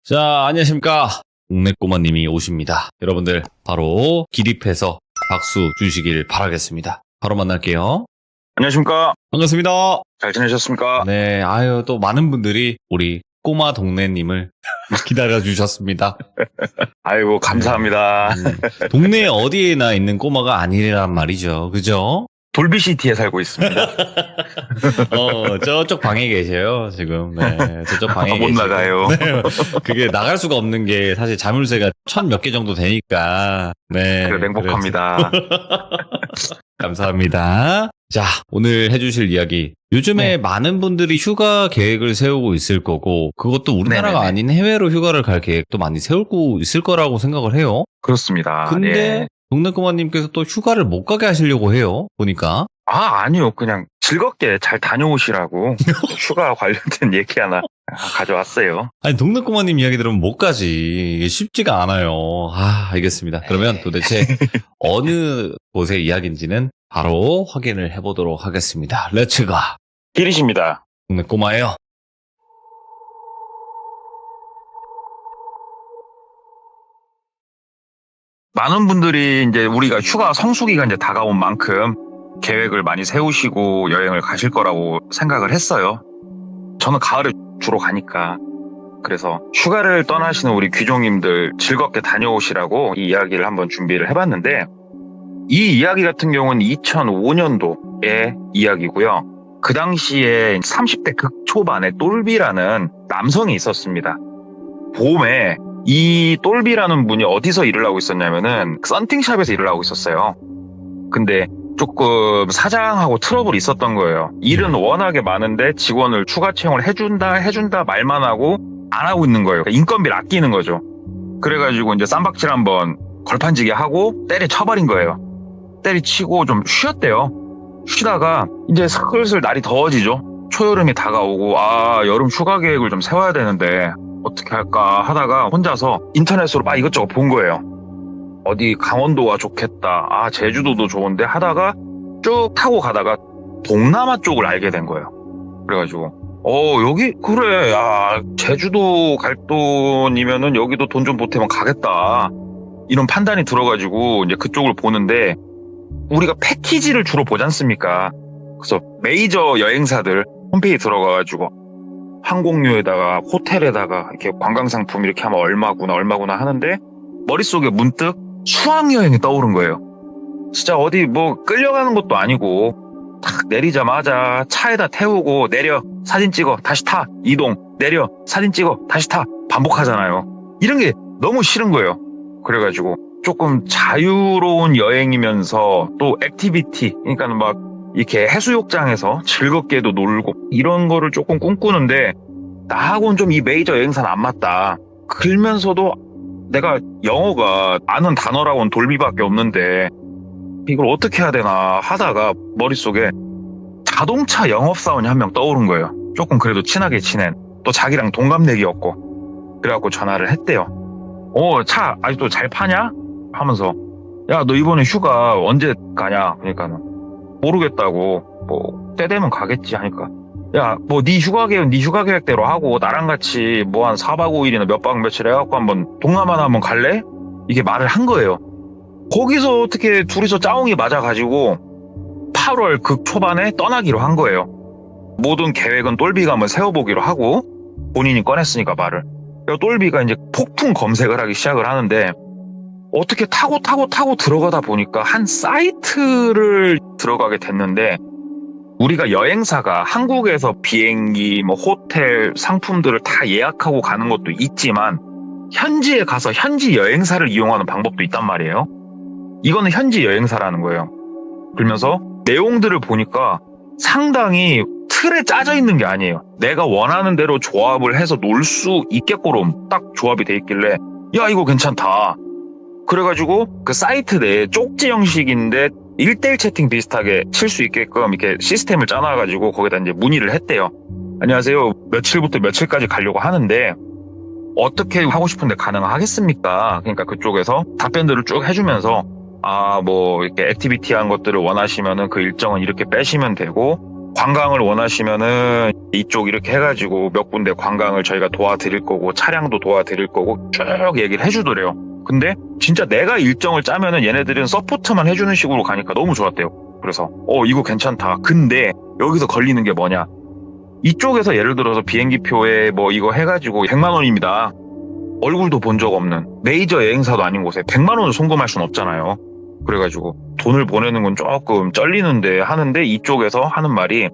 자, 안녕하십니까. 동네 꼬마님이 오십니다. 여러분들 바로 기립해서 박수 주시길 바라겠습니다. 바로 만날게요. 안녕하십니까. 반갑습니다. 잘 지내셨습니까? 네, 또 많은 분들이 우리 꼬마 동네님을 기다려주셨습니다. 아이고, 감사합니다. 동네 어디에나 있는 꼬마가 아니란 말이죠. 그죠? 돌비시티에 살고 있습니다. 저쪽 방에 계세요, 지금. 네, 저쪽 방에 못 계시고. 나가요. 네, 그게 나갈 수가 없는 게 사실 자물쇠가 1000몇 개 정도 되니까. 네. 그래, 행복합니다. 감사합니다. 자, 오늘 해주실 이야기. 요즘에 많은 분들이 휴가 계획을 세우고 있을 거고, 그것도 우리나라가 네네네. 아닌 해외로 휴가를 갈 계획도 많이 세우고 있을 거라고 생각을 해요. 그렇습니다. 근데, 네. 동네꼬마님께서 또 휴가를 못 가게 하시려고 해요. 보니까. 아니요. 그냥 즐겁게 잘 다녀오시라고 휴가 관련된 얘기 하나 가져왔어요. 아니, 동네꼬마님 이야기 들으면 못 가지. 이게 쉽지가 않아요. 알겠습니다. 그러면 도대체 어느 곳의 이야기인지는 바로 확인을 해보도록 하겠습니다. 렛츠가. 길이십니다. 동네꼬마예요. 많은 분들이 이제 우리가 휴가 성수기가 이제 다가온 만큼 계획을 많이 세우시고 여행을 가실 거라고 생각을 했어요. 저는 가을에 주로 가니까. 그래서 휴가를 떠나시는 우리 귀종님들 즐겁게 다녀오시라고 이 이야기를 한번 준비를 해봤는데, 이 이야기 같은 경우는 2005년도의 이야기고요. 그 당시에 30대 극초반에 똘비라는 남성이 있었습니다. 봄에 이 똘비라는 분이 어디서 일을 하고 있었냐면은 썬팅샵에서 일을 하고 있었어요. 근데 조금 사장하고 트러블이 있었던 거예요. 일은 워낙에 많은데 직원을 추가 채용을 해준다 말만 하고 안 하고 있는 거예요. 그러니까 인건비를 아끼는 거죠. 그래가지고 이제 쌈박질 한번 걸판지게 하고 때려쳐버린 거예요. 때리치고 좀 쉬었대요. 쉬다가 이제 슬슬 날이 더워지죠. 초여름이 다가오고 여름 휴가 계획을 좀 세워야 되는데 어떻게 할까 하다가 혼자서 인터넷으로 막 이것저것 본 거예요. 어디 강원도가 좋겠다. 제주도도 좋은데 하다가 쭉 타고 가다가 동남아 쪽을 알게 된 거예요. 그래가지고 여기 그래. 제주도 갈 돈이면은 여기도 돈 좀 보태면 가겠다. 이런 판단이 들어가지고 이제 그쪽을 보는데, 우리가 패키지를 주로 보지 않습니까? 그래서 메이저 여행사들 홈페이지 들어가가지고 항공료에다가 호텔에다가 이렇게 관광상품 이렇게 하면 얼마구나 하는데, 머릿속에 문득 수학여행이 떠오른 거예요. 진짜 어디 뭐 끌려가는 것도 아니고 딱 내리자마자 차에다 태우고 내려 사진 찍어 다시 타 이동 내려 사진 찍어 다시 타 반복하잖아요. 이런 게 너무 싫은 거예요. 그래가지고 조금 자유로운 여행이면서 또 액티비티, 그러니까 막 이렇게 해수욕장에서 즐겁게도 놀고 이런 거를 조금 꿈꾸는데, 나하고는 좀 이 메이저 여행사는 안 맞다. 그러면서도 내가 영어가 아는 단어라고는 돌비밖에 없는데 이걸 어떻게 해야 되나 하다가 머릿속에 자동차 영업사원이 한 명 떠오른 거예요. 조금 그래도 친하게 지낸, 또 자기랑 동갑내기였고. 그래갖고 전화를 했대요. 차 아직도 잘 파냐? 하면서, 야, 너 이번에 휴가 언제 가냐? 그러니까는 모르겠다고. 뭐 때 되면 가겠지 하니까, 야, 뭐 네 휴가 계획대로 하고 나랑 같이 뭐 한 4박 5일이나 몇 박 며칠 해갖고 한번 동남아나 한번 갈래? 이게 말을 한 거예요. 거기서 어떻게 둘이서 짜옹이 맞아가지고 8월 극초반에 떠나기로 한 거예요. 모든 계획은 똘비가 한번 세워보기로 하고, 본인이 꺼냈으니까 말을. 똘비가 이제 폭풍 검색을 하기 시작을 하는데, 어떻게 타고 들어가다 보니까 한 사이트를 들어가게 됐는데, 우리가 여행사가 한국에서 비행기, 뭐 호텔 상품들을 다 예약하고 가는 것도 있지만, 현지에 가서 현지 여행사를 이용하는 방법도 있단 말이에요. 이거는 현지 여행사라는 거예요. 그러면서 내용들을 보니까 상당히 틀에 짜져 있는 게 아니에요. 내가 원하는 대로 조합을 해서 놀 수 있게끔 딱 조합이 돼 있길래, 야, 이거 괜찮다. 그래가지고 그 사이트 내에 쪽지 형식인데 1대1 채팅 비슷하게 칠 수 있게끔 이렇게 시스템을 짜놔가지고 거기다 이제 문의를 했대요. 안녕하세요. 며칠부터 며칠까지 가려고 하는데 어떻게 하고 싶은데 가능하겠습니까? 그러니까 그쪽에서 답변들을 쭉 해주면서, 뭐 이렇게 액티비티한 것들을 원하시면은 그 일정은 이렇게 빼시면 되고, 관광을 원하시면은 이쪽 이렇게 해가지고 몇 군데 관광을 저희가 도와드릴 거고 차량도 도와드릴 거고 쭉 얘기를 해주더래요. 근데 진짜 내가 일정을 짜면은 얘네들은 서포트만 해주는 식으로 가니까 너무 좋았대요. 그래서 이거 괜찮다. 근데 여기서 걸리는 게 뭐냐, 이쪽에서 예를 들어서 비행기표에 뭐 이거 해가지고 100만 원입니다. 얼굴도 본 적 없는 메이저 여행사도 아닌 곳에 100만 원을 송금할 순 없잖아요. 그래가지고 돈을 보내는 건 조금 쩔리는데 하는데, 이쪽에서 하는 말이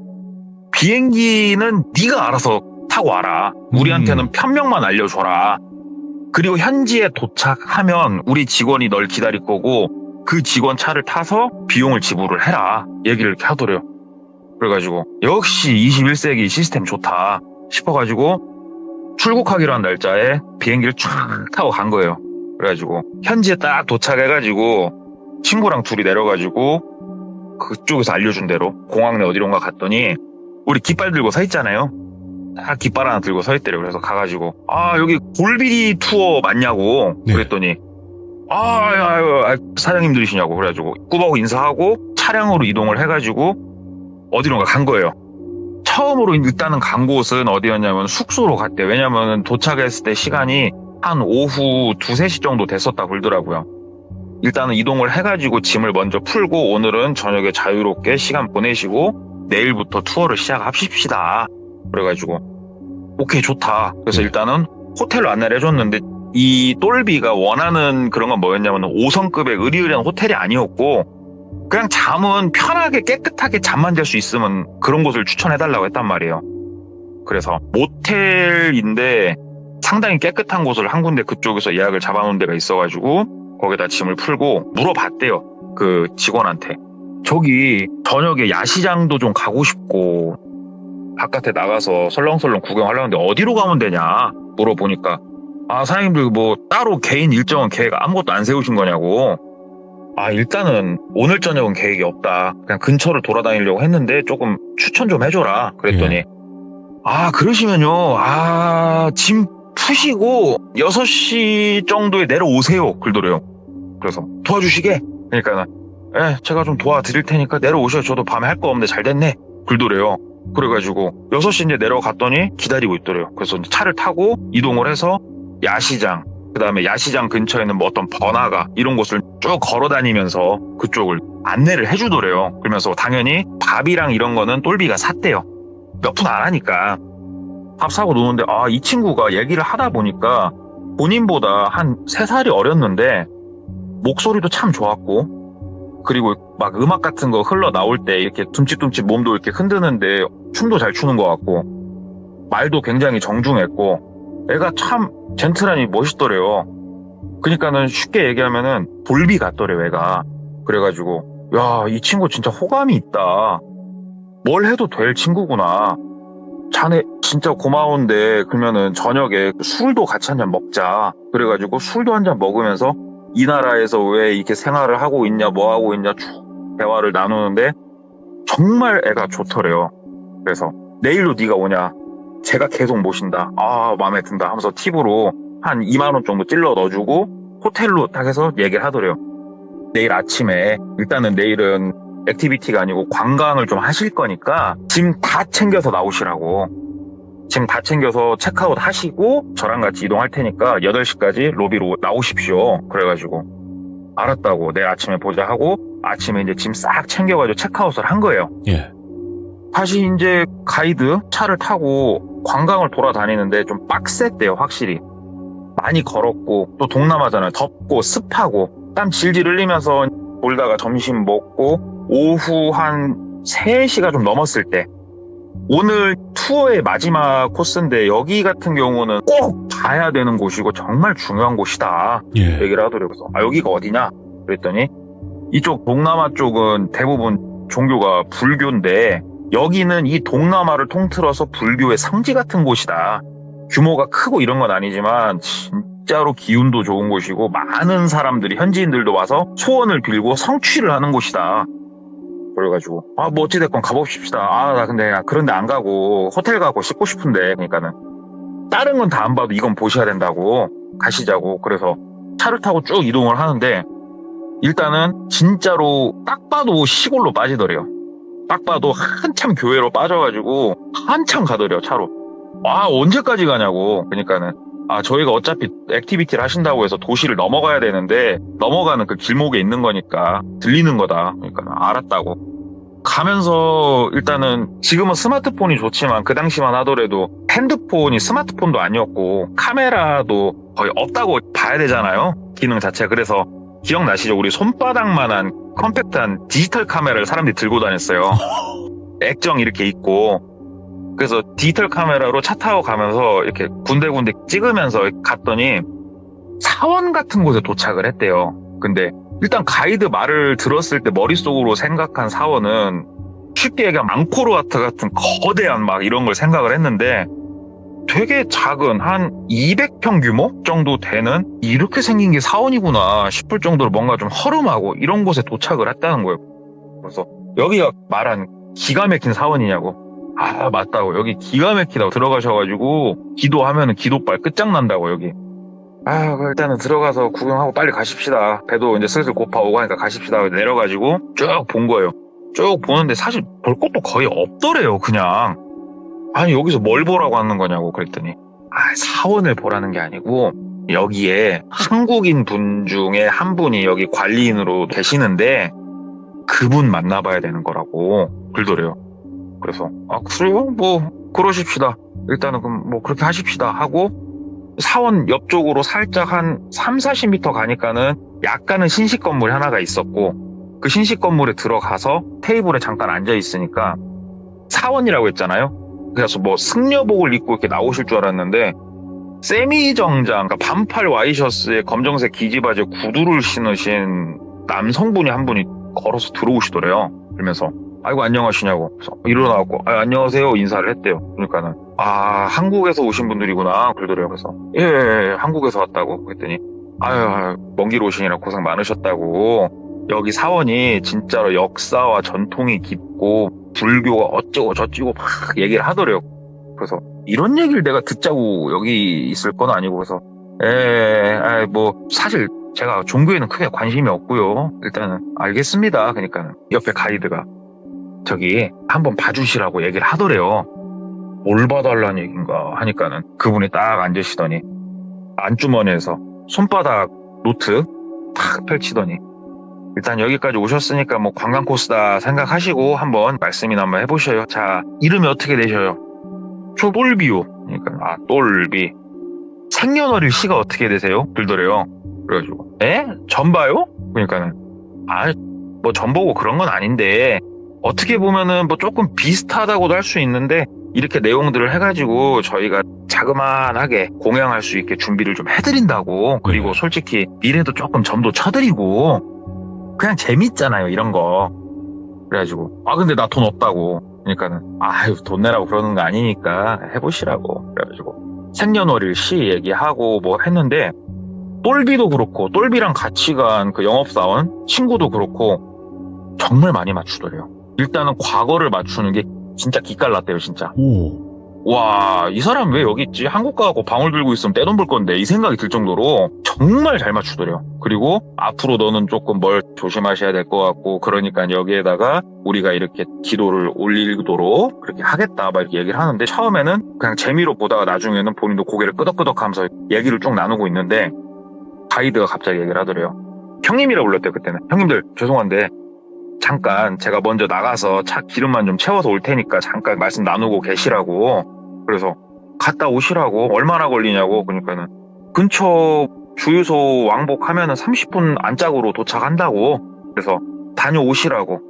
비행기는 네가 알아서 타고 와라. 우리한테는 편명만 알려줘라. 그리고 현지에 도착하면 우리 직원이 널 기다릴 거고 그 직원 차를 타서 비용을 지불을 해라. 얘기를 이렇게 하더래요. 그래가지고 역시 21세기 시스템 좋다 싶어가지고 출국하기로 한 날짜에 비행기를 쫙 타고 간 거예요. 그래가지고 현지에 딱 도착해가지고 친구랑 둘이 내려가지고 그쪽에서 알려준 대로 공항 내 어디론가 갔더니 우리 깃발 들고 서 있잖아요. 딱 깃발 하나 들고 서 있대요. 그래서 가가지고 여기 골비리 투어 맞냐고 그랬더니 사장님들이시냐고 그래가지고 꾸벅 인사하고 차량으로 이동을 해가지고 어디론가 간 거예요. 처음으로 일단은 간 곳은 어디였냐면 숙소로 갔대요. 왜냐면 도착했을 때 시간이 한 오후 2, 3시 정도 됐었다 그러더라고요. 일단은 이동을 해가지고 짐을 먼저 풀고 오늘은 저녁에 자유롭게 시간 보내시고 내일부터 투어를 시작합시다. 그래가지고 오케이 좋다. 그래서 일단은 호텔로 안내를 해줬는데 이 똘비가 원하는 그런 건 뭐였냐면 5성급의 으리으리한 호텔이 아니었고 그냥 잠은 편하게 깨끗하게 잠만 잘 수 있으면 그런 곳을 추천해달라고 했단 말이에요. 그래서 모텔인데 상당히 깨끗한 곳을 한 군데 그쪽에서 예약을 잡아놓은 데가 있어가지고 거기다 짐을 풀고 물어봤대요. 그 직원한테. 저기 저녁에 야시장도 좀 가고 싶고 바깥에 나가서 설렁설렁 구경하려는데 어디로 가면 되냐 물어보니까 사장님들 뭐 따로 개인 일정은 계획 아무것도 안 세우신 거냐고. 일단은 오늘 저녁은 계획이 없다. 그냥 근처를 돌아다니려고 했는데 조금 추천 좀 해줘라. 그랬더니 그러시면요. 짐 푸시고 6시 정도에 내려오세요. 그러더래요. 그래서 도와주시게? 그러니까 제가 좀 도와드릴 테니까 내려오셔요. 저도 밤에 할 거 없는데 잘 됐네. 그러더래요. 그래가지고 6시 이제 내려갔더니 기다리고 있더래요. 그래서 차를 타고 이동을 해서 야시장, 그 다음에 야시장 근처에는 뭐 어떤 번화가 이런 곳을 쭉 걸어다니면서 그쪽을 안내를 해주더래요. 그러면서 당연히 밥이랑 이런 거는 똘비가 샀대요. 몇 푼 안 하니까. 밥 사고 노는데 이 친구가 얘기를 하다 보니까 본인보다 한 3살이 어렸는데 목소리도 참 좋았고 그리고 막 음악 같은 거 흘러나올 때 이렇게 둠칫둠칫 몸도 이렇게 흔드는데 춤도 잘 추는 것 같고 말도 굉장히 정중했고 애가 참 젠틀하니 멋있더래요. 그러니까는 쉽게 얘기하면은 돌비 같더래요, 애가. 그래가지고 이 친구 진짜 호감이 있다. 뭘 해도 될 친구구나. 자네 진짜 고마운데 그러면은 저녁에 술도 같이 한 잔 먹자. 그래가지고 술도 한 잔 먹으면서 이 나라에서 왜 이렇게 생활을 하고 있냐 뭐 하고 있냐 쭉 대화를 나누는데 정말 애가 좋더래요. 그래서 내일로 네가 오냐? 제가 계속 모신다. 마음에 든다 하면서 팁으로 한 2만 원 정도 찔러 넣어주고 호텔로 딱 해서 얘기를 하더래요. 내일 아침에 일단은 내일은 액티비티가 아니고 관광을 좀 하실 거니까 짐 다 챙겨서 나오시라고. 짐 다 챙겨서 체크아웃 하시고 저랑 같이 이동할 테니까 8시까지 로비로 나오십시오. 그래가지고 알았다고 내일 아침에 보자 하고 아침에 이제 짐 싹 챙겨가지고 체크아웃을 한 거예요. 예. 다시 이제 가이드 차를 타고 관광을 돌아다니는데 좀 빡셌대요. 확실히 많이 걸었고 또 동남아잖아요. 덥고 습하고 땀 질질 흘리면서 돌다가 점심 먹고 오후 한 3시가 좀 넘었을 때 오늘 투어의 마지막 코스인데 여기 같은 경우는 꼭 봐야 되는 곳이고 정말 중요한 곳이다 얘기를 하더라고요. 그래서 여기가 어디냐 그랬더니 이쪽 동남아 쪽은 대부분 종교가 불교인데 여기는 이 동남아를 통틀어서 불교의 성지 같은 곳이다. 규모가 크고 이런 건 아니지만 진짜로 기운도 좋은 곳이고 많은 사람들이 현지인들도 와서 소원을 빌고 성취를 하는 곳이다. 그래가지고 뭐 어찌됐건 가봅시다. 나 근데 그런데 안 가고 호텔 가고 씻고 싶은데 그러니까는 다른 건 다 안 봐도 이건 보셔야 된다고 가시자고. 그래서 차를 타고 쭉 이동을 하는데 일단은 진짜로 딱 봐도 시골로 빠지더래요. 딱 봐도 한참 교회로 빠져가지고 한참 가더래요, 차로. 아, 언제까지 가냐고. 그러니까는 저희가 어차피 액티비티를 하신다고 해서 도시를 넘어가야 되는데 넘어가는 그 길목에 있는 거니까 들리는 거다. 그러니까 알았다고. 가면서 일단은 지금은 스마트폰이 좋지만 그 당시만 하더라도 핸드폰이 스마트폰도 아니었고 카메라도 거의 없다고 봐야 되잖아요, 기능 자체가. 그래서 기억나시죠? 우리 손바닥만한 컴팩트한 디지털 카메라를 사람들이 들고 다녔어요. 액정 이렇게 있고. 그래서 디지털 카메라로 차 타고 가면서 이렇게 군데군데 찍으면서 갔더니 사원 같은 곳에 도착을 했대요. 근데 일단 가이드 말을 들었을 때 머릿속으로 생각한 사원은 쉽게 얘기하면 앙코르와트 같은 거대한 막 이런 걸 생각을 했는데 되게 작은 한 200평 규모 정도 되는 이렇게 생긴 게 사원이구나 싶을 정도로 뭔가 좀 허름하고 이런 곳에 도착을 했다는 거예요. 그래서 여기가 말한 기가 막힌 사원이냐고. 맞다고. 여기 기가 막히다고. 들어가셔가지고 기도하면은 기도빨 끝장난다고 여기. 일단은 들어가서 구경하고 빨리 가십시다. 배도 이제 슬슬 고파오고 하니까 가십시다. 내려가지고 쭉 본 거예요. 쭉 보는데 사실 볼 것도 거의 없더래요, 그냥. 아니, 여기서 뭘 보라고 하는 거냐고 그랬더니, 사원을 보라는 게 아니고, 여기에 한국인 분 중에 한 분이 여기 관리인으로 계시는데, 그분 만나봐야 되는 거라고 그러더래요. 그래서, 그래요? 뭐, 그러십시다. 일단은 그럼 뭐 그렇게 하십시다 하고, 사원 옆쪽으로 살짝 한 3-40m 가니까는 약간은 신식 건물 하나가 있었고 그 신식 건물에 들어가서 테이블에 잠깐 앉아 있으니까 사원이라고 했잖아요. 그래서 뭐 승려복을 입고 이렇게 나오실 줄 알았는데 세미 정장, 그러니까 반팔 와이셔츠에 검정색 기지바지에 구두를 신으신 남성분이 한 분이 걸어서 들어오시더래요. 그러면서 아이고 안녕하시냐고. 그래서 일어나고 안녕하세요 인사를 했대요. 그러니까는 한국에서 오신 분들이구나 그러더래요. 그래서 예, 한국에서 왔다고 그랬더니 먼 길 오시느라 고생 많으셨다고. 여기 사원이 진짜로 역사와 전통이 깊고 불교가 어쩌고 저쩌고 막 얘기를 하더래요. 그래서 이런 얘기를 내가 듣자고 여기 있을 건 아니고. 그래서 뭐 사실 제가 종교에는 크게 관심이 없고요. 일단은 알겠습니다. 그러니까 옆에 가이드가 저기 한번 봐주시라고 얘기를 하더래요. 뭘 봐달라는 얘기인가 하니까는 그분이 딱 앉으시더니 안주머니에서 손바닥 노트 탁 펼치더니 일단 여기까지 오셨으니까 뭐 관광 코스다 생각하시고 한번 말씀이나 한번 해보셔요. 자, 이름이 어떻게 되셔요? 저 똘비요. 그러니까 똘비. 생년월일 시가 어떻게 되세요? 들더래요. 그래가지고 전봐요? 그러니까는 뭐 전보고 그런 건 아닌데 어떻게 보면은 뭐 조금 비슷하다고도 할 수 있는데 이렇게 내용들을 해가지고 저희가 자그만하게 공양할 수 있게 준비를 좀 해드린다고. 그리고 솔직히 미래도 조금 점도 쳐드리고 그냥 재밌잖아요 이런 거. 그래가지고 근데 나 돈 없다고. 그러니까는 돈 내라고 그러는 거 아니니까 해보시라고. 그래가지고 생년월일 시 얘기하고 뭐 했는데 똘비도 그렇고 똘비랑 같이 간 그 영업사원 친구도 그렇고 정말 많이 맞추더래요. 일단은 과거를 맞추는 게 진짜 기깔났대요 진짜. 와, 이 사람 왜 여기 있지? 한국 가고 방울 들고 있으면 떼돈 벌 건데 이 생각이 들 정도로 정말 잘 맞추더래요. 그리고 앞으로 너는 조금 뭘 조심하셔야 될 것 같고 그러니까 여기에다가 우리가 이렇게 기도를 올리도록 그렇게 하겠다 막 이렇게 얘기를 하는데 처음에는 그냥 재미로 보다가 나중에는 본인도 고개를 끄덕끄덕 하면서 얘기를 쭉 나누고 있는데 가이드가 갑자기 얘기를 하더래요. 형님이라고 불렀대요 그때는. 형님들 죄송한데 잠깐 제가 먼저 나가서 차 기름만 좀 채워서 올 테니까 잠깐 말씀 나누고 계시라고. 그래서 갔다 오시라고. 얼마나 걸리냐고. 그러니까는 근처 주유소 왕복하면은 30분 안짝으로 도착한다고. 그래서 다녀오시라고.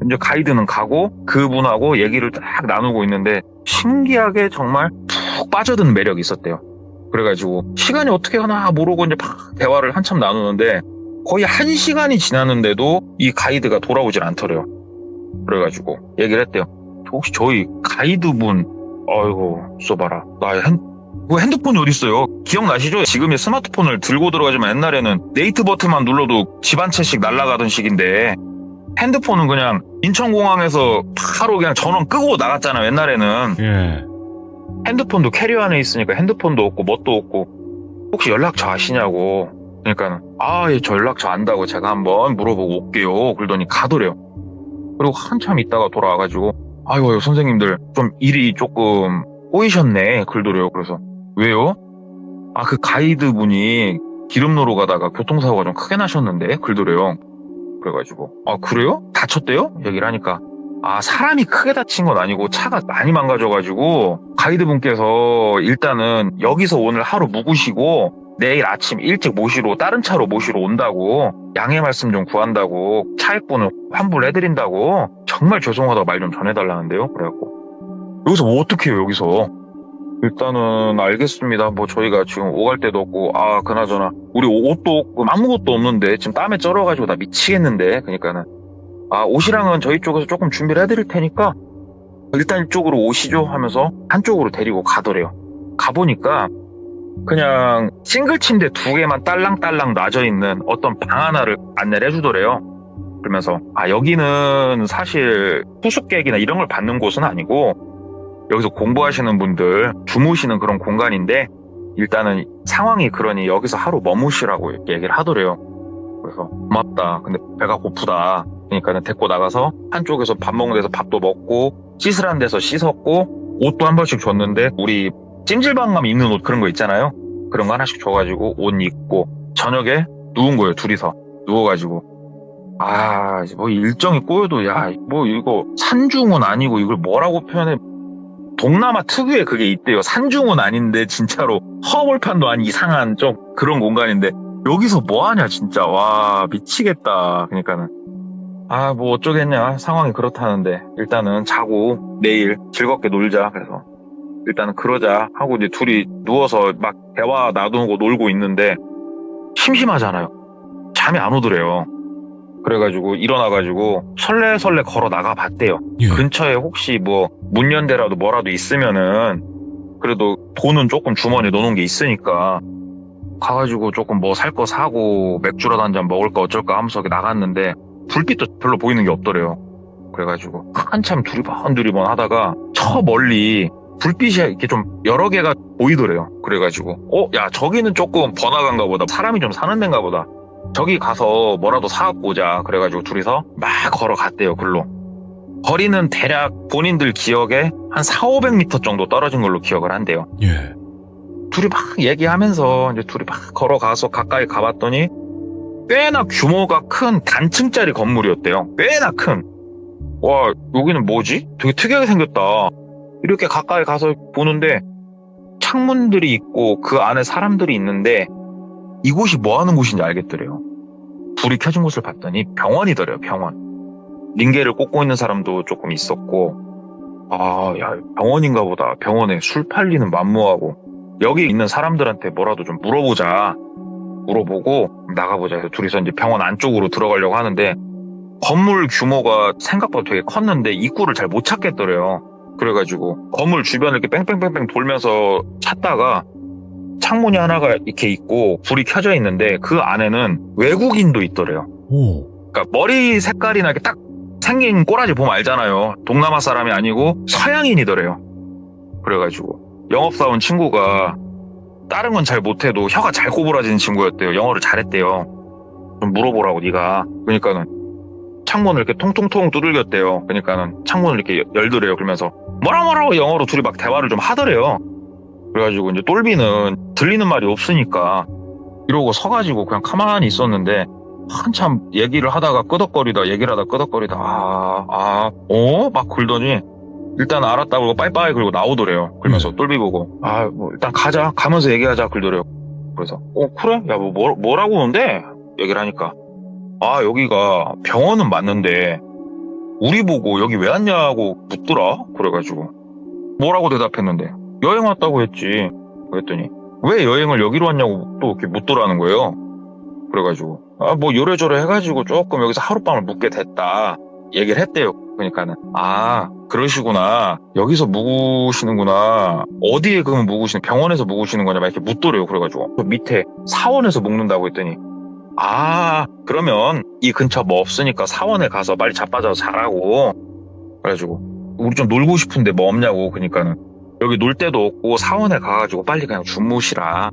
이제 가이드는 가고 그분하고 얘기를 딱 나누고 있는데 신기하게 정말 푹 빠져든 매력이 있었대요. 그래가지고 시간이 어떻게 가나 모르고 이제 막 대화를 한참 나누는데 거의 1시간이 지났는데도 이 가이드가 돌아오질 않더래요. 그래가지고 얘기를 했대요. 혹시 저희 가이드분 아이고 써봐라. 핸드폰이 어딨어요? 기억나시죠? 지금의 스마트폰을 들고 들어가지만 옛날에는 네이트 버튼만 눌러도 집 한 채씩 날아가던 시기인데 핸드폰은 그냥 인천공항에서 바로 그냥 전원 끄고 나갔잖아요 옛날에는. 핸드폰도 캐리어안에 있으니까 핸드폰도 없고 뭣도 없고 혹시 연락처 아시냐고. 그러니까 저 연락처 안다고 제가 한번 물어보고 올게요. 그러더니 가더래요. 그리고 한참 있다가 돌아와가지고 아이고 선생님들 좀 일이 조금 꼬이셨네 글도래요. 그래서 왜요? 아 그 가이드분이 기름 넣으러 가다가 교통사고가 좀 크게 나셨는데 글도래요. 그래가지고 아 그래요? 다쳤대요? 얘기를 하니까 아 사람이 크게 다친 건 아니고 차가 많이 망가져가지고 가이드분께서 일단은 여기서 오늘 하루 묵으시고 내일 아침 일찍 모시러 다른 차로 모시러 온다고 양해 말씀 좀 구한다고 차액분을 환불해드린다고 정말 죄송하다고 말 좀 전해달라는데요. 그래갖고 여기서 뭐 어떻게 해요 여기서. 일단은 알겠습니다. 뭐 저희가 지금 오갈 데도 없고 아 그나저나 우리 옷도 없고 아무것도 없는데 지금 땀에 쩔어가지고 나 미치겠는데 그러니까는 아 옷이랑은 저희 쪽에서 조금 준비를 해드릴 테니까 일단 이쪽으로 오시죠 하면서 한쪽으로 데리고 가더래요. 가보니까 그냥 싱글 침대 2개만 딸랑딸랑 놔져있는 어떤 방 하나를 안내를 해주더래요. 그러면서 아 여기는 사실 투숙객이나 이런 걸 받는 곳은 아니고 여기서 공부하시는 분들 주무시는 그런 공간인데 일단은 상황이 그러니 여기서 하루 머무시라고 이렇게 얘기를 하더래요. 그래서 고맙다. 근데 배가 고프다. 그러니까는 데리고 나가서 한쪽에서 밥 먹는 데서 밥도 먹고 씻으란 데서 씻었고 옷도 한 벌씩 줬는데 우리 찜질방감 입는 옷 그런 거 있잖아요. 그런 거 하나씩 줘가지고 옷 입고 저녁에 누운 거예요. 둘이서 누워가지고 아 뭐 일정이 꼬여도 야 뭐 이거 산중은 아니고 이걸 뭐라고 표현해. 동남아 특유의 그게 있대요. 산중은 아닌데 진짜로 허벌판도 아닌 이상한 좀 그런 공간인데 여기서 뭐하냐 진짜. 와 미치겠다. 그러니까는 아 뭐 어쩌겠냐 상황이 그렇다는데 일단은 자고 내일 즐겁게 놀자. 그래서 일단은 그러자 하고 이제 둘이 누워서 막 대화 놔두고 놀고 있는데 심심하잖아요. 잠이 안 오더래요. 그래가지고 일어나가지고 설레설레 걸어 나가봤대요. 예. 근처에 혹시 뭐 문연대라도 뭐라도 있으면은 그래도 돈은 조금 주머니에 넣어놓은 게 있으니까 가가지고 조금 뭐 살 거 사고 맥주라도 한 잔 먹을까 어쩔까 하면서 나갔는데 불빛도 별로 보이는 게 없더래요. 그래가지고 한참 두리번 하다가 저 멀리 불빛이 이렇게 좀 여러 개가 보이더래요. 그래가지고 야 저기는 조금 번화가인가 보다. 사람이 좀 사는 데인가 보다. 저기 가서 뭐라도 사갖고 오자. 그래가지고 둘이서 막 걸어갔대요. 글로. 거리는 대략 본인들 기억에 한 400-500m 정도 떨어진 걸로 기억을 한대요. 예. 둘이 막 얘기하면서 이제 둘이 막 걸어가서 가까이 가봤더니 꽤나 규모가 큰 단층짜리 건물이었대요. 꽤나 큰. 와 여기는 뭐지? 되게 특이하게 생겼다. 이렇게 가까이 가서 보는데 창문들이 있고 그 안에 사람들이 있는데 이곳이 뭐 하는 곳인지 알겠더래요. 불이 켜진 곳을 봤더니 병원이더래요. 병원. 링게를 꽂고 있는 사람도 조금 있었고 야 병원인가 보다. 병원에 술 팔리는 만무하고 여기 있는 사람들한테 뭐라도 좀 물어보고 나가보자 해서 둘이서 이제 병원 안쪽으로 들어가려고 하는데 건물 규모가 생각보다 되게 컸는데 입구를 잘 못 찾겠더래요. 그래가지고 건물 주변을 이렇게 뺑뺑뺑뺑 돌면서 찾다가 창문이 하나가 이렇게 있고 불이 켜져 있는데 그 안에는 외국인도 있더래요. 오. 그러니까 머리 색깔이나 이렇게 딱 생긴 꼬라지 보면 알잖아요. 동남아 사람이 아니고 서양인이더래요. 그래가지고 영업사원 친구가 다른 건 잘 못해도 혀가 잘 꼬부라지는 친구였대요. 영어를 잘했대요. 좀 물어보라고 네가. 그러니까는 창문을 이렇게 통통통 두들겼대요. 그러니까는 창문을 이렇게 열더래요. 그러면서 뭐라고 영어로 둘이 막 대화를 좀 하더래요. 그래가지고 이제 똘비는 들리는 말이 없으니까 이러고 서가지고 그냥 가만히 있었는데 한참 얘기를 하다가 끄덕거리다 막 굴더니 일단 알았다고 그러고 빠이빠이 그러고 나오더래요. 그러면서 똘비 보고 뭐 일단 가자. 가면서 얘기하자 그러더래요. 그래서 그래? 야 뭐라고 오는데? 얘기를 하니까 여기가 병원은 맞는데 우리 보고 여기 왜 왔냐고 묻더라. 그래가지고 뭐라고 대답했는데 여행 왔다고 했지. 그랬더니 왜 여행을 여기로 왔냐고 또 이렇게 묻더라는 거예요. 그래가지고 뭐 요래저래 해가지고 조금 여기서 하룻밤을 묵게 됐다 얘기를 했대요. 그러니까는 그러시구나. 여기서 묵으시는구나. 어디에 그러면 묵으시는 병원에서 묵으시는 거냐 막 이렇게 묻더래요. 그래가지고 그 밑에 사원에서 묵는다고 했더니 그러면 이 근처 뭐 없으니까 사원에 가서 빨리 자빠져서 자라고. 그래가지고 우리 좀 놀고 싶은데 뭐 없냐고. 그러니까는 여기 놀 데도 없고 사원에 가가지고 빨리 그냥 주무시라.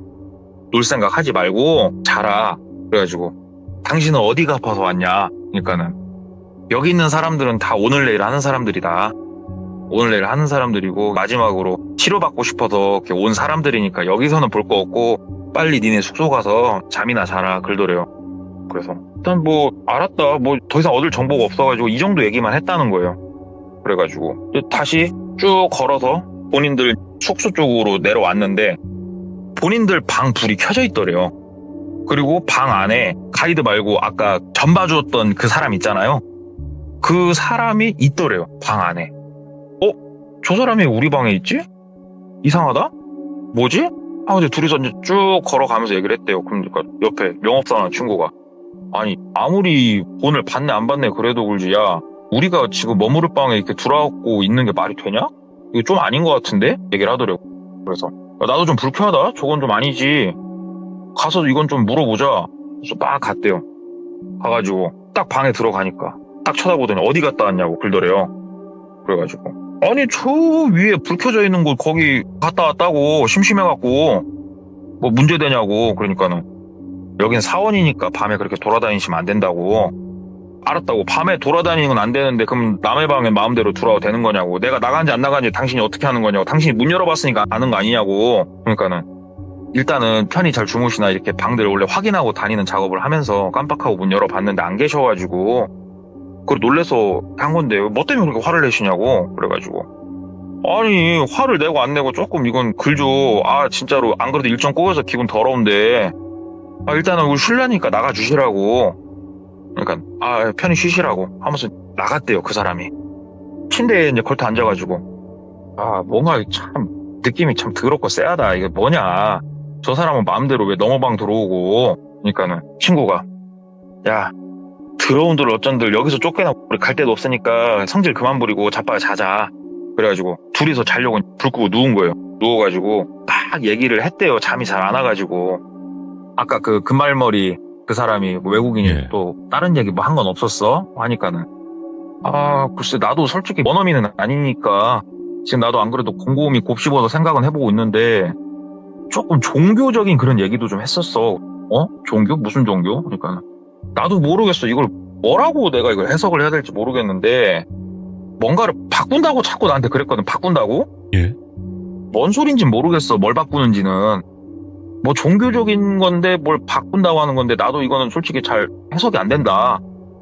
놀 생각 하지 말고 자라. 그래가지고 당신은 어디가 아파서 왔냐. 그러니까는 여기 있는 사람들은 다 오늘 내일 하는 사람들이다. 오늘 내일 하는 사람들이고 마지막으로 치료받고 싶어서 이렇게 온 사람들이니까 여기서는 볼 거 없고 빨리 니네 숙소 가서 잠이나 자라 그러더래요. 그래서 일단 뭐 알았다. 뭐 더 이상 얻을 정보가 없어가지고 이 정도 얘기만 했다는 거예요. 그래가지고 다시 쭉 걸어서 본인들 숙소 쪽으로 내려왔는데 본인들 방 불이 켜져 있더래요. 그리고 방 안에 가이드 말고 아까 전 봐줬던 그 사람 있잖아요. 그 사람이 있더래요. 방 안에. 저 사람이 우리 방에 있지? 이상하다? 뭐지? 하고 이제 둘이서 이제 쭉 걸어가면서 얘기를 했대요. 그러니까 옆에 영업사원 친구가 아니 아무리 돈을 받네 안 받네 그래도 그러지 야 우리가 지금 머무를 방에 이렇게 들어가고 있는 게 말이 되냐? 이거 좀 아닌 것 같은데? 얘기를 하더라고. 그래서 야, 나도 좀 불쾌하다. 저건 좀 아니지. 가서 이건 좀 물어보자. 그래서 막 갔대요. 가가지고 딱 방에 들어가니까 딱 쳐다보더니 어디 갔다 왔냐고 그러더래요. 그래가지고 아니 저 위에 불 켜져 있는 곳 거기 갔다 왔다고 심심해갖고 뭐 문제되냐고 그러니까는 여긴 사원이니까 밤에 그렇게 돌아다니시면 안 된다고 알았다고 밤에 돌아다니는 건 안 되는데 그럼 남의 방에 마음대로 들어와도 되는 거냐고 내가 나간지 안 나간지 당신이 어떻게 하는 거냐고 당신이 문 열어봤으니까 아는 거 아니냐고 그러니까는 일단은 편히 잘 주무시나 이렇게 방들을 원래 확인하고 다니는 작업을 하면서 깜빡하고 문 열어봤는데 안 계셔가지고 그걸 놀래서 한 건데 뭐 때문에 그렇게 화를 내시냐고 그래가지고 아니 화를 내고 안 내고 조금 이건 글죠. 아 진짜로 안 그래도 일정 꼬여서 기분 더러운데 아 일단은 우리 쉴라니까 나가주시라고 그러니까 아 편히 쉬시라고 하면서 나갔대요. 그 사람이 침대에 이제 걸터 앉아가지고 아 뭔가 참 느낌이 참 더럽고 쎄하다. 이게 뭐냐 저 사람은 마음대로 왜 넘어방 들어오고 그러니까는 친구가 야 들어온들 어쩐들 여기서 쫓겨나 우리 갈 데도 없으니까 성질 그만 부리고 자빠가 자자. 그래가지고 둘이서 자려고 불 끄고 누운 거예요. 누워가지고 딱 얘기를 했대요. 잠이 잘 안 와가지고 아까 그 금발머리 그 사람이 뭐 외국인이 예. 또 다른 얘기 뭐 한 건 없었어? 하니까는 아 글쎄 나도 솔직히 원어민은 아니니까 지금 나도 안 그래도 곰곰이 곱씹어서 생각은 해보고 있는데 조금 종교적인 그런 얘기도 좀 했었어. 종교? 무슨 종교? 그러니까 나도 모르겠어. 이걸 뭐라고 내가 이걸 해석을 해야 될지 모르겠는데 뭔가를 바꾼다고 자꾸 나한테 그랬거든. 바꾼다고? 예. 뭔 소린진 모르겠어. 뭘 바꾸는지는. 뭐 종교적인 건데 뭘 바꾼다고 하는 건데 나도 이거는 솔직히 잘 해석이 안 된다.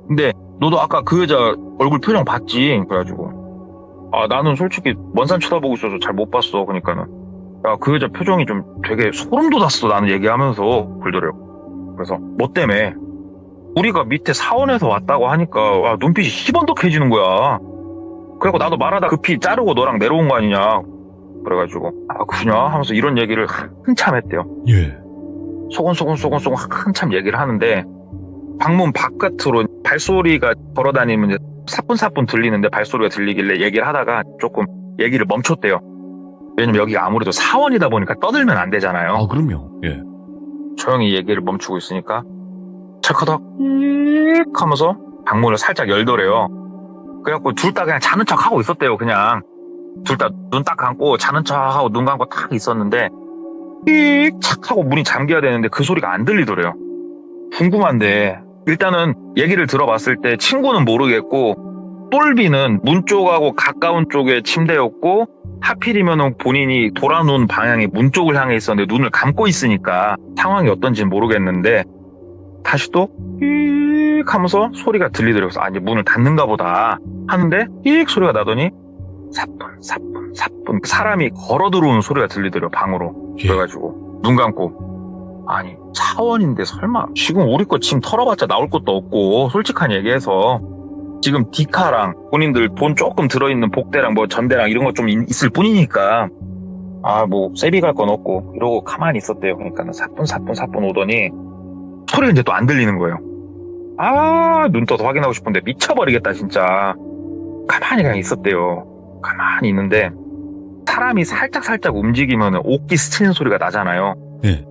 근데 너도 아까 그 여자 얼굴 표정 봤지? 그래가지고 아 나는 솔직히 먼 산 쳐다보고 있어서 잘 못 봤어. 그러니까는 야 그 여자 표정이 좀 되게 소름 돋았어. 나는 얘기하면서 그러더라고. 그래서 뭐 때문에 우리가 밑에 사원에서 왔다고 하니까 와, 눈빛이 희번덕해지는 거야. 그래갖고 나도 말하다 급히 자르고 너랑 내려온 거 아니냐. 그래가지고 아 그냐 하면서 이런 얘기를 한참 했대요. 예. 소곤소곤 한참 얘기를 하는데 방문 바깥으로 발소리가 걸어다니면 이제 사뿐사뿐 들리는데 발소리가 들리길래 얘기를 하다가 조금 얘기를 멈췄대요. 왜냐면 여기가 아무래도 사원이다 보니까 떠들면 안 되잖아요. 아, 그럼요. 예. 조용히 얘기를 멈추고 있으니까 찰커덕 하면서 방문을 살짝 열더래요. 그래갖고 둘 다 그냥 자는 척 하고 있었대요. 그냥 둘 다 눈 딱 감고 자는 척 하고 눈 감고 딱 있었는데 칙 하고 문이 잠겨야 되는데 그 소리가 안 들리더래요. 궁금한데 일단은 얘기를 들어봤을 때 친구는 모르겠고 똘비는 문 쪽하고 가까운 쪽에 침대였고 하필이면 본인이 돌아놓은 방향이 문 쪽을 향해 있었는데 눈을 감고 있으니까 상황이 어떤지는 모르겠는데 다시 또 익 하면서 소리가 들리더라고요. 아 이제 문을 닫는가 보다 하는데 익 소리가 나더니 사뿐 사람이 걸어 들어오는 소리가 들리더라고요. 방으로. 예. 그래가지고 눈 감고 아니 사원인데 설마 지금 우리 거 짐 털어봤자 나올 것도 없고 솔직한 얘기해서 지금 디카랑 본인들 돈 조금 들어있는 복대랑 뭐 전대랑 이런 거 좀 있을 뿐이니까 아 뭐 세비 갈 건 없고 이러고 가만히 있었대요. 그러니까 사뿐 오더니 소리가 이제 또 안 들리는 거예요. 아 눈 떠서 확인하고 싶은데 미쳐버리겠다 진짜. 가만히 그냥 있었대요. 가만히 있는데 사람이 살짝 움직이면 옷기 스치는 소리가 나잖아요. 예.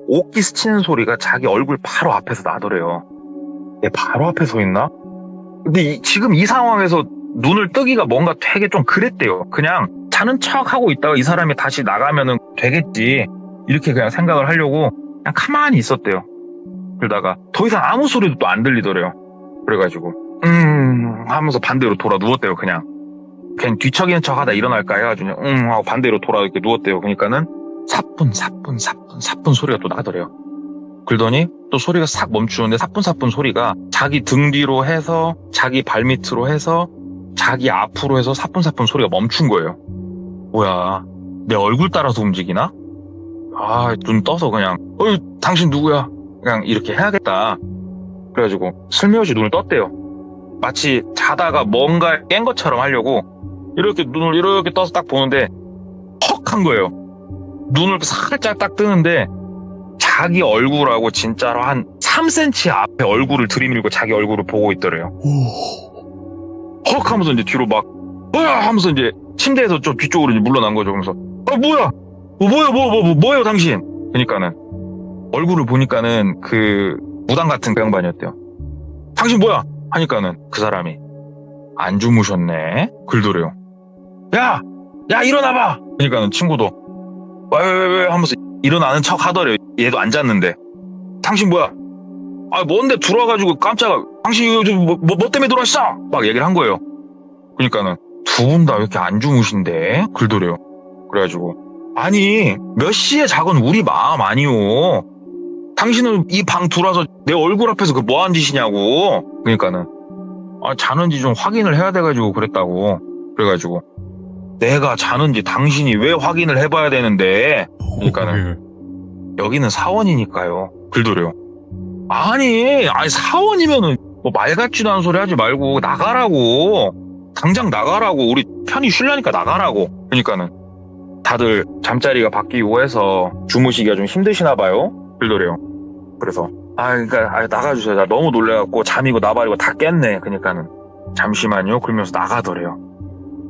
옷기 스치는 소리가 자기 얼굴 바로 앞에서 나더래요. 얘 바로 앞에 서 있나? 근데 지금 이 상황에서 눈을 뜨기가 뭔가 되게 좀 그랬대요. 그냥 자는 척 하고 있다가 이 사람이 다시 나가면은 되겠지. 이렇게 그냥 생각을 하려고 그냥 가만히 있었대요. 그러다가 더 이상 아무 소리도 또 안 들리더래요. 그래가지고 하면서 반대로 돌아 누웠대요. 그냥 뒤척이는 척 하다 일어날까 해가지고 하고 반대로 돌아 이렇게 누웠대요. 그러니까는 사뿐 소리가 또 나더래요. 그러더니 또 소리가 싹 멈추는데 사뿐 소리가 자기 등 뒤로 해서 자기 발 밑으로 해서 자기 앞으로 해서 사뿐 소리가 멈춘 거예요. 뭐야, 내 얼굴 따라서 움직이나? 눈 떠서 그냥 당신 누구야? 그냥 이렇게 해야겠다. 그래가지고 슬며시 눈을 떴대요. 마치 자다가 뭔가 깬 것처럼 하려고 이렇게 눈을 이렇게 떠서 딱 보는데 헉 한 거예요. 눈을 살짝 딱 뜨는데 자기 얼굴하고 진짜로 한 3cm 앞에 얼굴을 들이밀고 자기 얼굴을 보고 있더래요. 헉 하면서 이제 뒤로 막 하면서 이제 침대에서 좀 뒤쪽으로 이제 물러난 거죠. 그러면서 뭐예요 당신? 그러니까는 얼굴을 보니까는 그 무당 같은 그 양반이었대요. 당신 뭐야? 하니까는 그 사람이 안 주무셨네? 그러더래요. 야 일어나봐! 그러니까는 친구도 왜 하면서 일어나는 척 하더래요. 얘도 안 잤는데. 당신 뭐야? 뭔데 들어와가지고 깜짝아. 당신 이거 뭐 때문에 들어왔어? 막 얘기를 한 거예요. 그러니까는 두 분 다 왜 이렇게 안 주무신데? 그러더래요. 그래가지고 아니 몇 시에 자건 우리 마음 아니오. 당신은 이 방 들어와서 내 얼굴 앞에서 그 뭐하는 짓이냐고. 그러니까는 자는지 좀 확인을 해야 돼가지고 그랬다고. 그래가지고 내가 자는지 당신이 왜 확인을 해봐야 되는데. 그러니까는 여기는 사원이니까요. 그러더래요. 아니 사원이면은 뭐 말 같지도 않은 소리 하지 말고 나가라고. 당장 나가라고. 우리 편히 쉬려니까 나가라고. 그러니까는 다들 잠자리가 바뀌고 해서 주무시기가 좀 힘드시나 봐요. 그러더래요. 그래서 그러니까 나가주세요. 나 너무 놀래갖고 잠이고 나발이고 다 깼네. 그러니까는 잠시만요. 그러면서 나가더래요.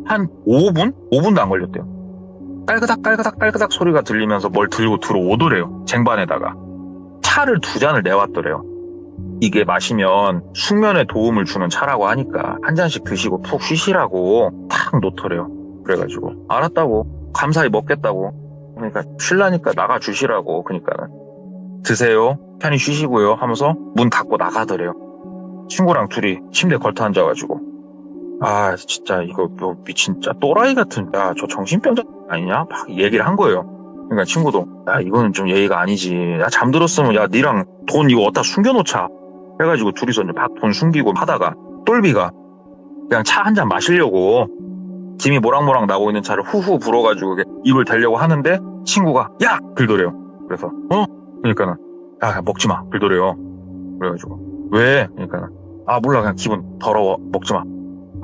한 5분도 안 걸렸대요. 깔그닥 소리가 들리면서 뭘 들고 들어오더래요. 쟁반에다가 차를 2잔을 내왔더래요. 이게 마시면 숙면에 도움을 주는 차라고 하니까 한 잔씩 드시고 푹 쉬시라고 탁 놓더래요. 그래가지고 알았다고, 감사히 먹겠다고, 그러니까 쉴라니까 나가주시라고. 그러니까는 드세요, 편히 쉬시고요 하면서 문 닫고 나가더래요. 친구랑 둘이 침대에 걸터 앉아가지고 진짜 이거 뭐 미친 진짜 또라이 같은 저 정신병자 아니냐? 막 얘기를 한 거예요. 그러니까 친구도 이거는 좀 예의가 아니지. 잠들었으면 니랑 돈 이거 어디다 숨겨놓자 해가지고 둘이서 이제 막 돈 숨기고 하다가 똘비가 그냥 차 한 잔 마시려고 김이 모락모락 나고 있는 차를 후후 불어가지고 입을 대려고 하는데 친구가 야! 그러더래요. 그래서 그러니까는 먹지마 그러더래요. 그래가지고 왜? 그러니까는 몰라 그냥 기분 더러워 먹지마.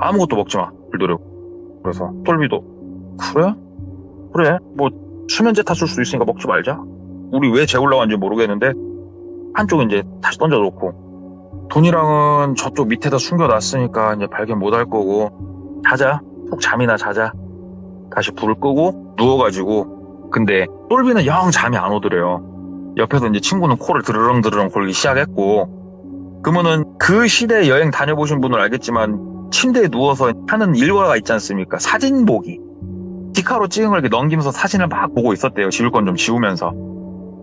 아무것도 먹지마 그러더래요. 그래서 똘비도 그래 뭐 수면제 탔을 수도 있으니까 먹지 말자. 우리 왜 재우려고 하는지 모르겠는데 한쪽은 이제 다시 던져놓고 돈이랑은 저쪽 밑에다 숨겨놨으니까 이제 발견 못할 거고 자자. 푹 잠이나 자자. 다시 불을 끄고 누워가지고 근데 똘비는 영 잠이 안 오더래요. 옆에서 이제 친구는 코를 드르렁 골기 시작했고 그러면은 그 시대에 여행 다녀보신 분은 알겠지만 침대에 누워서 하는 일과가 있지 않습니까? 사진 보기. 디카로 찍은 걸 이렇게 넘기면서 사진을 막 보고 있었대요. 지울 건 좀 지우면서.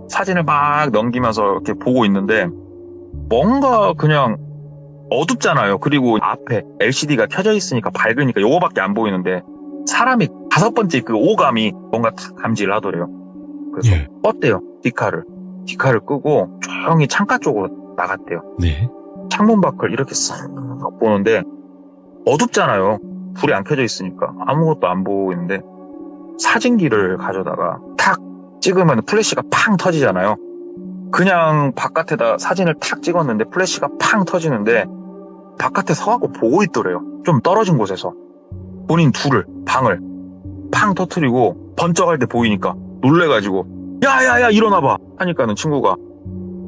사진을 막 넘기면서 이렇게 보고 있는데 뭔가 그냥 어둡잖아요. 그리고 앞에 LCD가 켜져 있으니까 밝으니까 요거밖에 안 보이는데 사람이 5번째 그 오감이 뭔가 탁 감지를 하더래요. 그래서 껐대요. 디카를 끄고 조용히 창가 쪽으로 나갔대요. 네. 창문 밖을 이렇게 싹 보는데 어둡잖아요. 불이 안 켜져 있으니까 아무것도 안 보이는데 사진기를 가져다가 탁 찍으면 플래시가 팡 터지잖아요. 그냥 바깥에다 사진을 탁 찍었는데 플래시가 팡 터지는데 바깥에 서갖고 보고 있더래요. 좀 떨어진 곳에서 본인 방을 팡 터트리고 번쩍할 때 보이니까 놀래가지고 야야야 일어나봐 하니까는 친구가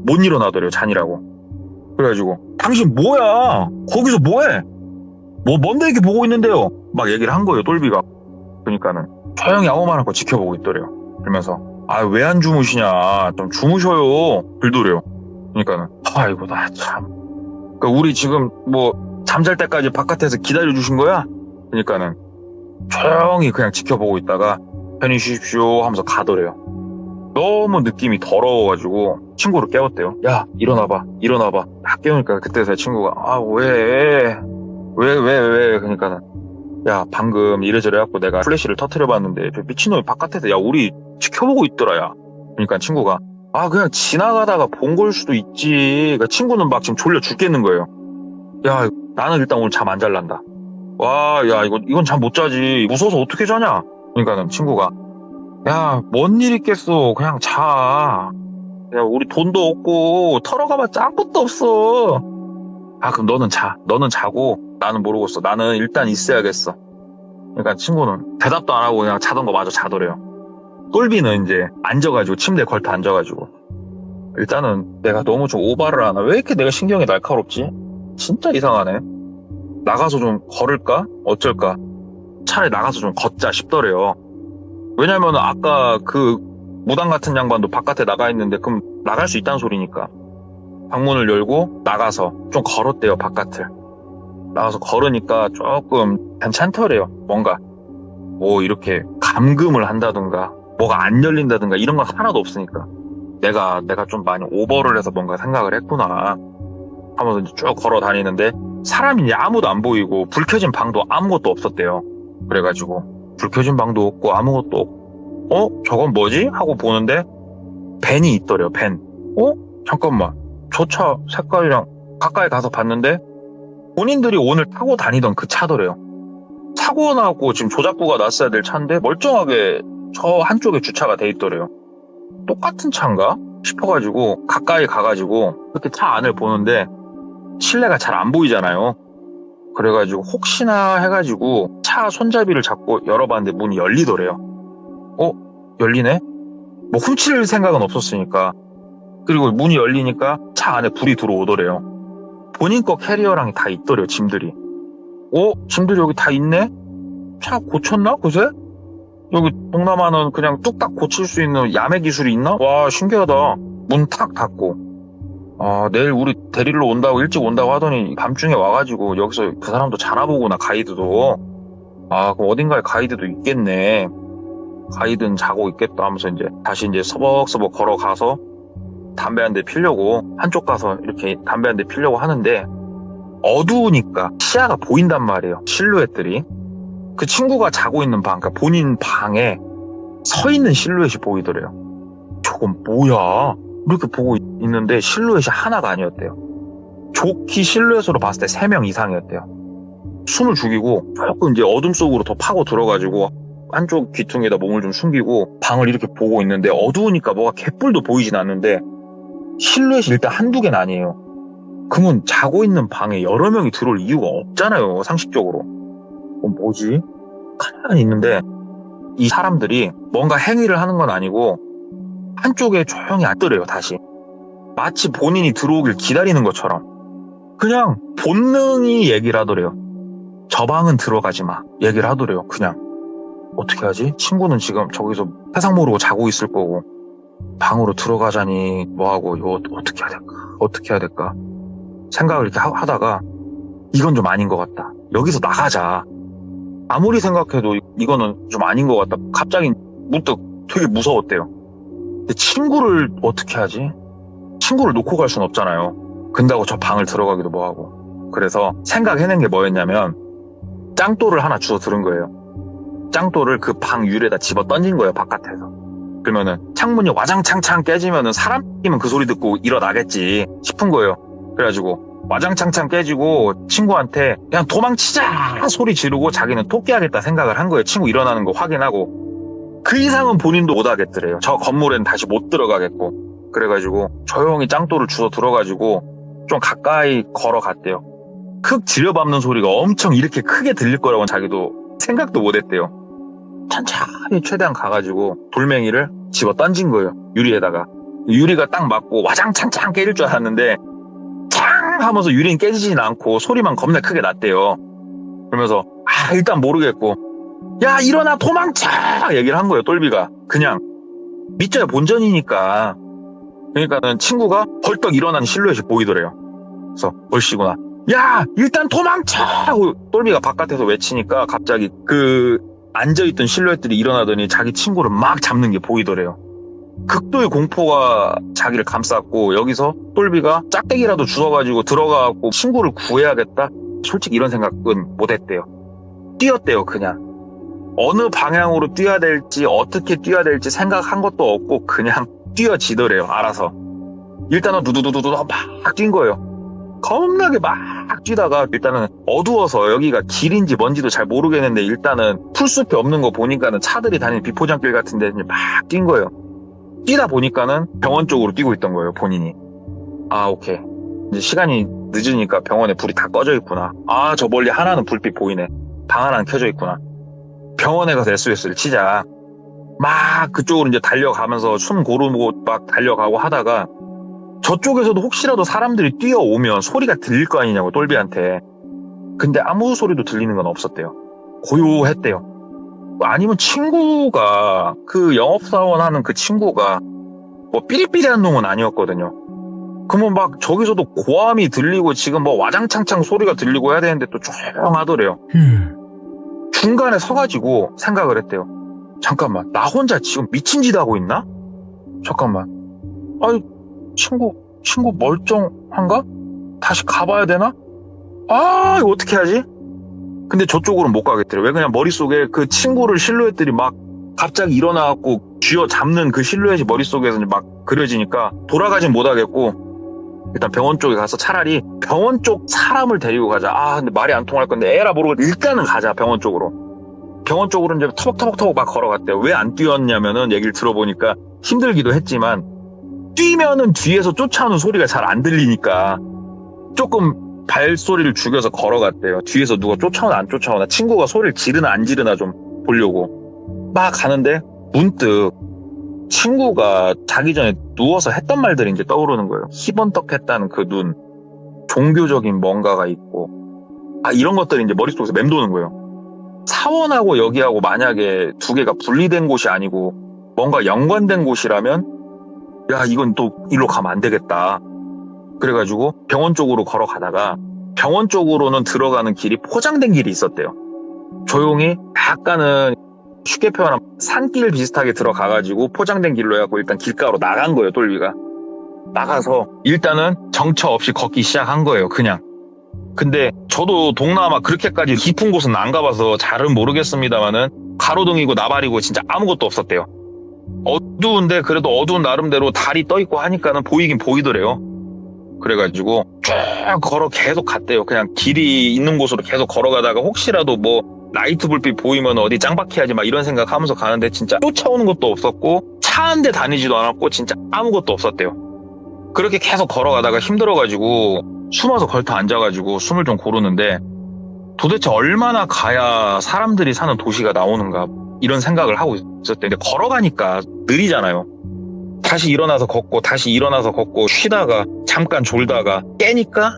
못 일어나더래요. 잔이라고. 그래가지고 당신 뭐야 거기서 뭐해 뭔데 이렇게 보고 있는데요 막 얘기를 한 거예요. 똘비가. 그러니까는 조용히 아무 말 않고 지켜보고 있더래요. 그러면서 왜 안 주무시냐 좀 주무셔요 그러더래요. 그러니까는 아이고 나 참 그러니까 우리 지금 뭐 잠잘 때까지 바깥에서 기다려주신 거야? 그러니까는 조용히 그냥 지켜보고 있다가 편히 쉬십시오 하면서 가더래요. 너무 느낌이 더러워가지고 친구를 깨웠대요. 야 일어나봐 딱 깨우니까 그때 제 친구가 왜 왜? 그러니까 야 방금 이래저래 해갖고 내가 플래시를 터트려봤는데 저 미친놈이 바깥에서 야 우리 지켜보고 있더라 야. 그러니까 친구가 그냥 지나가다가 본 걸 수도 있지. 그러니까 친구는 막 지금 졸려 죽겠는 거예요. 야 나는 일단 오늘 잠 안 잘란다. 와 야 이건 잠 못 자지. 무서워서 어떻게 자냐. 그러니까는 친구가 야 뭔 일 있겠어. 그냥 자. 야 우리 돈도 없고 털어가봤자 아무것도 없어. 그럼 너는 자. 너는 자고 나는 모르겠어. 나는 일단 있어야겠어. 그러니까 친구는 대답도 안 하고 그냥 자던 거 마저 자더래요. 똘비는 이제 앉아가지고 침대에 걸터 앉아가지고 일단은 내가 너무 좀 오바를 하나. 왜 이렇게 내가 신경이 날카롭지? 진짜 이상하네. 나가서 좀 걸을까? 어쩔까? 차라리 나가서 좀 걷자 싶더래요. 왜냐면 아까 그 무당 같은 양반도 바깥에 나가 있는데 그럼 나갈 수 있다는 소리니까 방문을 열고 나가서 좀 걸었대요. 바깥을 나가서 걸으니까 조금 괜찮더래요. 뭔가 뭐 이렇게 감금을 한다든가 뭐가 안 열린다든가 이런 건 하나도 없으니까 내가 좀 많이 오버를 해서 뭔가 생각을 했구나 하면서 이제 쭉 걸어 다니는데 사람이 아무도 안 보이고 불 켜진 방도 아무것도 없었대요. 그래가지고 불 켜진 방도 없고 아무것도 없고 저건 뭐지? 하고 보는데 밴이 있더래요. 밴. 잠깐만 저 차 색깔이랑 가까이 가서 봤는데 본인들이 오늘 타고 다니던 그 차더래요. 사고 나고 지금 조작부가 났어야 될 차인데 멀쩡하게 저 한쪽에 주차가 돼 있더래요. 똑같은 차인가 싶어가지고 가까이 가가지고 이렇게 차 안을 보는데 실내가 잘 안 보이잖아요. 그래가지고 혹시나 해가지고 차 손잡이를 잡고 열어봤는데 문이 열리더래요. 열리네? 뭐 훔칠 생각은 없었으니까. 그리고 문이 열리니까 차 안에 불이 들어오더래요. 본인 거 캐리어랑 다 있더래요. 짐들이. 짐들이 여기 다 있네? 차 고쳤나 그새? 여기 동남아는 그냥 뚝딱 고칠 수 있는 야매 기술이 있나? 와 신기하다. 문 탁 닫고 내일 우리 데리러 온다고 일찍 온다고 하더니 밤중에 와가지고 여기서 그 사람도 자나 보구나. 가이드도. 그럼 어딘가에 가이드도 있겠네. 가이드는 자고 있겠다 하면서 이제 다시 이제 서벅서벅 걸어가서 담배 한 대 피려고 한쪽 가서 이렇게 담배 한 대 피려고 하는데 어두우니까 시야가 보인단 말이에요. 실루엣들이. 그 친구가 자고 있는 방, 그러니까 본인 방에 서 있는 실루엣이 보이더래요. 저건 뭐야? 이렇게 보고 있는데 실루엣이 하나가 아니었대요. 좋게 실루엣으로 봤을 때 3명 이상이었대요. 숨을 죽이고 조금 이제 어둠 속으로 더 파고 들어가지고 한쪽 귀퉁이에다 몸을 좀 숨기고 방을 이렇게 보고 있는데 어두우니까 뭐가 개뿔도 보이진 않는데 실루엣이 일단 한두 개는 아니에요. 그러면 자고 있는 방에 여러 명이 들어올 이유가 없잖아요. 상식적으로. 뭐지? 가만히 있는데 이 사람들이 뭔가 행위를 하는 건 아니고 한쪽에 조용히 앉더래요. 다시 마치 본인이 들어오길 기다리는 것처럼 그냥 본능이 얘기를 하더래요. 저 방은 들어가지 마 얘기를 하더래요. 그냥 어떻게 하지? 친구는 지금 저기서 세상 모르고 자고 있을 거고 방으로 들어가자니 뭐하고 이거 어떻게 해야 될까 생각을 이렇게 하다가 이건 좀 아닌 것 같다. 여기서 나가자. 아무리 생각해도 이거는 좀 아닌 것 같다. 갑자기 문득 되게 무서웠대요. 근데 친구를 어떻게 하지? 친구를 놓고 갈 순 없잖아요. 근다고 저 방을 들어가기도 뭐하고. 그래서 생각해낸 게 뭐였냐면 짱돌을 하나 주워 들은 거예요. 짱돌을 그 방 유리에다 집어 던진 거예요. 바깥에서. 그러면은 창문이 와장창창 깨지면은 사람이면 그 소리 듣고 일어나겠지 싶은 거예요. 그래가지고 와장창창 깨지고 친구한테 그냥 도망치자 소리 지르고 자기는 토끼하겠다 생각을 한 거예요. 친구 일어나는 거 확인하고. 그 이상은 본인도 못 하겠더래요. 저 건물에는 다시 못 들어가겠고. 그래가지고 조용히 짱돌을 주워 들어가지고 좀 가까이 걸어갔대요. 흙 지려밟는 소리가 엄청 이렇게 크게 들릴 거라고는 자기도 생각도 못 했대요. 천천히 최대한 가가지고 돌멩이를 집어 던진 거예요. 유리에다가. 유리가 딱 맞고 와장창창 깨질 줄 알았는데 창 하면서 유리는 깨지진 않고 소리만 겁나 크게 났대요. 그러면서 일단 모르겠고 야 일어나 도망쳐 얘기를 한 거예요. 똘비가. 그냥 믿져야 본전이니까. 그러니까는 친구가 벌떡 일어나는 실루엣이 보이더래요. 그래서 얼씨구나 야 일단 도망쳐 하고 똘비가 바깥에서 외치니까 갑자기 그 앉아있던 실루엣들이 일어나더니 자기 친구를 막 잡는 게 보이더래요. 극도의 공포가 자기를 감쌌고 여기서 똘비가 짝대기라도 주워가지고 들어가고 친구를 구해야겠다 솔직히 이런 생각은 못했대요. 뛰었대요, 그냥. 어느 방향으로 뛰어야 될지, 어떻게 뛰어야 될지 생각한 것도 없고 그냥 뛰어지더래요, 알아서. 일단은 두두두두두 막 뛴 거예요. 겁나게 막 뛰다가 일단은 어두워서 여기가 길인지 뭔지도 잘 모르겠는데 일단은 풀숲이 없는 거 보니까는 차들이 다니는 비포장길 같은 데 막 뛴 거예요. 뛰다 보니까는 병원 쪽으로 뛰고 있던 거예요, 본인이. 아, 오케이. 이제 시간이 늦으니까 병원에 불이 다 꺼져 있구나. 아, 저 멀리 하나는 불빛 보이네. 방 하나는 켜져 있구나. 병원에 가서 SOS를 치자. 막 그쪽으로 이제 달려가면서 숨 고르고 막 달려가고 하다가 저쪽에서도 혹시라도 사람들이 뛰어오면 소리가 들릴 거 아니냐고, 똘비한테. 근데 아무 소리도 들리는 건 없었대요. 고요했대요. 아니면 친구가, 그 영업사원 하는 그 친구가 뭐 삐리삐리한 놈은 아니었거든요. 그러면 막 저기서도 고함이 들리고 지금 뭐 와장창창 소리가 들리고 해야 되는데 또 조용하더래요. 중간에 서가지고 생각을 했대요. 잠깐만, 나 혼자 지금 미친 짓 하고 있나? 잠깐만. 아니, 친구 멀쩡한가? 다시 가봐야 되나? 아, 이거 어떻게 하지? 근데 저쪽으로는 못 가겠더래요. 왜? 그냥 머릿속에 그 친구를 실루엣들이 막 갑자기 일어나갖고 쥐어 잡는 그 실루엣이 머릿속에서 막 그려지니까 돌아가진 못하겠고 일단 병원 쪽에 가서 차라리 병원 쪽 사람을 데리고 가자. 아, 근데 말이 안 통할 건데 에라 모르고 일단은 가자, 병원 쪽으로. 병원 쪽으로 이제 터벅터벅 막 걸어갔대요. 왜 안 뛰었냐면은 얘기를 들어보니까 힘들기도 했지만 뛰면은 뒤에서 쫓아오는 소리가 잘 안 들리니까 조금 발소리를 죽여서 걸어갔대요. 뒤에서 누가 쫓아오나 안 쫓아오나, 친구가 소리를 지르나 안 지르나 좀 보려고. 막 가는데 문득 친구가 자기 전에 누워서 했던 말들이 이제 떠오르는 거예요. 희번떡했다는 그 눈, 종교적인 뭔가가 있고, 아, 이런 것들이 이제 머릿속에서 맴도는 거예요. 사원하고 여기하고 만약에 두 개가 분리된 곳이 아니고 뭔가 연관된 곳이라면, 야, 이건 또 일로 가면 안 되겠다. 그래가지고 병원 쪽으로 걸어가다가 병원 쪽으로는 들어가는 길이 포장된 길이 있었대요. 조용히 약간은 쉽게 표현하면 산길 비슷하게 들어가가지고 포장된 길로 해갖고 일단 길가로 나간 거예요, 똘비가. 나가서 일단은 정처 없이 걷기 시작한 거예요, 그냥. 근데 저도 동남아 그렇게까지 깊은 곳은 안 가봐서 잘은 모르겠습니다만은 가로등이고 나발이고 진짜 아무것도 없었대요. 어두운데 그래도 어두운 나름대로 달이 떠있고 하니까는 보이긴 보이더래요. 그래가지고 쭉 계속 갔대요. 그냥 길이 있는 곳으로 계속 걸어가다가 혹시라도 뭐 라이트 불빛 보이면 어디 짱박해야지 막 이런 생각하면서 가는데 진짜 쫓아오는 것도 없었고 차 한 대 다니지도 않았고 진짜 아무것도 없었대요. 그렇게 계속 걸어가다가 힘들어가지고 숨어서 걸터 앉아가지고 숨을 좀 고르는데 도대체 얼마나 가야 사람들이 사는 도시가 나오는가 이런 생각을 하고 있었대요. 근데 걸어가니까 느리잖아요. 다시 일어나서 걷고 다시 일어나서 걷고 쉬다가 잠깐 졸다가 깨니까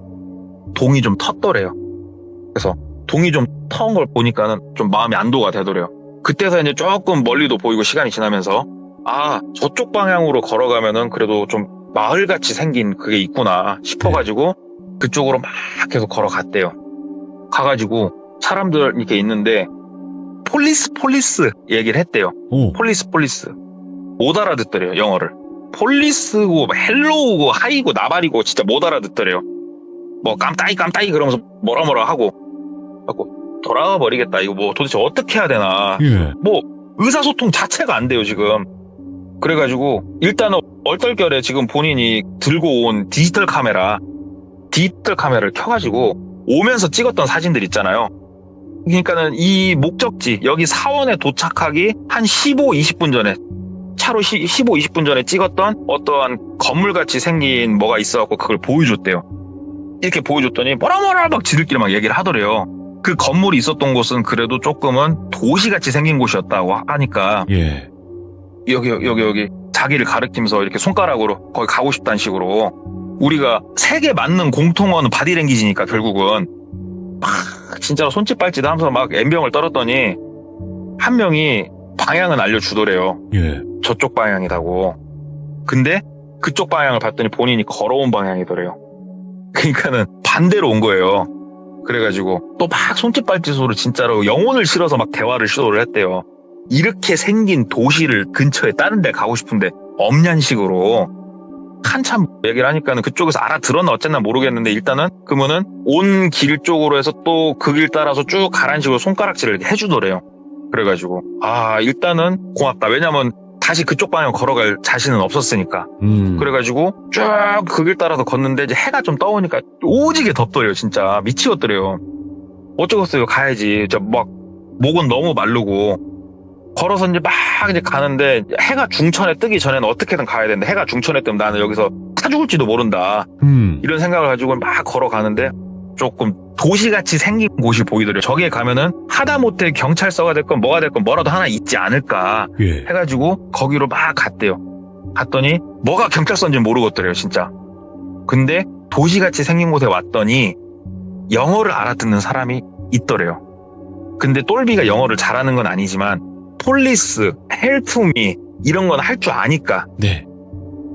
동이 좀 텄더래요. 그래서 동이 좀 터은 걸 보니까는 좀 마음이 안도가 되더래요. 그때서 이제 조금 멀리도 보이고 시간이 지나면서 아, 저쪽 방향으로 걸어가면은 그래도 좀 마을같이 생긴 그게 있구나 싶어가지고 그쪽으로 막 계속 걸어갔대요. 가가지고 사람들 이렇게 있는데 폴리스 얘기를 했대요. 오. 폴리스 못 알아듣더래요, 영어를. 폴리스고 헬로우고 하이고 나발이고 진짜 못 알아듣더래요. 뭐 깜따이 그러면서 뭐라 하고 돌아가 버리겠다. 이거 뭐 도대체 어떻게 해야 되나. 예. 뭐 의사소통 자체가 안 돼요, 지금. 그래가지고 일단은 얼떨결에 지금 본인이 들고 온 디지털 카메라를 켜가지고 오면서 찍었던 사진들 있잖아요. 그러니까는 이 목적지 여기 사원에 도착하기 한 15-20분 전에 차로 15-20분 전에 찍었던 어떠한 건물같이 생긴 뭐가 있어갖고 그걸 보여줬대요. 이렇게 보여줬더니 뭐라 막 지들끼리 막 얘기를 하더래요. 그 건물이 있었던 곳은 그래도 조금은 도시같이 생긴 곳이었다고 하니까 예. 여기 자기를 가리키면서 이렇게 손가락으로 거기 가고 싶다는 식으로 우리가 세계 맞는 공통어는 바디랭귀지니까 결국은 막 진짜로 손짓 발짓 하면서 막 앰병을 떨었더니 한 명이 방향은 알려주더래요. 예. 저쪽 방향이라고. 근데 그쪽 방향을 봤더니 본인이 걸어온 방향이더래요. 그러니까는 반대로 온 거예요. 그래가지고 또 막 손짓 발짓으로 진짜로 영혼을 실어서 막 대화를 시도를 했대요. 이렇게 생긴 도시를 근처에 다른 데 가고 싶은데 없냔 식으로. 한참 얘기를 하니까는 그쪽에서 알아들었나 어쨌나 모르겠는데 일단은 그러면은 온 길 쪽으로 해서 또 그 길 따라서 쭉 가라는 식으로 손가락질을 이렇게 해주더래요. 그래가지고 일단은 고맙다. 왜냐면 다시 그쪽 방향 걸어갈 자신은 없었으니까. 그래가지고 쭉 그 길 따라서 걷는데 이제 해가 좀 떠오니까 오지게 덥더래요. 진짜 미치겠더래요. 어쩌겠어요. 가야지. 막 목은 너무 마르고 걸어서 이제 막 이제 가는데 해가 중천에 뜨기 전에는 어떻게든 가야 되는데 해가 중천에 뜨면 나는 여기서 타 죽을지도 모른다. 이런 생각을 가지고 막 걸어가는데 조금 도시같이 생긴 곳이 보이더래요. 저기에 가면은 하다못해 경찰서가 됐건 뭐가 됐건 뭐라도 하나 있지 않을까 해가지고 거기로 막 갔대요. 갔더니 뭐가 경찰서인지 모르겠더래요. 진짜. 근데 도시같이 생긴 곳에 왔더니 영어를 알아듣는 사람이 있더래요. 근데 똘비가 영어를 잘하는 건 아니지만 폴리스, 헬프미 이런 건 할 줄 아니까 네.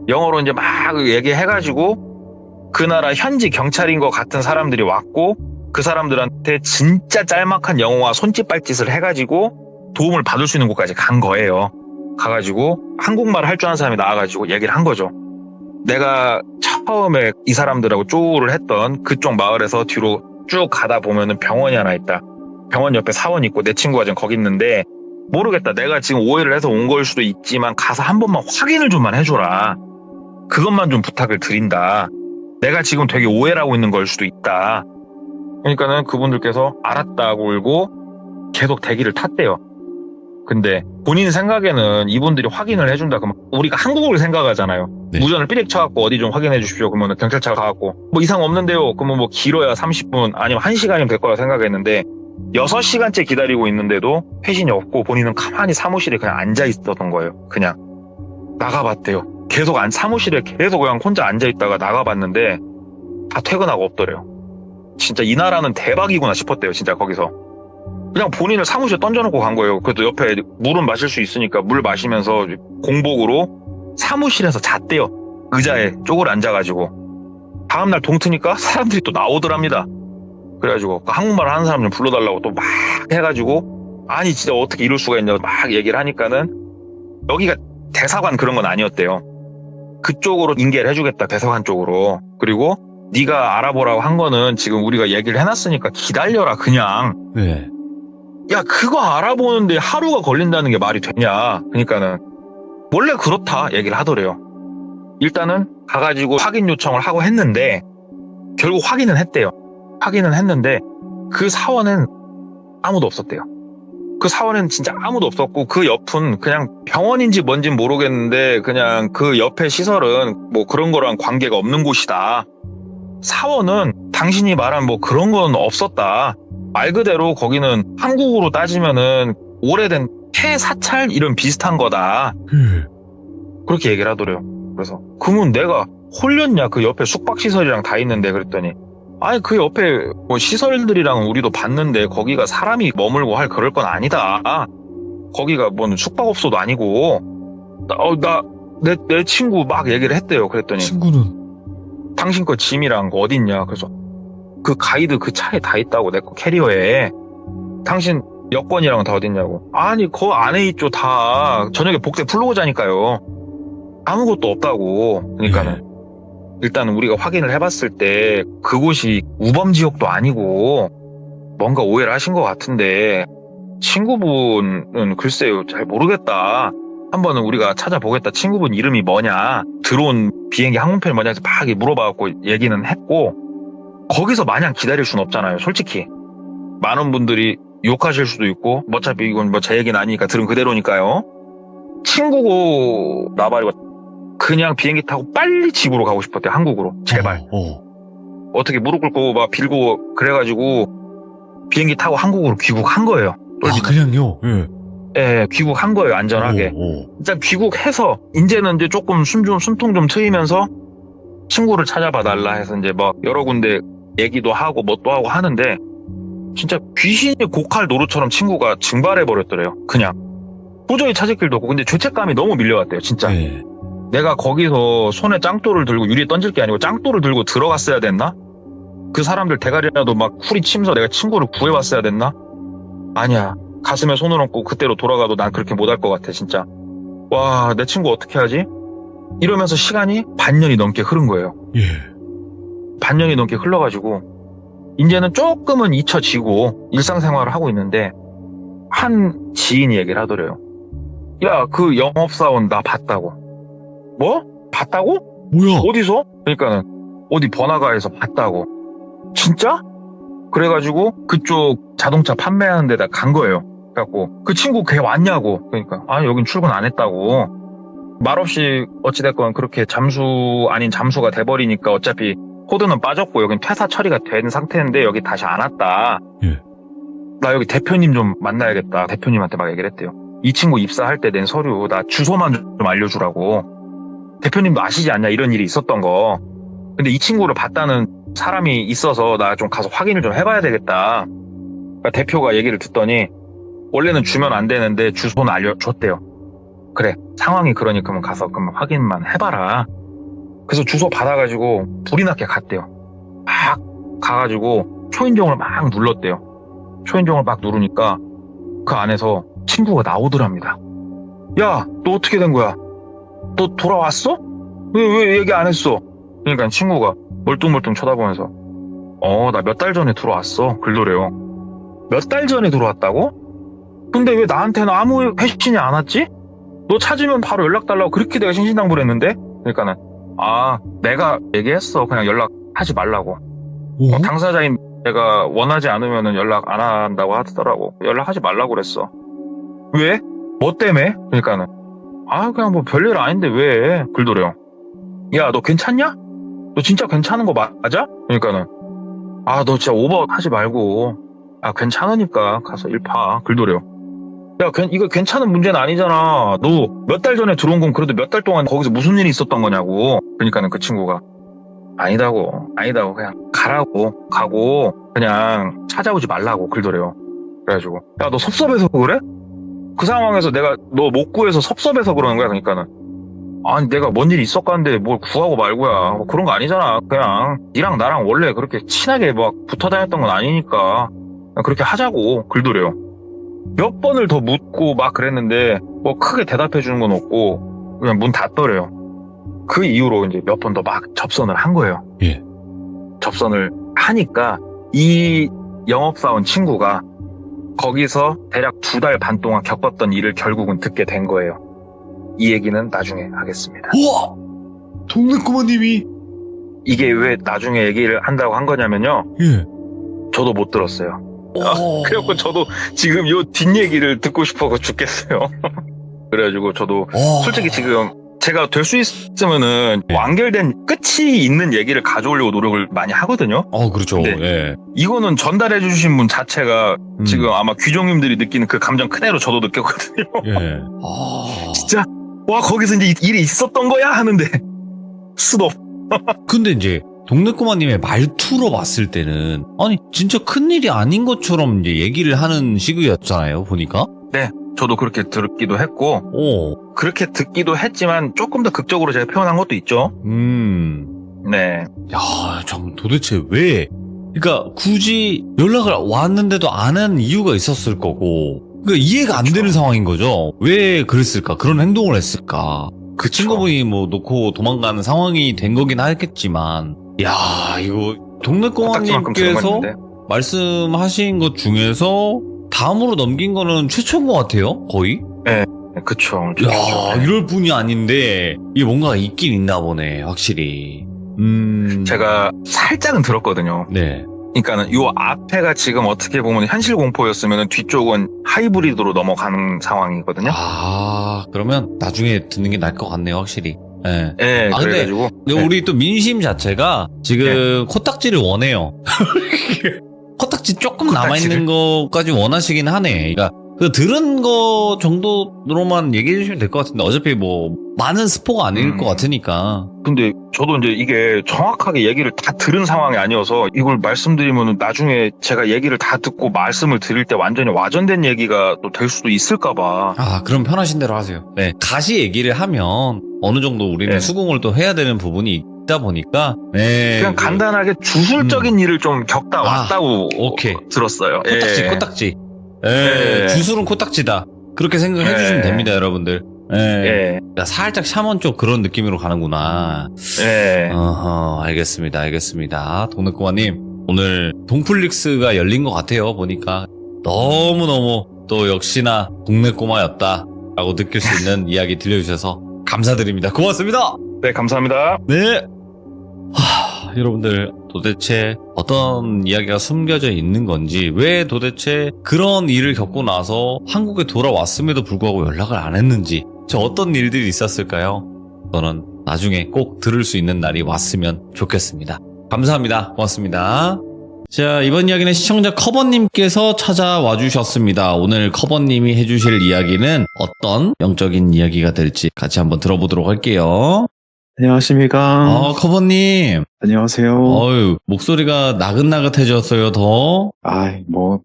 영어로 이제 막 얘기해가지고 그 나라 현지 경찰인 것 같은 사람들이 왔고 그 사람들한테 진짜 짤막한 영어와 손짓발짓을 해가지고 도움을 받을 수 있는 곳까지 간 거예요. 가가지고 한국말을 할 줄 아는 사람이 나와가지고 얘기를 한 거죠. 내가 처음에 이 사람들하고 쪼우를 했던 그쪽 마을에서 뒤로 쭉 가다 보면은 병원이 하나 있다. 병원 옆에 사원 있고 내 친구가 지금 거기 있는데 모르겠다. 내가 지금 오해를 해서 온 걸 수도 있지만 가서 한 번만 확인을 좀만 해줘라. 그것만 좀 부탁을 드린다. 내가 지금 되게 오해를 하고 있는 걸 수도 있다. 그러니까는 그분들께서 알았다고 울고 계속 대기를 탔대요. 근데 본인 생각에는 이분들이 확인을 해준다 그러면 우리가 한국을 생각하잖아요. 네. 무전을 삐릭 쳐갖고 어디 좀 확인해 주십시오. 그러면 경찰차가 가갖고 뭐 이상 없는데요. 그러면 뭐 길어야 30분 아니면 1시간이면 될 거라 생각했는데 6시간째 기다리고 있는데도 회신이 없고 본인은 가만히 사무실에 그냥 앉아 있었던 거예요. 그냥 나가봤대요. 계속 사무실에 계속 그냥 혼자 앉아 있다가 나가봤는데 다 퇴근하고 없더래요. 진짜 이 나라는 대박이구나 싶었대요. 진짜 거기서 그냥 본인을 사무실에 던져놓고 간 거예요. 그래도 옆에 물은 마실 수 있으니까 물 마시면서 공복으로 사무실에서 잤대요. 의자에 쪼그려 앉아가지고 다음날 동트니까 사람들이 또 나오더랍니다. 그래가지고 한국말 하는 사람 좀 불러달라고 또 막 해가지고 아니 진짜 어떻게 이럴 수가 있냐고 막 얘기를 하니까는 여기가 대사관 그런 건 아니었대요. 그쪽으로 인계를 해주겠다. 대사관 쪽으로. 그리고 네가 알아보라고 한 거는 지금 우리가 얘기를 해놨으니까 기다려라 그냥. 네. 야 그거 알아보는데 하루가 걸린다는 게 말이 되냐. 그러니까는 원래 그렇다 얘기를 하더래요. 일단은 가가지고 확인 요청을 하고 했는데 결국 확인은 했대요. 확인은 했는데 그 사원은 아무도 없었대요. 그 사원은 진짜 아무도 없었고 그 옆은 그냥 병원인지 뭔지 모르겠는데 그냥 그 옆에 시설은 뭐 그런 거랑 관계가 없는 곳이다. 사원은 당신이 말한 뭐 그런 건 없었다. 말 그대로 거기는 한국으로 따지면은 오래된 폐사찰 이런 비슷한 거다. 그렇게 얘기를 하더래요. 그래서 그러면 내가 홀렸냐. 그 옆에 숙박시설이랑 다 있는데 그랬더니 아니 그 옆에 뭐 시설들이랑 우리도 봤는데 거기가 사람이 머물고 할 그럴 건 아니다. 거기가 뭔 숙박업소도 아니고 내 친구 막 얘기를 했대요. 그랬더니 친구는? 당신 거 짐이랑 어딨냐. 그래서 그 가이드 그 차에 다 있다고 내 거 캐리어에. 당신 여권이랑 다 어딨냐고. 아니 그 안에 있죠. 다 저녁에 복대 풀고 자니까요. 아무것도 없다고. 그러니까는 일단 우리가 확인을 해봤을 때 그곳이 우범지역도 아니고 뭔가 오해를 하신 것 같은데 친구분은 글쎄요 잘 모르겠다. 한번은 우리가 찾아보겠다. 친구분 이름이 뭐냐, 들어온 비행기 항공편이 뭐냐 해서 막 물어봐갖고 얘기는 했고 거기서 마냥 기다릴 순 없잖아요. 솔직히 많은 분들이 욕하실 수도 있고 어차피 이건 뭐 제 얘기는 아니니까 들은 그대로니까요. 친구고 나발이고 그냥 비행기 타고 빨리 집으로 가고 싶었대요. 한국으로. 제발. 어떻게 무릎 꿇고 막 빌고 그래가지고 비행기 타고 한국으로 귀국한 거예요. 그냥요? 예, 귀국한 거예요. 안전하게. 일단 귀국해서 이제는 이제 조금 숨통 좀 트이면서 친구를 찾아봐 달라 해서 이제 막 여러 군데 얘기도 하고 뭣도 하고 하는데 진짜 귀신이 고칼 노루처럼 친구가 증발해 버렸더래요. 그냥 도저히 찾을 길도 없고. 근데 죄책감이 너무 밀려왔대요. 진짜. 내가 거기서 손에 짱돌을 들고 유리에 던질 게 아니고 짱돌을 들고 들어갔어야 됐나? 그 사람들 대가리라도 막 후리치면서 내가 친구를 구해왔어야 됐나? 아니야. 가슴에 손을 얹고 그때로 돌아가도 난 그렇게 못할 것 같아. 진짜. 와, 내 친구 어떻게 하지? 이러면서 시간이 반년이 넘게 흐른 거예요. 예. 반년이 넘게 흘러가지고 이제는 조금은 잊혀지고 일상생활을 하고 있는데 한 지인이 얘기를 하더래요. 야, 그 영업사원 나 봤다고. 뭐? 봤다고? 뭐야? 어디서? 그러니까는 어디 번화가에서 봤다고. 진짜? 그래가지고 그쪽 자동차 판매하는 데다 간 거예요. 그래갖고 그 친구 걔 왔냐고. 그러니까 아, 여긴 출근 안 했다고. 말없이 어찌됐건 그렇게 잠수 아닌 잠수가 돼버리니까 어차피 코드는 빠졌고 여긴 퇴사 처리가 된 상태인데 여기 다시 안 왔다. 예. 나 여기 대표님 좀 만나야겠다. 대표님한테 막 얘기를 했대요. 이 친구 입사할 때 낸 서류 나 주소만 좀 알려주라고. 대표님도 아시지 않냐 이런 일이 있었던 거. 근데 이 친구를 봤다는 사람이 있어서 나 좀 가서 확인을 좀 해봐야 되겠다. 그러니까 대표가 얘기를 듣더니 원래는 주면 안 되는데 주소는 알려줬대요. 그래, 상황이 그러니까 그럼 가서 그럼 확인만 해봐라. 그래서 주소 받아가지고 불이 나게 갔대요. 막 가가지고 초인종을 막 눌렀대요. 초인종을 막 누르니까 그 안에서 친구가 나오더랍니다. 야, 너 어떻게 된 거야? 너 돌아왔어? 왜 얘기 안 했어? 그러니까 친구가 멀뚱멀뚱 쳐다보면서 나 몇 달 전에 들어왔어. 글도래요. 몇 달 전에 들어왔다고? 근데 왜 나한테는 아무 회신이 안 왔지? 너 찾으면 바로 연락 달라고 그렇게 내가 신신당부를 했는데? 그러니까는 내가 얘기했어. 그냥 연락하지 말라고. 당사자인 내가 원하지 않으면 연락 안 한다고 하더라고. 연락하지 말라고 그랬어. 왜? 뭐 때문에? 그러니까는 그냥 뭐 별일 아닌데 왜? 글도래요. 야, 너 괜찮냐? 너 진짜 괜찮은 거 맞아? 그러니까는 너 진짜 오버 하지 말고 괜찮으니까 가서 일 봐. 글도래요. 야, 이거 괜찮은 문제는 아니잖아. 너 몇 달 전에 들어온 건 그래도 몇 달 동안 거기서 무슨 일이 있었던 거냐고. 그러니까는 그 친구가 아니다고 그냥 가고 그냥 찾아오지 말라고. 글도래요. 그래가지고 야, 너 섭섭해서 그래? 그 상황에서 내가 너 못 구해서 섭섭해서 그러는 거야. 그러니까는 아니 내가 뭔 일이 있었간데 뭘 구하고 말고야. 뭐 그런 거 아니잖아. 그냥 니랑 나랑 원래 그렇게 친하게 막 붙어 다녔던 건 아니니까 그냥 그렇게 하자고. 글도래요. 몇 번을 더 묻고 막 그랬는데 뭐 크게 대답해 주는 건 없고 그냥 문 닫더래요. 그 이후로 이제 몇 번 더 막 접선을 한 거예요. 예. 접선을 하니까 이 영업사원 친구가 거기서 대략 2달 반 동안 겪었던 일을 결국은 듣게 된 거예요. 이 얘기는 나중에 하겠습니다. 우와! 동네 꼬마님이? 이게 왜 나중에 얘기를 한다고 한 거냐면요. 예. 저도 못 들었어요. 그래갖고 저도 지금 요 뒷얘기를 듣고 싶어서 죽겠어요. 그래가지고 저도 솔직히 지금 제가 될 수 있으면은 완결된 끝이 있는 얘기를 가져오려고 노력을 많이 하거든요. 그렇죠. 예. 이거는 전달해 주신 분 자체가 지금 아마 귀종님들이 느끼는 그 감정 그대로 저도 느꼈거든요. 예. 진짜 와 거기서 이제 일이 있었던 거야 하는데 수도. 근데 이제 동네 꼬마님의 말투로 봤을 때는 아니 진짜 큰일이 아닌 것처럼 이제 얘기를 하는 식이었잖아요. 보니까. 네. 저도 그렇게 듣기도 했고 그렇게 듣기도 했지만 조금 더 극적으로 제가 표현한 것도 있죠. 네. 야, 참 도대체 왜? 그러니까 굳이 연락을 왔는데도 안 한 이유가 있었을 거고, 그러니까 이해가 안 되는 상황인 거죠. 왜 그랬을까? 그런 행동을 했을까? 그 친구분이 뭐 놓고 도망가는 상황이 된 거긴 하겠지만, 야, 이거 동네 꼬마님께서 말씀하신 것 중에서 다음으로 넘긴 거는 최초인 것 같아요, 거의? 네, 그쵸. 야, 이럴 분이 아닌데, 이게 뭔가 있긴 있나 보네, 확실히. 제가 살짝은 들었거든요. 네. 그러니까는 요 앞에가 지금 어떻게 보면 현실 공포였으면 뒤쪽은 하이브리드로 넘어가는 상황이거든요. 그러면 나중에 듣는 게 나을 것 같네요, 확실히. 네. 네, 그래가지고. 근데 우리 또 민심 자체가 지금 코딱지를 원해요. 코딱지 조금 남아있는 것까지 원하시긴 하네. 그러니까 그 들은 거 정도로만 얘기해 주시면 될 것 같은데 어차피 뭐 많은 스포가 아닐 것 같으니까. 근데 저도 이제 이게 정확하게 얘기를 다 들은 상황이 아니어서 이걸 말씀드리면 나중에 제가 얘기를 다 듣고 말씀을 드릴 때 완전히 와전된 얘기가 또 될 수도 있을까봐. 그럼 편하신 대로 하세요. 네, 가시 얘기를 하면 어느 정도 우리는 수긍을 또 해야 되는 부분이 있다 보니까 그냥 간단하게 주술적인 일을 좀 겪다 왔다고 들었어요. 코딱지. 주술은 코딱지다. 그렇게 생각해 주시면 됩니다, 여러분들. 예. 예, 야, 살짝 샤먼 쪽 그런 느낌으로 가는구나. 예. 알겠습니다. 알겠습니다. 동네꼬마님, 오늘 동플릭스가 열린 것 같아요. 보니까 너무너무 또 역시나 동네꼬마였다 라고 느낄 수 있는 이야기 들려주셔서 감사드립니다. 고맙습니다. 네, 감사합니다. 네. 여러분들 도대체 어떤 이야기가 숨겨져 있는 건지, 왜 도대체 그런 일을 겪고 나서 한국에 돌아왔음에도 불구하고 연락을 안 했는지, 저 어떤 일들이 있었을까요? 저는 나중에 꼭 들을 수 있는 날이 왔으면 좋겠습니다. 감사합니다. 고맙습니다. 자, 이번 이야기는 시청자 커버님께서 찾아와 주셨습니다. 오늘 커버님이 해주실 이야기는 어떤 영적인 이야기가 될지 같이 한번 들어보도록 할게요. 안녕하십니까. 커버님. 안녕하세요. 어유, 목소리가 나긋나긋해졌어요, 더.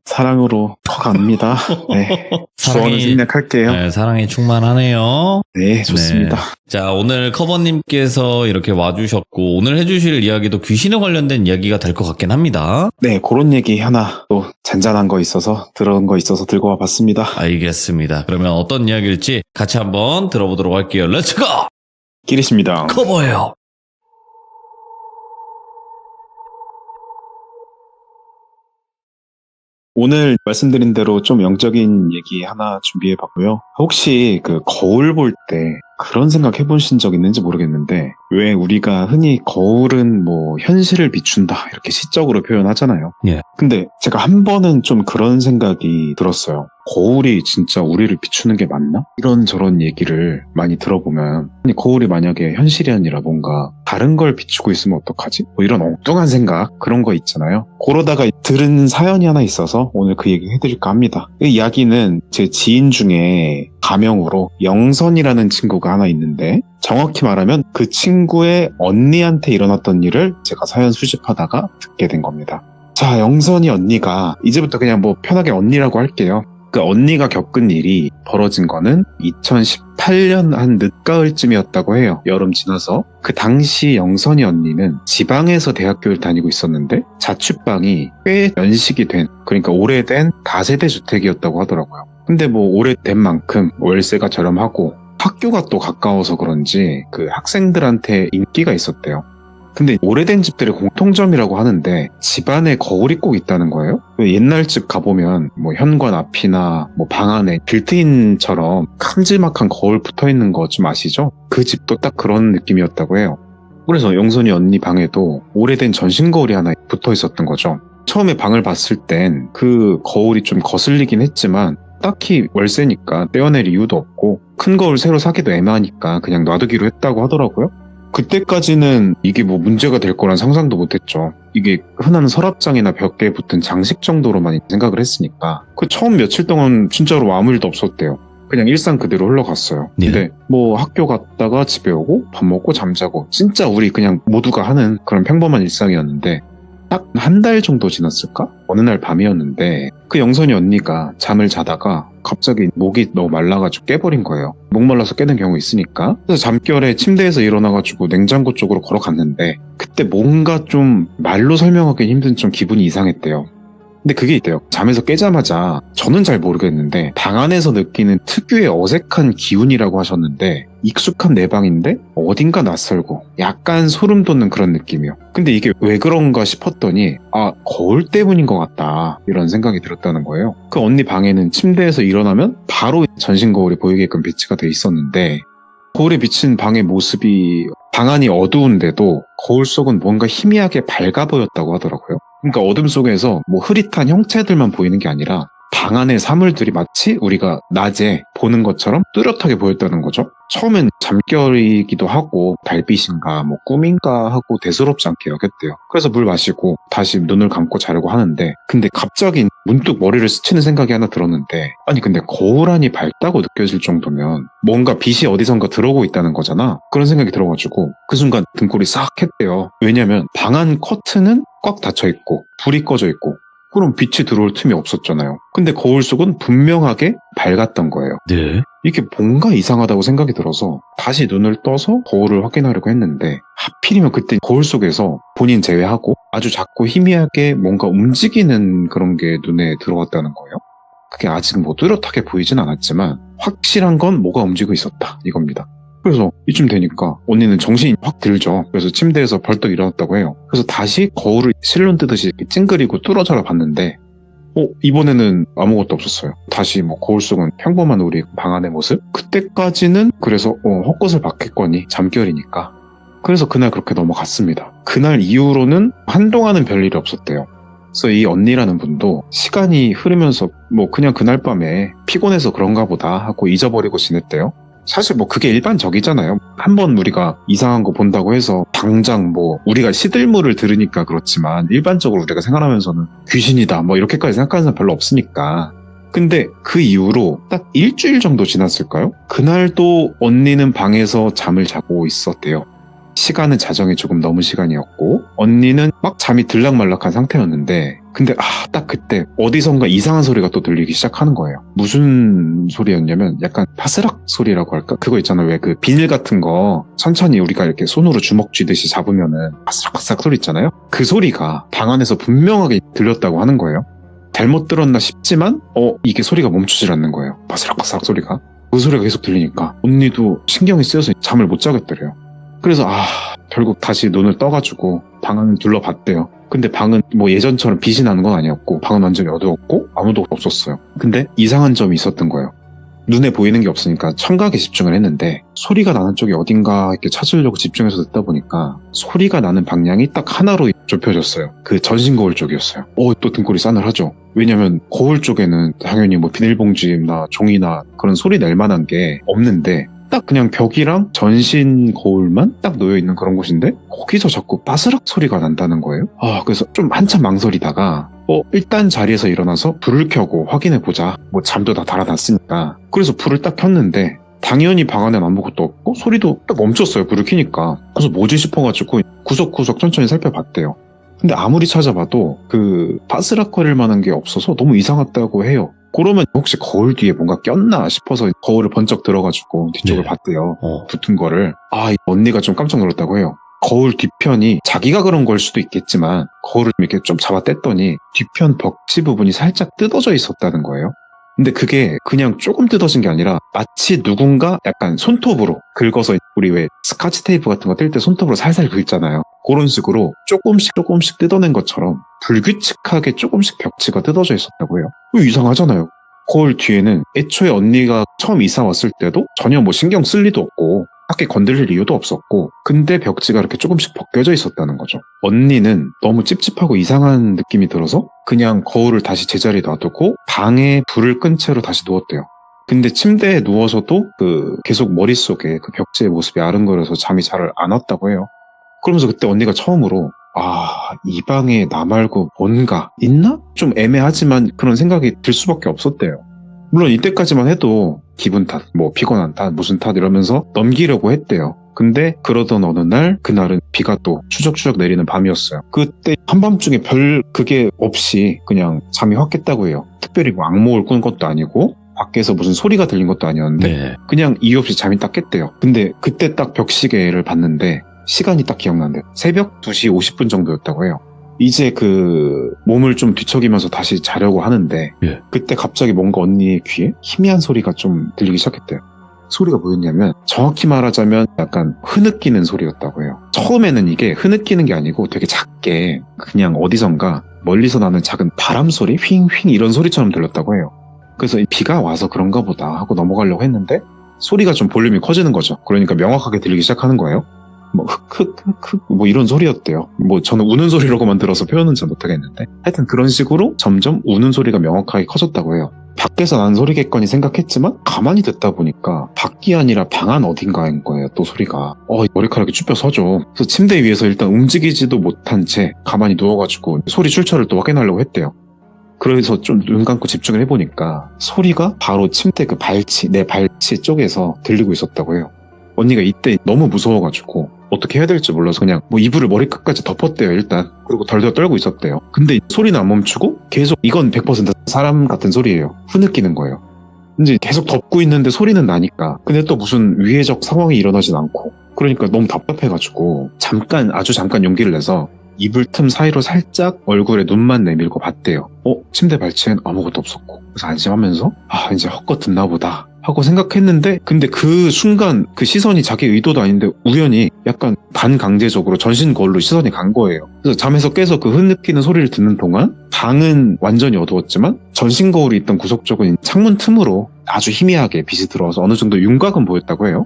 사랑으로 커갑니다. 네. 소원을 생략할게요. 네, 사랑이 충만하네요. 네, 좋습니다. 네. 자, 오늘 커버님께서 이렇게 와주셨고, 오늘 해주실 이야기도 귀신에 관련된 이야기가 될 것 같긴 합니다. 네, 그런 얘기 하나 또 잔잔한 거 있어서, 들은 거 있어서 들고 와봤습니다. 알겠습니다. 그러면 어떤 이야기일지 같이 한번 들어보도록 할게요. 렛츠고! 기리십니다. 커버예요. 오늘 말씀드린 대로 좀 영적인 얘기 하나 준비해봤고요. 혹시 그 거울 볼 때 그런 생각 해보신 적 있는지 모르겠는데, 왜 우리가 흔히 거울은 현실을 비춘다 이렇게 시적으로 표현하잖아요. 예. 근데 제가 한 번은 좀 그런 생각이 들었어요. 거울이 진짜 우리를 비추는 게 맞나? 이런저런 얘기를 많이 들어보면, 아니, 거울이 만약에 현실이 아니라 뭔가 다른 걸 비추고 있으면 어떡하지? 이런 엉뚱한 생각, 그런 거 있잖아요. 그러다가 들은 사연이 하나 있어서 오늘 그 얘기 해드릴까 합니다. 이 이야기는 제 지인 중에 가명으로 영선이라는 친구가 하나 있는데, 정확히 말하면 그 친구의 언니한테 일어났던 일을 제가 사연 수집하다가 듣게 된 겁니다. 자, 영선이 언니가, 이제부터 그냥 편하게 언니라고 할게요. 그 언니가 겪은 일이 벌어진 거는 2018년 한 늦가을쯤이었다고 해요. 여름 지나서. 그 당시 영선이 언니는 지방에서 대학교를 다니고 있었는데, 자취방이 꽤 연식이 된, 그러니까 오래된 다세대 주택이었다고 하더라고요. 근데 오래된 만큼 월세가 저렴하고 학교가 또 가까워서 그런지 그 학생들한테 인기가 있었대요. 근데 오래된 집들의 공통점이라고 하는데, 집안에 거울이 꼭 있다는 거예요. 옛날 집 가보면 현관 앞이나 방 안에 빌트인처럼 큼지막한 거울 붙어있는 거 좀 아시죠? 그 집도 딱 그런 느낌이었다고 해요. 그래서 영선이 언니 방에도 오래된 전신 거울이 하나 붙어 있었던 거죠. 처음에 방을 봤을 땐 그 거울이 좀 거슬리긴 했지만 딱히 월세니까 떼어낼 이유도 없고, 큰 거울 새로 사기도 애매하니까 그냥 놔두기로 했다고 하더라고요. 그때까지는 이게 문제가 될 거란 상상도 못했죠. 이게 흔한 서랍장이나 벽에 붙은 장식 정도로만 생각을 했으니까. 그 처음 며칠 동안 진짜로 아무 일도 없었대요. 그냥 일상 그대로 흘러갔어요. 네. 근데 학교 갔다가 집에 오고 밥 먹고 잠자고, 진짜 우리 그냥 모두가 하는 그런 평범한 일상이었는데, 딱 한 달 정도 지났을까? 어느 날 밤이었는데 그 영선이 언니가 잠을 자다가 갑자기 목이 너무 말라가지고 깨버린 거예요. 목 말라서 깨는 경우 있으니까. 그래서 잠결에 침대에서 일어나가지고 냉장고 쪽으로 걸어갔는데, 그때 뭔가 좀 말로 설명하기 힘든 좀 기분이 이상했대요. 근데 그게 있대요. 잠에서 깨자마자, 저는 잘 모르겠는데 방 안에서 느끼는 특유의 어색한 기운이라고 하셨는데, 익숙한 내 방인데 어딘가 낯설고 약간 소름 돋는 그런 느낌이요. 근데 이게 왜 그런가 싶었더니, 거울 때문인 것 같다, 이런 생각이 들었다는 거예요. 그 언니 방에는 침대에서 일어나면 바로 전신 거울이 보이게끔 배치가 돼 있었는데, 거울에 비친 방의 모습이 방 안이 어두운데도 거울 속은 뭔가 희미하게 밝아 보였다고 하더라고요. 그러니까 어둠 속에서 흐릿한 형체들만 보이는 게 아니라 방 안의 사물들이 마치 우리가 낮에 보는 것처럼 뚜렷하게 보였다는 거죠. 처음엔 잠결이기도 하고 달빛인가 꿈인가 하고 대수롭지 않게 여겼대요. 그래서 물 마시고 다시 눈을 감고 자려고 하는데, 근데 갑자기 문득 머리를 스치는 생각이 하나 들었는데, 아니 근데 거울 안이 밝다고 느껴질 정도면 뭔가 빛이 어디선가 들어오고 있다는 거잖아. 그런 생각이 들어가지고 그 순간 등골이 싹 했대요. 왜냐면 방 안 커튼은 꽉 닫혀있고 불이 꺼져 있고, 그럼 빛이 들어올 틈이 없었잖아요. 근데 거울 속은 분명하게 밝았던 거예요. 네. 이게 뭔가 이상하다고 생각이 들어서 다시 눈을 떠서 거울을 확인하려고 했는데, 하필이면 그때 거울 속에서 본인 제외하고 아주 작고 희미하게 뭔가 움직이는 그런 게 눈에 들어왔다는 거예요. 그게 아직 뭐 뚜렷하게 보이진 않았지만 확실한 건 뭐가 움직이고 있었다 이겁니다. 그래서 이쯤 되니까 언니는 정신이 확 들죠. 그래서 침대에서 벌떡 일어났다고 해요. 그래서 다시 거울을 실눈 뜨듯이 찡그리고 뚫어져라 봤는데 이번에는 아무것도 없었어요. 다시 뭐 거울 속은 평범한 우리 방 안의 모습? 그때까지는 그래서 헛것을 봤겠거니 잠결이니까. 그래서 그날 그렇게 넘어갔습니다. 그날 이후로는 한동안은 별일이 없었대요. 그래서 이 언니라는 분도 시간이 흐르면서 뭐 그냥 그날 밤에 피곤해서 그런가 보다 하고 잊어버리고 지냈대요. 사실 뭐 그게 일반적이잖아요. 한번 우리가 이상한 거 본다고 해서 당장 뭐 우리가 시들물을 들으니까 그렇지만 일반적으로 우리가 생각하면서는 귀신이다 뭐 이렇게까지 생각하는 사람 별로 없으니까. 근데 그 이후로 딱 일주일 정도 지났을까요? 그날도 언니는 방에서 잠을 자고 있었대요. 시간은 자정이 조금 넘은 시간이었고 언니는 막 잠이 들락말락한 상태였는데 근데 딱 그때 어디선가 이상한 소리가 또 들리기 시작하는 거예요. 무슨 소리였냐면 약간 바스락 소리라고 할까? 그거 있잖아요. 왜 그 비닐 같은 거 천천히 우리가 이렇게 손으로 주먹 쥐듯이 잡으면은 바스락바스락 소리 있잖아요. 그 소리가 방 안에서 분명하게 들렸다고 하는 거예요. 잘못 들었나 싶지만 이게 소리가 멈추질 않는 거예요. 바스락바스락 소리가. 그 소리가 계속 들리니까 언니도 신경이 쓰여서 잠을 못 자겠더래요. 그래서 결국 다시 눈을 떠가지고 방 안을 둘러봤대요. 근데 방은 뭐 예전처럼 빛이 나는 건 아니었고 방은 완전히 어두웠고 아무도 없었어요. 근데 이상한 점이 있었던 거예요. 눈에 보이는 게 없으니까 청각에 집중을 했는데 소리가 나는 쪽이 어딘가 이렇게 찾으려고 집중해서 듣다 보니까 소리가 나는 방향이 딱 하나로 좁혀졌어요. 그 전신 거울 쪽이었어요. 또 등골이 싸늘하죠. 왜냐면 거울 쪽에는 당연히 뭐 비닐봉지나 종이나 그런 소리 낼 만한 게 없는데 딱 그냥 벽이랑 전신 거울만 딱 놓여있는 그런 곳인데 거기서 자꾸 바스락 소리가 난다는 거예요. 그래서 좀 한참 망설이다가 일단 자리에서 일어나서 불을 켜고 확인해보자. 뭐 잠도 다 달아났으니까. 그래서 불을 딱 켰는데 당연히 방 안엔 아무것도 없고 소리도 딱 멈췄어요. 불을 켜니까. 그래서 뭐지 싶어가지고 구석구석 천천히 살펴봤대요. 근데 아무리 찾아봐도 그 바스락거릴 만한 게 없어서 너무 이상하다고 해요. 그러면 혹시 거울 뒤에 뭔가 꼈나 싶어서 거울을 번쩍 들어가지고 뒤쪽을 봤대요. 붙은 거를. 이 언니가 좀 깜짝 놀랐다고 해요. 거울 뒤편이 자기가 그런 걸 수도 있겠지만 거울을 이렇게 좀 잡아 뗐더니 뒤편 벽지 부분이 살짝 뜯어져 있었다는 거예요. 근데 그게 그냥 조금 뜯어진 게 아니라 마치 누군가 약간 손톱으로 긁어서 우리 왜 스카치 테이프 같은 거 뗄 때 손톱으로 살살 긁잖아요. 그런 식으로 조금씩 뜯어낸 것처럼 불규칙하게 조금씩 벽지가 뜯어져 있었다고 해요. 이상하잖아요. 거울 뒤에는 애초에 언니가 처음 이사 왔을 때도 전혀 뭐 신경 쓸 리도 없고 딱히 건드릴 이유도 없었고 근데 벽지가 이렇게 조금씩 벗겨져 있었다는 거죠. 언니는 너무 찝찝하고 이상한 느낌이 들어서 그냥 거울을 다시 제자리에 놔두고 방에 불을 끈 채로 다시 누웠대요. 근데 침대에 누워서도 계속 머릿속에 그 벽지의 모습이 아른거려서 잠이 잘 안 왔다고 해요. 그러면서 그때 언니가 처음으로 이 방에 나 말고 뭔가 있나? 좀 애매하지만 그런 생각이 들 수밖에 없었대요. 물론 이때까지만 해도 기분 탓, 뭐 피곤한 탓, 무슨 탓 이러면서 넘기려고 했대요. 근데 그러던 어느 날 그날은 비가 또 추적추적 내리는 밤이었어요. 그때 한밤중에 별 그게 없이 그냥 잠이 확 깼다고 해요. 특별히 뭐 악몽을 꾼 것도 아니고 밖에서 무슨 소리가 들린 것도 아니었는데 그냥 이유 없이 잠이 딱 깼대요. 근데 그때 딱 벽시계를 봤는데 시간이 딱 기억난대요. 새벽 2시 50분 정도였다고 해요. 이제 몸을 좀 뒤척이면서 다시 자려고 하는데 그때 갑자기 뭔가 언니의 귀에 희미한 소리가 좀 들리기 시작했대요. 소리가 뭐였냐면 정확히 말하자면 약간 흐느끼는 소리였다고 해요. 처음에는 이게 흐느끼는 게 아니고 되게 작게 그냥 어디선가 멀리서 나는 작은 바람 소리? 휘잉휘잉 이런 소리처럼 들렸다고 해요. 그래서 비가 와서 그런가 보다 하고 넘어가려고 했는데 소리가 좀 볼륨이 커지는 거죠. 그러니까 명확하게 들리기 시작하는 거예요. 뭐 흑흑흑흑 뭐 이런 소리였대요. 뭐 저는 우는 소리라고만 들어서 표현은 잘 못하겠는데 하여튼 그런 식으로 점점 우는 소리가 명확하게 커졌다고 해요. 밖에서 나는 소리겠거니 생각했지만 가만히 듣다 보니까 밖이 아니라 방 안 어딘가인 거예요. 또 소리가 머리카락이 쭈뼛 서죠. 그래서 침대 위에서 일단 움직이지도 못한 채 가만히 누워가지고 소리 출처를 또 확인하려고 했대요. 그래서 좀 눈 감고 집중을 해보니까 소리가 바로 침대 내 발치 쪽에서 들리고 있었다고 해요. 언니가 이때 너무 무서워가지고 어떻게 해야 될지 몰라서 그냥 뭐 이불을 머리끝까지 덮었대요 일단. 그리고 덜덜 떨고 있었대요. 근데 소리는 안 멈추고 계속 이건 100% 사람 같은 소리예요. 흐느끼는 거예요. 이제 계속 덮고 있는데 소리는 나니까. 근데 또 무슨 위해적 상황이 일어나진 않고. 그러니까 너무 답답해가지고 아주 잠깐 용기를 내서 이불 틈 사이로 살짝 얼굴에 눈만 내밀고 봤대요. 침대 발치엔 아무것도 없었고. 그래서 안심하면서 이제 헛것 듣나 보다 하고 생각했는데, 근데 그 순간 그 시선이 자기 의도도 아닌데 우연히 약간 반강제적으로 전신 거울로 시선이 간 거예요. 그래서 잠에서 깨서 그 흐느끼는 소리를 듣는 동안 방은 완전히 어두웠지만 전신 거울이 있던 구석 쪽은 창문 틈으로 아주 희미하게 빛이 들어와서 어느 정도 윤곽은 보였다고 해요.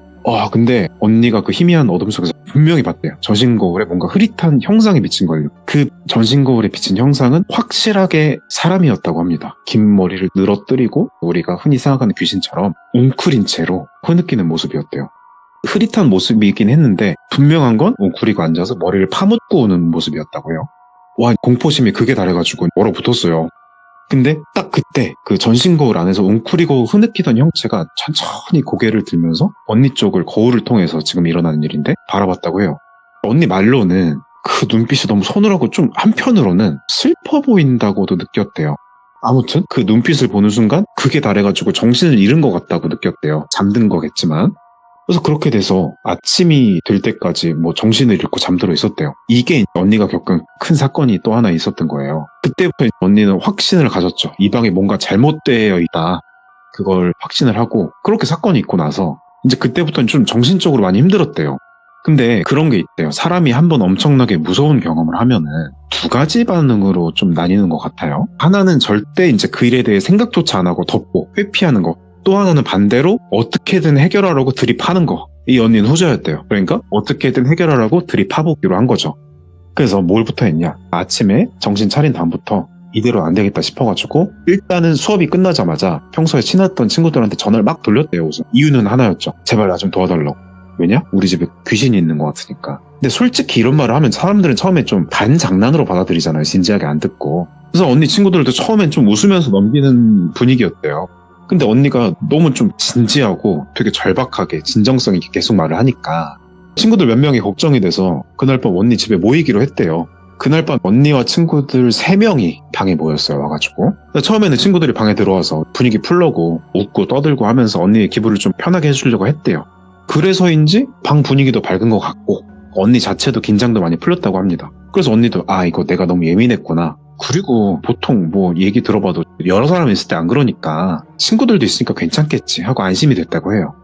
근데 언니가 그 희미한 어둠 속에서 분명히 봤대요. 전신 거울에 뭔가 흐릿한 형상이 비친 거예요. 그 전신 거울에 비친 형상은 확실하게 사람이었다고 합니다. 긴 머리를 늘어뜨리고 우리가 흔히 생각하는 귀신처럼 웅크린 채로 흐느끼는 모습이었대요. 흐릿한 모습이긴 했는데 분명한 건 웅크리고 앉아서 머리를 파묻고 오는 모습이었다고요. 공포심이 극에 달해가지고 얼어붙었어요. 근데 딱 그때 그 전신 거울 안에서 웅크리고 흐느끼던 형체가 천천히 고개를 들면서 언니 쪽을 거울을 통해서 지금 일어나는 일인데 바라봤다고 해요. 언니 말로는 그 눈빛이 너무 서늘하고 좀 한편으로는 슬퍼 보인다고도 느꼈대요. 아무튼 그 눈빛을 보는 순간 극에 달해가지고 정신을 잃은 것 같다고 느꼈대요. 잠든 거겠지만. 그래서 그렇게 돼서 아침이 될 때까지 정신을 잃고 잠들어 있었대요. 이게 언니가 겪은 큰 사건이 또 하나 있었던 거예요. 그때부터 언니는 확신을 가졌죠. 이 방에 뭔가 잘못되어 있다. 그걸 확신을 하고, 그렇게 사건이 있고 나서 이제 그때부터는 좀 정신적으로 많이 힘들었대요. 근데 그런 게 있대요. 사람이 한번 엄청나게 무서운 경험을 하면은 두 가지 반응으로 좀 나뉘는 것 같아요. 하나는 절대 이제 그 일에 대해 생각조차 안 하고 덮고 회피하는 거. 또 하나는 반대로 어떻게든 해결하라고 들이파는 거. 이 언니는 후자였대요. 그러니까 어떻게든 해결하라고 들이파보기로 한 거죠. 그래서 뭘부터 했냐. 아침에 정신 차린 다음부터 이대로 안 되겠다 싶어가지고 일단은 수업이 끝나자마자 평소에 친했던 친구들한테 전화를 막 돌렸대요. 우선. 이유는 하나였죠. 제발 나 좀 도와달라고. 왜냐? 우리 집에 귀신이 있는 것 같으니까. 근데 솔직히 이런 말을 하면 사람들은 처음에 좀 반장난으로 받아들이잖아요. 진지하게 안 듣고. 그래서 언니 친구들도 처음엔 좀 웃으면서 넘기는 분위기였대요. 근데 언니가 너무 좀 진지하고 되게 절박하게 진정성 있게 계속 말을 하니까 친구들 몇 명이 걱정이 돼서 그날 밤 언니 집에 모이기로 했대요. 그날 밤 언니와 친구들 3명이 방에 모였어요. 와가지고 처음에는 친구들이 방에 들어와서 분위기 풀려고 웃고 떠들고 하면서 언니의 기분을 좀 편하게 해주려고 했대요. 그래서인지 방 분위기도 밝은 것 같고 언니 자체도 긴장도 많이 풀렸다고 합니다. 그래서 언니도 이거 내가 너무 예민했구나. 그리고 보통 얘기 들어봐도 여러 사람이 있을 때 안 그러니까 친구들도 있으니까 괜찮겠지 하고 안심이 됐다고 해요.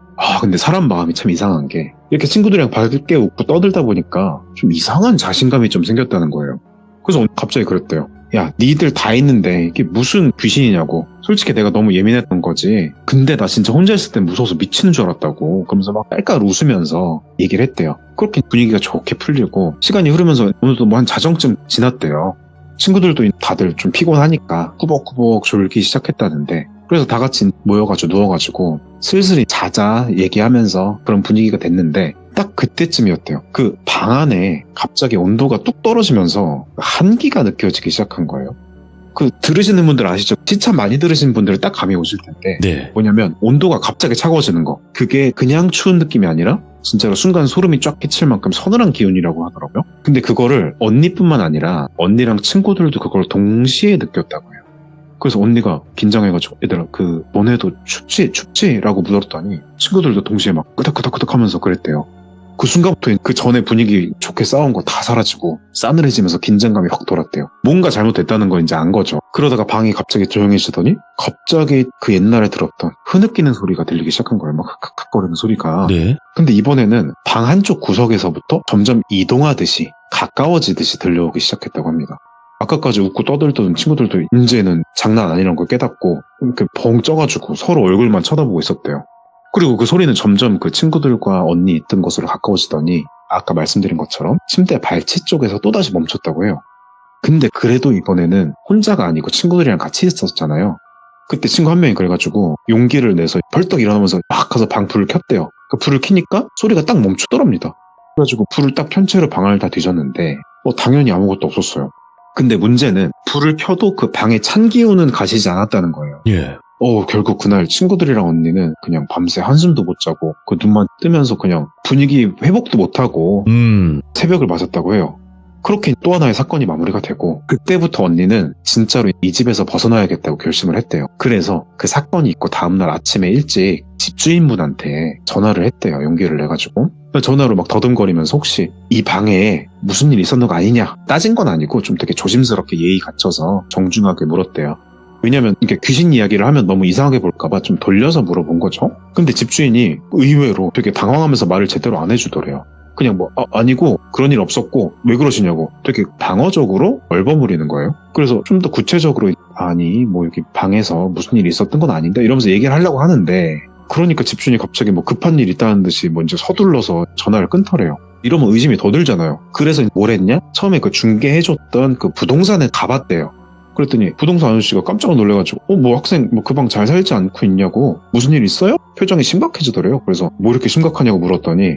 근데 사람 마음이 참 이상한 게 이렇게 친구들이랑 밝게 웃고 떠들다 보니까 좀 이상한 자신감이 좀 생겼다는 거예요. 그래서 갑자기 그랬대요. 야, 니들 다 있는데 이게 무슨 귀신이냐고. 솔직히 내가 너무 예민했던 거지. 근데 나 진짜 혼자 있을 땐 무서워서 미치는 줄 알았다고. 그러면서 막 깔깔 웃으면서 얘기를 했대요. 그렇게 분위기가 좋게 풀리고 시간이 흐르면서 오늘도 한 자정쯤 지났대요. 친구들도 다들 좀 피곤하니까 꾸벅꾸벅 졸기 시작했다는데 그래서 다 같이 모여가지고 누워가지고 슬슬 자자 얘기하면서 그런 분위기가 됐는데 딱 그때쯤이었대요. 그 방 안에 갑자기 온도가 뚝 떨어지면서 한기가 느껴지기 시작한 거예요. 들으시는 분들 아시죠? 시참 많이 들으시는 분들은 딱 감이 오실 텐데 네. 뭐냐면 온도가 갑자기 차가워지는 거. 그게 그냥 추운 느낌이 아니라 진짜로 순간 소름이 쫙 끼칠 만큼 서늘한 기운이라고 하더라고요. 근데 그거를 언니뿐만 아니라 언니랑 친구들도 그걸 동시에 느꼈다고 해요. 그래서 언니가 긴장해가지고 얘들아 너네도 춥지? 라고 물었더니 친구들도 동시에 막 끄덕끄덕끄덕 하면서 그랬대요. 그 순간부터 그 전에 분위기 좋게 싸운 거 다 사라지고 싸늘해지면서 긴장감이 확 돌았대요. 뭔가 잘못됐다는 거 이제 안 거죠. 그러다가 방이 갑자기 조용해지더니 갑자기 그 옛날에 들었던 흐느끼는 소리가 들리기 시작한 거예요. 막 칵칵거리는 소리가. 네. 근데 이번에는 방 한쪽 구석에서부터 점점 이동하듯이 가까워지듯이 들려오기 시작했다고 합니다. 아까까지 웃고 떠들던 친구들도 이제는 장난 아니라는 걸 깨닫고 이렇게 벙 쪄가지고 서로 얼굴만 쳐다보고 있었대요. 그리고 그 소리는 점점 그 친구들과 언니 있던 곳으로 가까워지더니 아까 말씀드린 것처럼 침대 발치 쪽에서 또다시 멈췄다고 해요. 근데 그래도 이번에는 혼자가 아니고 친구들이랑 같이 있었잖아요. 그때 친구 한 명이 그래가지고 용기를 내서 벌떡 일어나면서 막 가서 방 불을 켰대요. 그 불을 켜니까 소리가 딱 멈추더랍니다. 그래가지고 불을 딱 켠 채로 방을 다 뒤졌는데 당연히 아무것도 없었어요. 근데 문제는 불을 켜도 그 방에 찬 기운은 가시지 않았다는 거예요. 예. 결국 그날 친구들이랑 언니는 그냥 밤새 한숨도 못 자고 그 눈만 뜨면서 그냥 분위기 회복도 못하고 새벽을 맞았다고 해요. 그렇게 또 하나의 사건이 마무리가 되고 그때부터 언니는 진짜로 이 집에서 벗어나야겠다고 결심을 했대요. 그래서 그 사건이 있고 다음날 아침에 일찍 집주인분한테 전화를 했대요. 용기를 내가지고. 전화로 막 더듬거리면서 혹시 이 방에 무슨 일이 있었는 거 아니냐 따진 건 아니고 좀 되게 조심스럽게 예의 갖춰서 정중하게 물었대요. 왜냐면 이게 귀신 이야기를 하면 너무 이상하게 볼까봐 좀 돌려서 물어본 거죠. 근데 집주인이 의외로 되게 당황하면서 말을 제대로 안 해주더래요. 그냥 아니고 그런 일 없었고 왜 그러시냐고 되게 방어적으로 얼버무리는 거예요. 그래서 좀 더 구체적으로 아니 뭐 여기 방에서 무슨 일이 있었던 건 아닌데 이러면서 얘기를 하려고 하는데 그러니까 집주인이 갑자기 뭐 급한 일 있다는 듯이 뭐 이제 서둘러서 전화를 끊더래요. 이러면 의심이 더 들잖아요. 그래서 뭘 했냐? 처음에 그 중개해줬던 그 부동산에 가봤대요. 그랬더니 부동산 아저씨가 깜짝 놀래가지고 뭐 학생 뭐 그 방 잘 살지 않고 있냐고 무슨 일 있어요? 표정이 심각해지더래요. 그래서 뭐 이렇게 심각하냐고 물었더니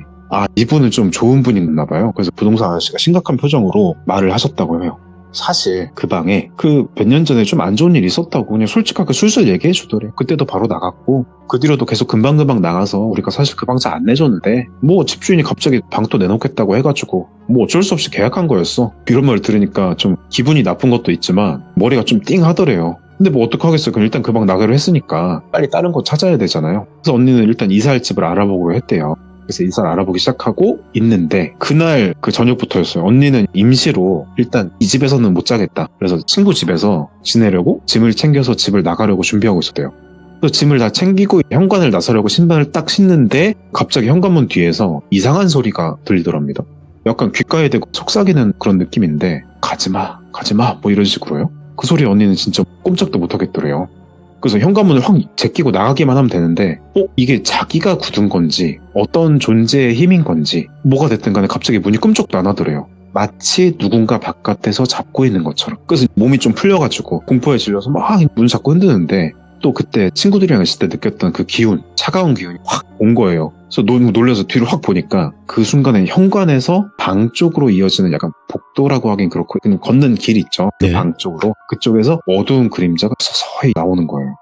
이분은 좀 좋은 분인가 봐요. 그래서 부동산 아저씨가 심각한 표정으로 말을 하셨다고 해요. 사실 그 방에 그 몇 년 전에 좀 안 좋은 일이 있었다고 그냥 솔직하게 술술 얘기해 주더래. 그때도 바로 나갔고 그 뒤로도 계속 금방금방 나가서 우리가 사실 그 방 잘 안 내줬는데 뭐 집주인이 갑자기 방 또 내놓겠다고 해가지고 뭐 어쩔 수 없이 계약한 거였어. 이런 말을 들으니까 좀 기분이 나쁜 것도 있지만 머리가 좀 띵 하더래요. 근데 뭐 어떡하겠어요. 그럼 일단 그 방 나가기로 했으니까 빨리 다른 곳 찾아야 되잖아요. 그래서 언니는 일단 이사할 집을 알아보기로 했대요. 그래서 이사를 알아보기 시작하고 있는데 그날 그 저녁부터였어요. 언니는 임시로 일단 이 집에서는 못 자겠다. 그래서 친구 집에서 지내려고 짐을 챙겨서 집을 나가려고 준비하고 있었대요. 그래서 짐을 다 챙기고 현관을 나서려고 신발을 딱 신는데 갑자기 현관문 뒤에서 이상한 소리가 들리더랍니다. 약간 귓가에 대고 속삭이는 그런 느낌인데 가지마 뭐 이런 식으로요. 그 소리에 언니는 진짜 꼼짝도 못 하겠더래요. 그래서 현관문을 확 제끼고 나가기만 하면 되는데 이게 자기가 굳은 건지 어떤 존재의 힘인 건지 뭐가 됐든 간에 갑자기 문이 끔찍도 안 하더래요. 마치 누군가 바깥에서 잡고 있는 것처럼. 그래서 몸이 좀 풀려가지고 공포에 질려서 막 문 잡고 흔드는데 또 그때 친구들이랑 있을 때 느꼈던 그 기운, 차가운 기운이 확 온 거예요. 그래서 너무 놀라서 뒤로 확 보니까 그 순간에 현관에서 방 쪽으로 이어지는 약간 복도라고 하긴 그렇고 그냥 걷는 길 있죠. 그 네. 방 쪽으로. 그쪽에서 어두운 그림자가 서서히 나오는 거예요.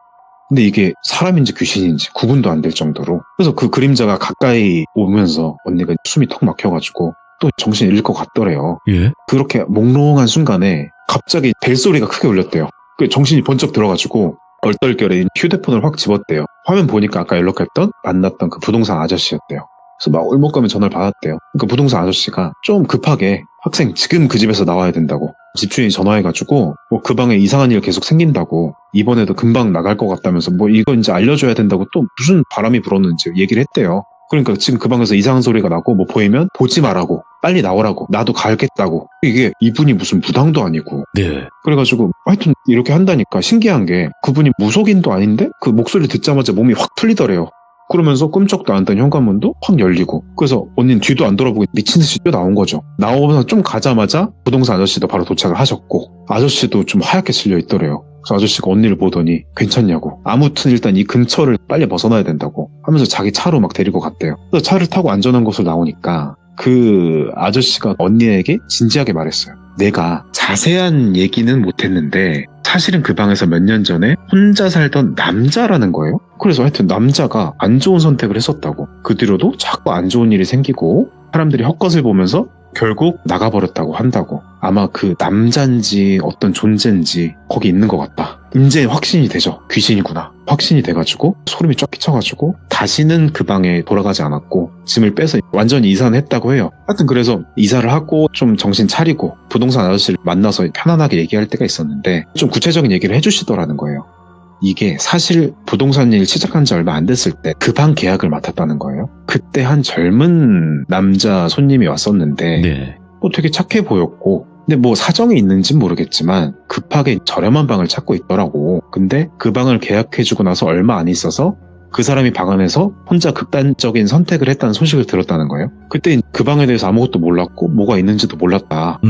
근데 이게 사람인지 귀신인지 구분도 안 될 정도로. 그래서 그 그림자가 가까이 오면서 언니가 숨이 턱 막혀가지고 또 정신이 잃을 것 같더래요. 예? 그렇게 몽롱한 순간에 갑자기 벨소리가 크게 울렸대요. 그 정신이 번쩍 들어가지고 얼떨결에 휴대폰을 확 집었대요. 화면 보니까 아까 연락했던 만났던 그 부동산 아저씨였대요. 그래서 막 울먹거리며 전화를 받았대요. 그 부동산 아저씨가 좀 급하게 학생 지금 그 집에서 나와야 된다고 집주인이 전화해가지고 뭐 그 방에 이상한 일 계속 생긴다고 이번에도 금방 나갈 것 같다면서 뭐 이거 이제 알려줘야 된다고 또 무슨 바람이 불었는지 얘기를 했대요. 그러니까 지금 그 방에서 이상한 소리가 나고 뭐 보이면 보지 말라고 빨리 나오라고 나도 가겠다고. 이게 이분이 무슨 무당도 아니고. 네. 그래가지고 하여튼 이렇게 한다니까 신기한 게 그분이 무속인도 아닌데 그 목소리 듣자마자 몸이 확 풀리더래요. 그러면서 끔찍도 안 된 현관문도 확 열리고. 그래서 언니는 뒤도 안 돌아보고 미친듯이 뛰어나온 거죠. 나오면서 좀 가자마자 부동산 아저씨도 바로 도착을 하셨고 아저씨도 좀 하얗게 질려 있더래요. 그래서 아저씨가 언니를 보더니 괜찮냐고 아무튼 일단 이 근처를 빨리 벗어나야 된다고 하면서 자기 차로 막 데리고 갔대요. 그래서 차를 타고 안전한 곳을 나오니까 그 아저씨가 언니에게 진지하게 말했어요. 내가 자세한 얘기는 못했는데 사실은 그 방에서 몇 년 전에 혼자 살던 남자라는 거예요. 그래서 하여튼 남자가 안 좋은 선택을 했었다고. 그 뒤로도 자꾸 안 좋은 일이 생기고 사람들이 헛것을 보면서 결국 나가버렸다고 한다고. 아마 그 남잔지 어떤 존재인지 거기 있는 것 같다. 이제 확신이 되죠. 귀신이구나. 확신이 돼가지고 소름이 쫙 끼쳐가지고 다시는 그 방에 돌아가지 않았고 짐을 빼서 완전히 이사는 했다고 해요. 하여튼 그래서 이사를 하고 좀 정신 차리고 부동산 아저씨를 만나서 편안하게 얘기할 때가 있었는데 좀 구체적인 얘기를 해주시더라는 거예요. 이게 사실 부동산 일 시작한 지 얼마 안 됐을 때 그 방 계약을 맡았다는 거예요. 그때 한 젊은 남자 손님이 왔었는데 네. 되게 착해 보였고 근데 뭐 사정이 있는지는 모르겠지만 급하게 저렴한 방을 찾고 있더라고. 근데 그 방을 계약해주고 나서 얼마 안 있어서 그 사람이 방 안에서 혼자 극단적인 선택을 했다는 소식을 들었다는 거예요. 그때 그 방에 대해서 아무것도 몰랐고 뭐가 있는지도 몰랐다.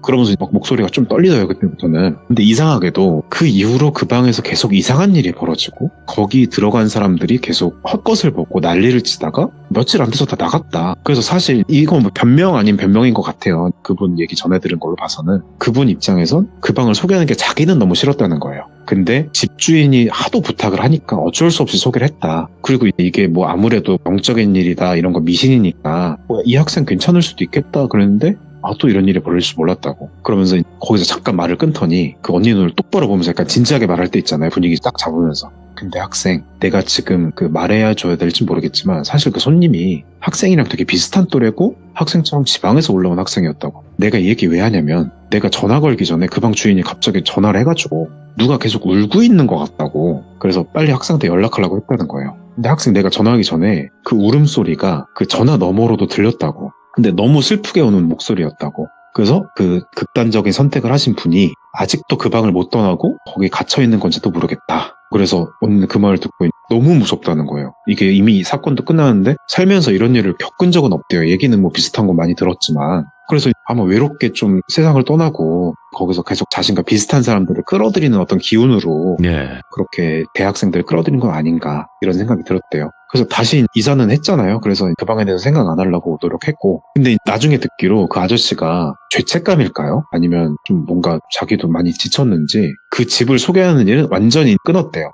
그러면서 막 목소리가 좀 떨리더라고요. 그때부터는. 근데 이상하게도 그 이후로 그 방에서 계속 이상한 일이 벌어지고 거기 들어간 사람들이 계속 헛것을 보고 난리를 치다가 며칠 안 돼서 다 나갔다. 그래서 사실 이건 뭐 변명 아닌 변명인 것 같아요. 그분 얘기 전해 들은 걸로 봐서는. 그분 입장에선 그 방을 소개하는 게 자기는 너무 싫었다는 거예요. 근데 집주인이 하도 부탁을 하니까 어쩔 수 없이 소개를 했다. 그리고 이게 뭐 아무래도 영적인 일이다 이런 거 미신이니까 뭐 이 학생 괜찮을 수도 있겠다 그랬는데 또 이런 일이 벌어질 줄 몰랐다고. 그러면서 거기서 잠깐 말을 끊더니 그 언니 눈을 똑바로 보면서 약간 진지하게 말할 때 있잖아요. 분위기 딱 잡으면서. 근데 학생, 내가 지금 그 말해야 줘야 될지 모르겠지만 사실 그 손님이 학생이랑 되게 비슷한 또래고 학생처럼 지방에서 올라온 학생이었다고. 내가 이 얘기 왜 하냐면 내가 전화 걸기 전에 그 방 주인이 갑자기 전화를 해가지고 누가 계속 울고 있는 것 같다고. 그래서 빨리 학생한테 연락하려고 했다는 거예요. 근데 학생 내가 전화하기 전에 그 울음소리가 그 전화 너머로도 들렸다고. 근데 너무 슬프게 우는 목소리였다고. 그래서 그 극단적인 선택을 하신 분이 아직도 그 방을 못 떠나고 거기 갇혀있는 건지도 모르겠다. 그래서 오늘 그 말을 듣고 너무 무섭다는 거예요. 이게 이미 사건도 끝났는데 살면서 이런 일을 겪은 적은 없대요. 얘기는 뭐 비슷한 거 많이 들었지만. 그래서 아마 외롭게 좀 세상을 떠나고 거기서 계속 자신과 비슷한 사람들을 끌어들이는 어떤 기운으로 예. 그렇게 대학생들을 끌어들인 건 아닌가 이런 생각이 들었대요. 그래서 다시 이사는 했잖아요. 그래서 그 방에 대해서 생각 안 하려고 노력했고. 근데 나중에 듣기로 그 아저씨가 죄책감일까요? 아니면 좀 뭔가 자기도 많이 지쳤는지 그 집을 소개하는 일은 완전히 끊었대요.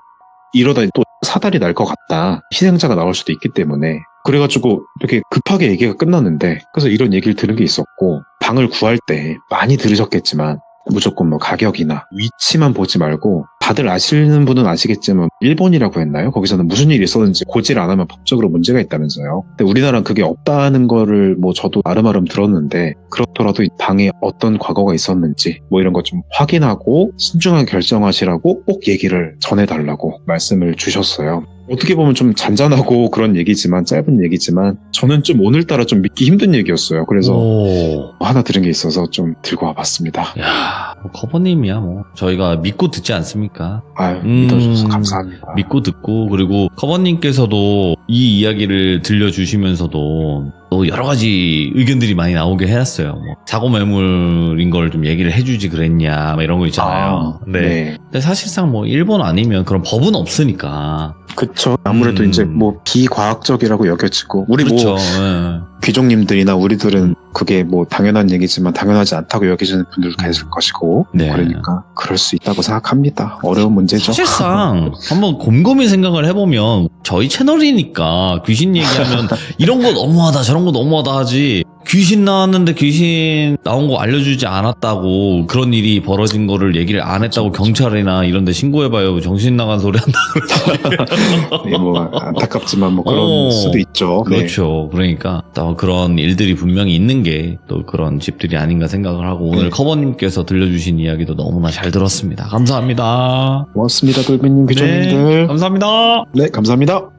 이러다 또 사달이 날 것 같다. 희생자가 나올 수도 있기 때문에. 그래가지고 이렇게 급하게 얘기가 끝났는데 그래서 이런 얘기를 들은 게 있었고 방을 구할 때 많이 들으셨겠지만 무조건 뭐 가격이나 위치만 보지 말고 다들 아시는 분은 아시겠지만 일본이라고 했나요? 거기서는 무슨 일이 있었는지 고지를 안 하면 법적으로 문제가 있다면서요. 근데 우리나라는 그게 없다는 거를 뭐 저도 아름아름 들었는데 그렇더라도 이 방에 어떤 과거가 있었는지 뭐 이런 거 좀 확인하고 신중하게 결정하시라고 꼭 얘기를 전해달라고 말씀을 주셨어요. 어떻게 보면 좀 잔잔하고 그런 얘기지만 짧은 얘기지만 저는 좀 오늘따라 좀 믿기 힘든 얘기였어요. 그래서 하나 들은 게 있어서 좀 들고 와봤습니다. 야, 커버님이야 뭐 저희가 믿고 듣지 않습니까? 아유, 믿어주셔서 감사합니다. 믿고 듣고 그리고 커버님께서도 이 이야기를 들려주시면서도 또 여러 가지 의견들이 많이 나오게 해놨어요. 뭐 사고 매물인 걸 좀 얘기를 해주지 그랬냐 막 이런 거 있잖아요. 네. 근데 사실상 뭐 일본 아니면 그런 법은 없으니까. 그쵸. 아무래도 이제 뭐 비과학적이라고 여겨지고 우리 그렇죠. 뭐 네. 귀족님들이나 우리들은 그게 뭐 당연한 얘기지만 당연하지 않다고 여기시는 분들도 계실 것이고 네. 그러니까 그럴 수 있다고 생각합니다. 어려운 문제죠. 사실상 한번 곰곰이 생각을 해보면 저희 채널이니까 귀신 얘기하면 이런 거 너무하다 저런 거 너무하다 하지 귀신 나왔는데 귀신 나온 거 알려주지 않았다고 그런 일이 벌어진 거를 얘기를 안 했다고 경찰이나 이런 데 신고해봐요 정신 나간 소리 한다 그러잖아요. 네, 뭐 안타깝지만 뭐 그런 수도 있죠. 그렇죠. 그러니까 또 그런 일들이 분명히 있는 게 또 그런 집들이 아닌가 생각을 하고 오늘 커버님께서 들려주신 이야기도 너무나 잘 들었습니다. 감사합니다. 고맙습니다. 돌비님 귀족님들. 네, 감사합니다. 네, 감사합니다.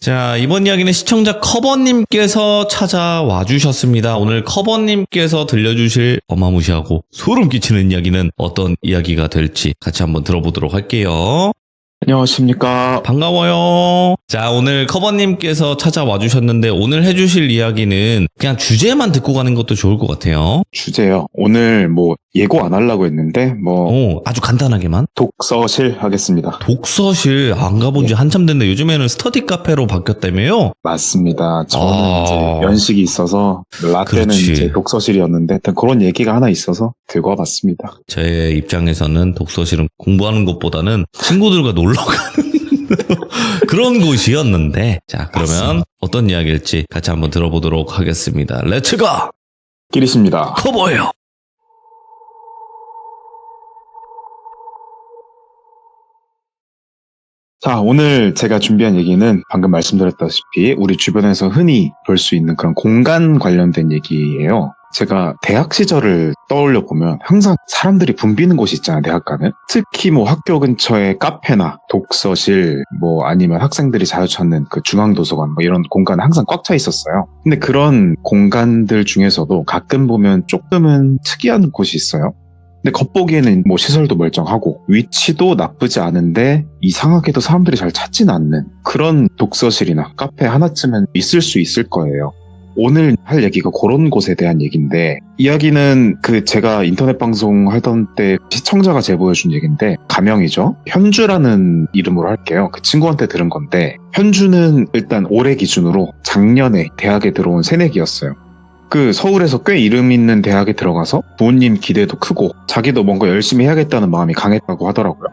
자, 이번 이야기는 시청자 커버님께서 찾아와 주셨습니다. 오늘 커버님께서 들려주실 어마무시하고 소름 끼치는 이야기는 어떤 이야기가 될지 같이 한번 들어보도록 할게요. 안녕하십니까. 반가워요. 자, 오늘 커버님께서 찾아와 주셨는데 오늘 해주실 이야기는 그냥 주제만 듣고 가는 것도 좋을 것 같아요. 주제요. 오늘 뭐 예고 안 하려고 했는데 뭐 아주 간단하게만. 독서실 하겠습니다. 독서실 안 가본 지 한참 됐는데 요즘에는 스터디 카페로 바뀌었다며요? 맞습니다. 저는 이제 연식이 있어서 라떼는 그렇지. 이제 독서실이었는데 일단 그런 얘기가 하나 있어서 들고 와봤습니다. 제 입장에서는 독서실은 공부하는 것보다는 친구들과 놀러 가는 그런 곳이었는데 자 그러면 맞습니다. 어떤 이야기일지 같이 한번 들어보도록 하겠습니다. 렛츠가 끼리십니다. 커버예요. 자, 오늘 제가 준비한 얘기는 방금 말씀드렸다시피 우리 주변에서 흔히 볼 수 있는 그런 공간 관련된 얘기예요. 제가 대학 시절을 떠올려 보면 항상 사람들이 붐비는 곳이 있잖아요, 대학 가면. 특히 뭐 학교 근처에 카페나 독서실, 뭐 아니면 학생들이 자주 찾는 그 중앙도서관 뭐 이런 공간은 항상 꽉 차 있었어요. 근데 그런 공간들 중에서도 가끔 보면 조금은 특이한 곳이 있어요. 근데 겉보기에는 뭐 시설도 멀쩡하고 위치도 나쁘지 않은데 이상하게도 사람들이 잘 찾진 않는 그런 독서실이나 카페 하나쯤은 있을 수 있을 거예요. 오늘 할 얘기가 그런 곳에 대한 얘기인데 이야기는 그 제가 인터넷 방송 하던 때 시청자가 제보해준 얘기인데 가명이죠. 현주라는 이름으로 할게요. 그 친구한테 들은 건데 현주는 일단 올해 기준으로 작년에 대학에 들어온 새내기였어요. 그 서울에서 꽤 이름 있는 대학에 들어가서 부모님 기대도 크고 자기도 뭔가 열심히 해야겠다는 마음이 강했다고 하더라고요.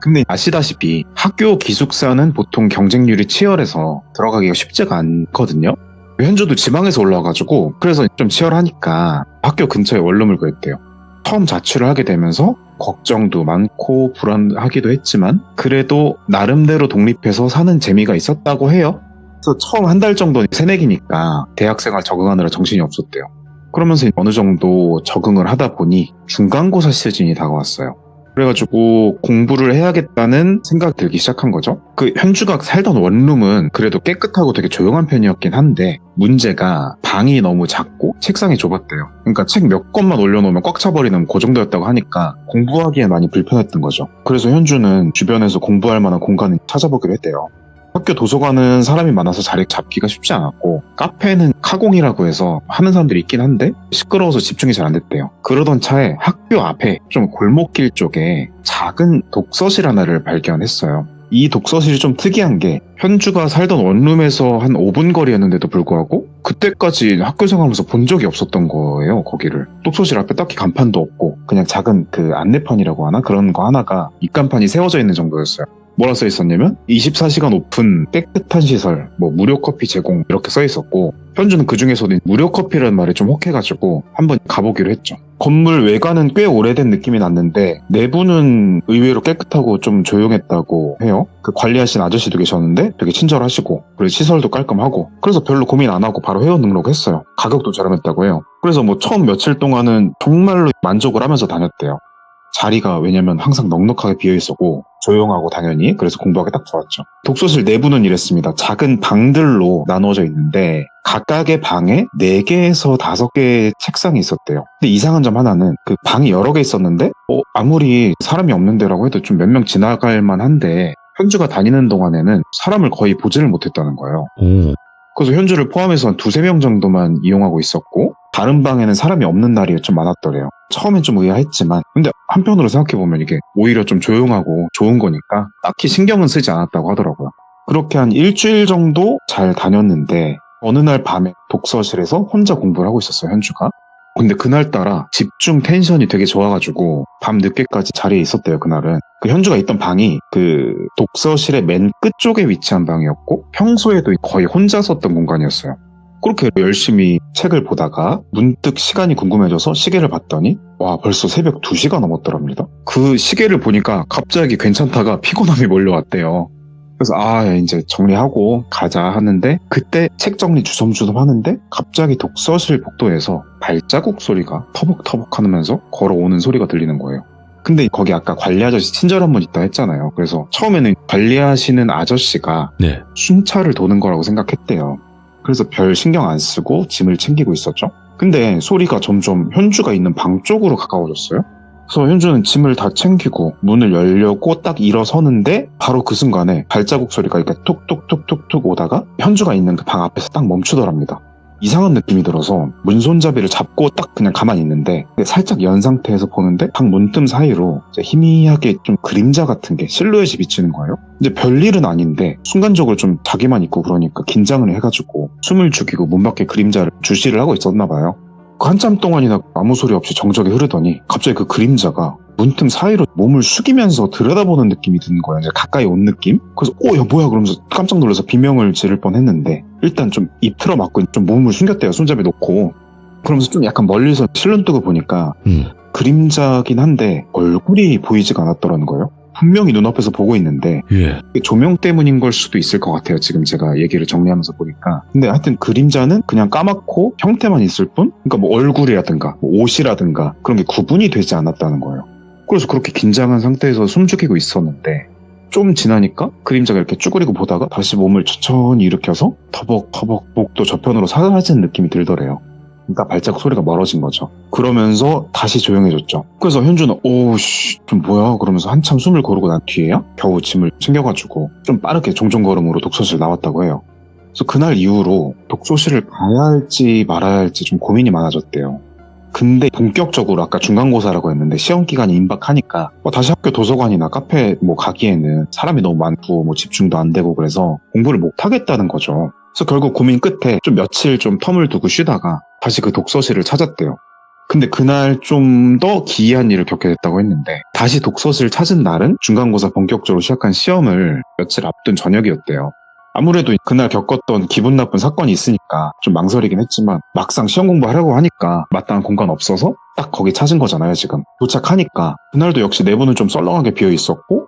근데 아시다시피 학교 기숙사는 보통 경쟁률이 치열해서 들어가기가 쉽지가 않거든요. 현주도 지방에서 올라와가지고 그래서 좀 치열하니까 학교 근처에 원룸을 구했대요. 처음 자취를 하게 되면서 걱정도 많고 불안하기도 했지만 그래도 나름대로 독립해서 사는 재미가 있었다고 해요. 그래서 처음 한 달 정도 새내기니까 대학생활 적응하느라 정신이 없었대요. 그러면서 어느 정도 적응을 하다 보니 중간고사 시즌이 다가왔어요. 그래가지고 공부를 해야겠다는 생각이 들기 시작한 거죠. 그 현주가 살던 원룸은 그래도 깨끗하고 되게 조용한 편이었긴 한데 문제가 방이 너무 작고 책상이 좁았대요. 그러니까 책 몇 권만 올려놓으면 꽉 차버리는 그 정도였다고 하니까 공부하기에 많이 불편했던 거죠. 그래서 현주는 주변에서 공부할 만한 공간을 찾아보기로 했대요. 학교 도서관은 사람이 많아서 자리 잡기가 쉽지 않았고 카페는 카공이라고 해서 하는 사람들이 있긴 한데 시끄러워서 집중이 잘 안 됐대요. 그러던 차에 학교 앞에 좀 골목길 쪽에 작은 독서실 하나를 발견했어요. 이 독서실이 좀 특이한 게 현주가 살던 원룸에서 한 5분 거리였는데도 불구하고 그때까지 학교 생활하면서 본 적이 없었던 거예요. 거기를. 독서실 앞에 딱히 간판도 없고 그냥 작은 그 안내판이라고 하나? 그런 거 하나가 입간판이 세워져 있는 정도였어요. 뭐라 써 있었냐면 24시간 오픈 깨끗한 시설, 뭐 무료 커피 제공 이렇게 써 있었고 현주는 그 중에서도 무료 커피라는 말에 좀 혹해가지고 한번 가보기로 했죠. 건물 외관은 꽤 오래된 느낌이 났는데 내부는 의외로 깨끗하고 좀 조용했다고 해요. 그 관리하신 아저씨도 계셨는데 되게 친절하시고 그리고 시설도 깔끔하고 그래서 별로 고민 안 하고 바로 회원 등록했어요. 가격도 저렴했다고 해요. 그래서 뭐 처음 며칠 동안은 정말로 만족을 하면서 다녔대요. 자리가 왜냐면 항상 넉넉하게 비어있었고 조용하고 당연히 그래서 공부하기 딱 좋았죠. 독서실 내부는 이랬습니다. 작은 방들로 나누어져 있는데 각각의 방에 4개에서 5개의 책상이 있었대요. 근데 이상한 점 하나는 그 방이 여러 개 있었는데 아무리 사람이 없는 데라고 해도 좀 몇 명 지나갈 만한데 현주가 다니는 동안에는 사람을 거의 보지를 못했다는 거예요. 그래서 현주를 포함해서 한 2-3명 정도만 이용하고 있었고 다른 방에는 사람이 없는 날이 좀 많았더래요. 처음엔 좀 의아했지만 근데 한편으로 생각해보면 이게 오히려 좀 조용하고 좋은 거니까 딱히 신경은 쓰지 않았다고 하더라고요. 그렇게 한 일주일 정도 잘 다녔는데 어느 날 밤에 독서실에서 혼자 공부를 하고 있었어요, 현주가. 근데 그날따라 집중 텐션이 되게 좋아가지고 밤 늦게까지 자리에 있었대요, 그날은. 그 현주가 있던 방이 그 독서실의 맨 끝쪽에 위치한 방이었고 평소에도 거의 혼자 썼던 공간이었어요. 그렇게 열심히 책을 보다가 문득 시간이 궁금해져서 시계를 봤더니 와 벌써 새벽 2시가 넘었더랍니다. 그 시계를 보니까 갑자기 괜찮다가 피곤함이 몰려왔대요. 그래서 이제 정리하고 가자 하는데 그때 책 정리 주섬주섬 하는데 갑자기 독서실 복도에서 발자국 소리가 터벅터벅 하면서 걸어오는 소리가 들리는 거예요. 근데 거기 아까 관리 아저씨 친절한 분 있다 했잖아요. 그래서 처음에는 관리하시는 아저씨가 순찰을 도는 거라고 생각했대요. 그래서 별 신경 안 쓰고 짐을 챙기고 있었죠. 근데 소리가 점점 현주가 있는 방 쪽으로 가까워졌어요. 그래서 현주는 짐을 다 챙기고 문을 열려고 딱 일어서는데 바로 그 순간에 발자국 소리가 이렇게 툭툭툭툭툭 오다가 현주가 있는 그 방 앞에서 딱 멈추더랍니다. 이상한 느낌이 들어서 문손잡이를 잡고 딱 그냥 가만히 있는데 살짝 연 상태에서 보는데 방 문틈 사이로 희미하게 좀 그림자 같은 게 실루엣이 비치는 거예요. 이제 별일은 아닌데 순간적으로 좀 자기만 있고 그러니까 긴장을 해가지고 숨을 죽이고 문 밖에 그림자를 주시를 하고 있었나 봐요. 그 한참 동안이나 아무 소리 없이 정적이 흐르더니 갑자기 그 그림자가 문틈 사이로 몸을 숙이면서 들여다보는 느낌이 드는 거예요. 이제 가까이 온 느낌? 그래서 야 뭐야 그러면서 깜짝 놀라서 비명을 지를 뻔했는데 일단 좀 입 틀어막고 좀 몸을 숨겼대요. 손잡이 놓고. 그러면서 좀 약간 멀리서 실눈뜨고 보니까 그림자긴 한데 얼굴이 보이지가 않았더라는 거예요. 분명히 눈앞에서 보고 있는데 조명 때문인 걸 수도 있을 것 같아요. 지금 제가 얘기를 정리하면서 보니까. 근데 하여튼 그림자는 그냥 까맣고 형태만 있을 뿐 그러니까 뭐 얼굴이라든가 뭐 옷이라든가 그런 게 구분이 되지 않았다는 거예요. 그래서 그렇게 긴장한 상태에서 숨죽이고 있었는데 좀 지나니까 그림자가 이렇게 쭈그리고 보다가 다시 몸을 천천히 일으켜서 터벅터벅 목도 저편으로 사라진 느낌이 들더래요. 그러니까 발자국 소리가 멀어진 거죠. 그러면서 다시 조용해졌죠. 그래서 현주는 좀 뭐야 그러면서 한참 숨을 고르고 난 뒤에야 겨우 짐을 챙겨가지고 좀 빠르게 종종걸음으로 독서실 나왔다고 해요. 그래서 그날 이후로 독서실을 가야 할지 말아야 할지 좀 고민이 많아졌대요. 근데 본격적으로 아까 중간고사라고 했는데 시험 기간이 임박하니까 다시 학교 도서관이나 카페 뭐 가기에는 사람이 너무 많고 뭐 집중도 안 되고 그래서 공부를 못 하겠다는 거죠. 그래서 결국 고민 끝에 좀 며칠 좀 텀을 두고 쉬다가 다시 그 독서실을 찾았대요. 근데 그날 좀 더 기이한 일을 겪게 됐다고 했는데 다시 독서실을 찾은 날은 중간고사 본격적으로 시작한 시험을 며칠 앞둔 저녁이었대요. 아무래도 그날 겪었던 기분 나쁜 사건이 있으니까 좀 망설이긴 했지만 막상 시험 공부하려고 하니까 마땅한 공간 없어서 딱 거기 찾은 거잖아요, 지금. 도착하니까 그날도 역시 내부는 좀 썰렁하게 비어 있었고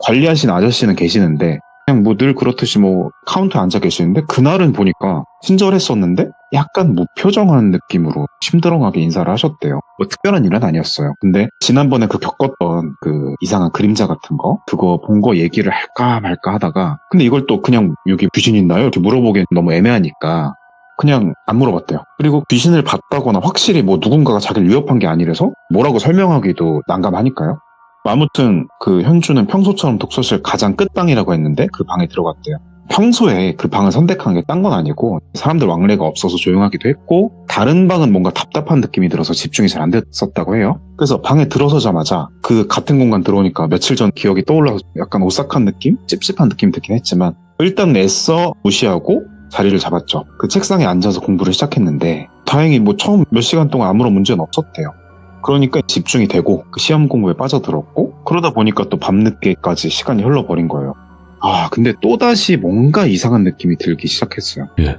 관리하신 아저씨는 계시는데 그냥 뭐 늘 그렇듯이 뭐 카운터에 앉아 계시는데 그날은 보니까 친절했었는데 약간 무표정한 느낌으로 심드렁하게 인사를 하셨대요. 뭐 특별한 일은 아니었어요. 근데 지난번에 그 겪었던 그 이상한 그림자 같은 거 그거 본 거 얘기를 할까 말까 하다가 근데 이걸 또 그냥 여기 귀신 있나요? 이렇게 물어보기엔 너무 애매하니까 그냥 안 물어봤대요. 그리고 귀신을 봤다거나 확실히 뭐 누군가가 자기를 위협한 게 아니라서 뭐라고 설명하기도 난감하니까요. 아무튼 그 현주는 평소처럼 독서실 가장 끝방이라고 했는데 그 방에 들어갔대요. 평소에 그 방을 선택한 게 딴 건 아니고 사람들 왕래가 없어서 조용하기도 했고 다른 방은 뭔가 답답한 느낌이 들어서 집중이 잘 안 됐었다고 해요. 그래서 방에 들어서자마자 그 같은 공간 들어오니까 며칠 전 기억이 떠올라서 약간 오싹한 느낌? 찝찝한 느낌이 들긴 했지만 일단 애써 무시하고 자리를 잡았죠. 그 책상에 앉아서 공부를 시작했는데 다행히 뭐 처음 몇 시간 동안 아무런 문제는 없었대요. 그러니까 집중이 되고 그 시험 공부에 빠져들었고 그러다 보니까 또 밤늦게까지 시간이 흘러버린 거예요. 아 근데 또다시 뭔가 이상한 느낌이 들기 시작했어요. 예.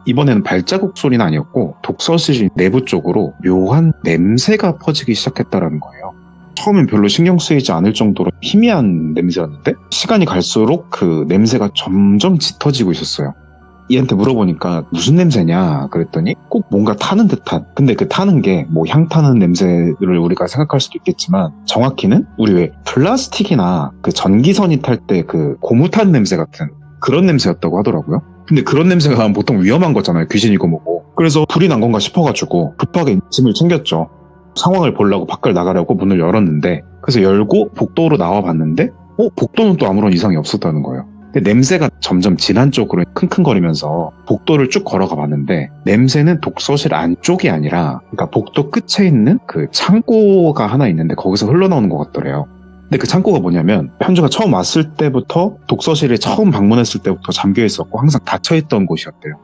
이번에는 발자국 소리는 아니었고 독서실 내부 쪽으로 묘한 냄새가 퍼지기 시작했다라는 거예요. 처음엔 별로 신경 쓰이지 않을 정도로 희미한 냄새였는데 시간이 갈수록 그 냄새가 점점 짙어지고 있었어요. 얘한테 물어보니까 무슨 냄새냐 그랬더니 꼭 뭔가 타는 듯한 근데 그 타는 게 뭐 향 타는 냄새를 우리가 생각할 수도 있겠지만 정확히는 우리 왜 플라스틱이나 그 전기선이 탈 때 그 고무 타는 냄새 같은 그런 냄새였다고 하더라고요. 근데 그런 냄새가 나면 보통 위험한 거잖아요. 귀신이고 뭐고. 그래서 불이 난 건가 싶어가지고 급하게 짐을 챙겼죠. 상황을 보려고 밖을 나가려고 문을 열었는데 그래서 열고 복도로 나와봤는데 복도는 또 아무런 이상이 없었다는 거예요. 근데 냄새가 점점 진한 쪽으로 킁킁거리면서 복도를 쭉 걸어가 봤는데 냄새는 독서실 안쪽이 아니라 그러니까 복도 끝에 있는 그 창고가 하나 있는데 거기서 흘러나오는 것 같더래요. 근데 그 창고가 뭐냐면 현주가 처음 왔을 때부터 독서실에 처음 방문했을 때부터 잠겨 있었고 항상 닫혀 있던 곳이었대요.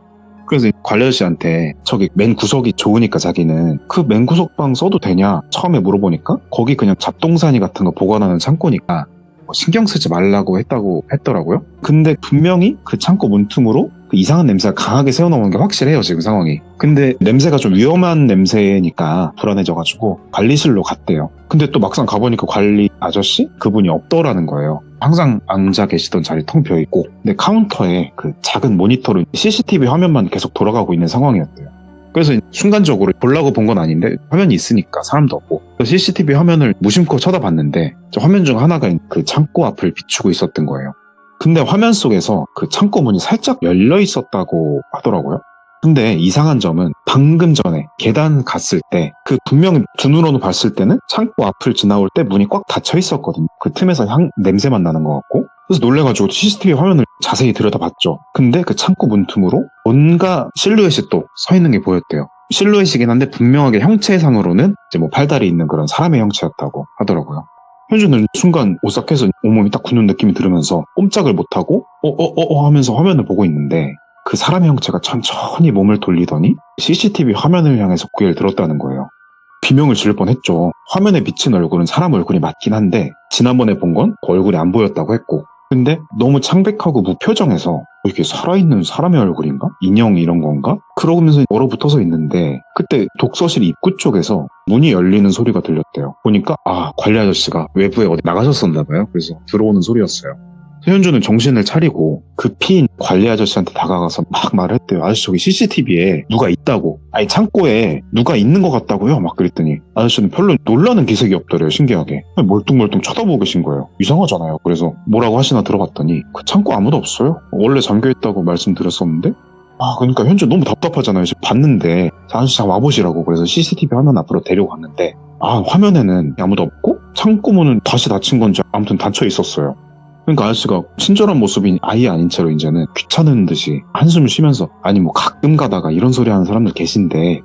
그래서 관리 아저씨한테 저기 맨 구석이 좋으니까 자기는 그 맨 구석방 써도 되냐 처음에 물어보니까 거기 그냥 잡동사니 같은 거 보관하는 창고니까 신경 쓰지 말라고 했다고 했더라고요. 근데 분명히 그 창고 문틈으로 그 이상한 냄새가 강하게 새어나오는 게 확실해요, 지금 상황이. 근데 냄새가 좀 위험한 냄새니까 불안해져가지고 관리실로 갔대요. 근데 또 막상 가보니까 관리 아저씨? 그분이 없더라는 거예요. 항상 앉아 계시던 자리 텅 비어있고 근데 카운터에 그 작은 모니터로 CCTV 화면만 계속 돌아가고 있는 상황이었대요. 그래서 순간적으로 보려고 본 건 아닌데 화면이 있으니까 사람도 없고 CCTV 화면을 무심코 쳐다봤는데 화면 중 하나가 그 창고 앞을 비추고 있었던 거예요. 근데 화면 속에서 그 창고 문이 살짝 열려 있었다고 하더라고요. 근데 이상한 점은 방금 전에 계단 갔을 때 그 분명히 두 눈으로 봤을 때는 창고 앞을 지나올 때 문이 꽉 닫혀 있었거든요. 그 틈에서 냄새만 나는 것 같고 그래서 놀래가지고 CCTV 화면을 자세히 들여다봤죠. 근데 그 창고 문틈으로 뭔가 실루엣이 또 서 있는 게 보였대요. 실루엣이긴 한데 분명하게 형체상으로는 이제 뭐 팔다리 있는 그런 사람의 형체였다고 하더라고요. 현주는 순간 오싹해서 온몸이 딱 굳는 느낌이 들으면서 꼼짝을 못하고 하면서 화면을 보고 있는데 그 사람의 형체가 천천히 몸을 돌리더니 CCTV 화면을 향해서 고개를 들었다는 거예요. 비명을 지를 뻔했죠. 화면에 비친 얼굴은 사람 얼굴이 맞긴 한데 지난번에 본 건 얼굴이 안 보였다고 했고 근데 너무 창백하고 무표정해서 이게 살아있는 사람의 얼굴인가? 인형 이런 건가? 그러면서 얼어붙어서 있는데 그때 독서실 입구 쪽에서 문이 열리는 소리가 들렸대요. 보니까 관리 아저씨가 외부에 어디 나가셨었나 봐요. 그래서 들어오는 소리였어요. 현주는 정신을 차리고 급히 관리 아저씨한테 다가가서 막 말을 했대요. 아저씨 저기 CCTV에 누가 있다고. 아니 창고에 누가 있는 것 같다고요. 막 그랬더니 아저씨는 별로 놀라는 기색이 없더래요. 신기하게. 멀뚱멀뚱 쳐다보고 계신 거예요. 이상하잖아요. 그래서 뭐라고 하시나 들어봤더니 그 창고 아무도 없어요. 원래 잠겨있다고 말씀드렸었는데 그러니까 현주 너무 답답하잖아요. 지금 봤는데 아저씨 잠깐 와보시라고 그래서 CCTV 화면 앞으로 데려갔는데 화면에는 아무도 없고 창고 문은 다시 닫힌 건지 아무튼 닫혀 있었어요. 그러니까 아저씨가 친절한 모습이 아예 아닌 채로 이제는 귀찮은 듯이 한숨을 쉬면서 아니 뭐 가끔 가다가 이런 소리 하는 사람들 계신데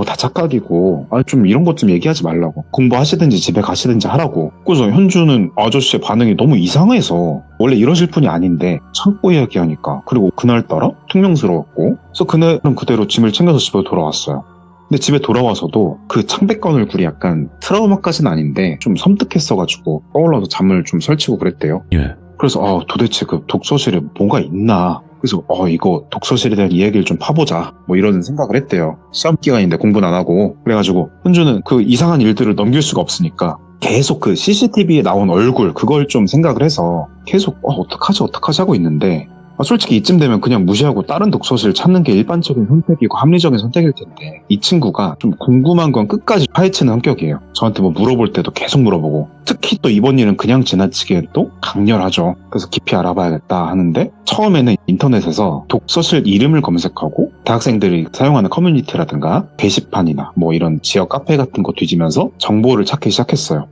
다 착각이고 좀 이런 것 좀 얘기하지 말라고 공부하시든지 집에 가시든지 하라고. 그래서 현주는 아저씨의 반응이 너무 이상해서 원래 이러실 분이 아닌데 창고 이야기하니까 그리고 그날따라 퉁명스러웠고 그래서 그날은 그대로 짐을 챙겨서 집에 돌아왔어요. 근데 집에 돌아와서도 그 창백한 얼굴이 약간 트라우마까지는 아닌데 좀 섬뜩했어가지고 떠올라서 잠을 좀 설치고 그랬대요. 예. 그래서 도대체 그 독서실에 뭐가 있나 그래서 이거 독서실에 대한 이야기를 좀 파보자 뭐 이런 생각을 했대요. 시험 기간인데 공부는 안 하고. 그래가지고 현주는 그 이상한 일들을 넘길 수가 없으니까 계속 그 CCTV에 나온 얼굴 그걸 좀 생각을 해서 계속 어떡하지 하고 있는데, 솔직히 이쯤 되면 그냥 무시하고 다른 독서실 찾는 게 일반적인 선택이고 합리적인 선택일 텐데, 이 친구가 좀 궁금한 건 끝까지 파헤치는 성격이에요. 저한테 뭐 물어볼 때도 계속 물어보고, 특히 또 이번 일은 그냥 지나치기엔 또 강렬하죠. 그래서 깊이 알아봐야겠다 하는데, 처음에는 인터넷에서 독서실 이름을 검색하고 대학생들이 사용하는 커뮤니티라든가 게시판이나 뭐 이런 지역 카페 같은 거 뒤지면서 정보를 찾기 시작했어요.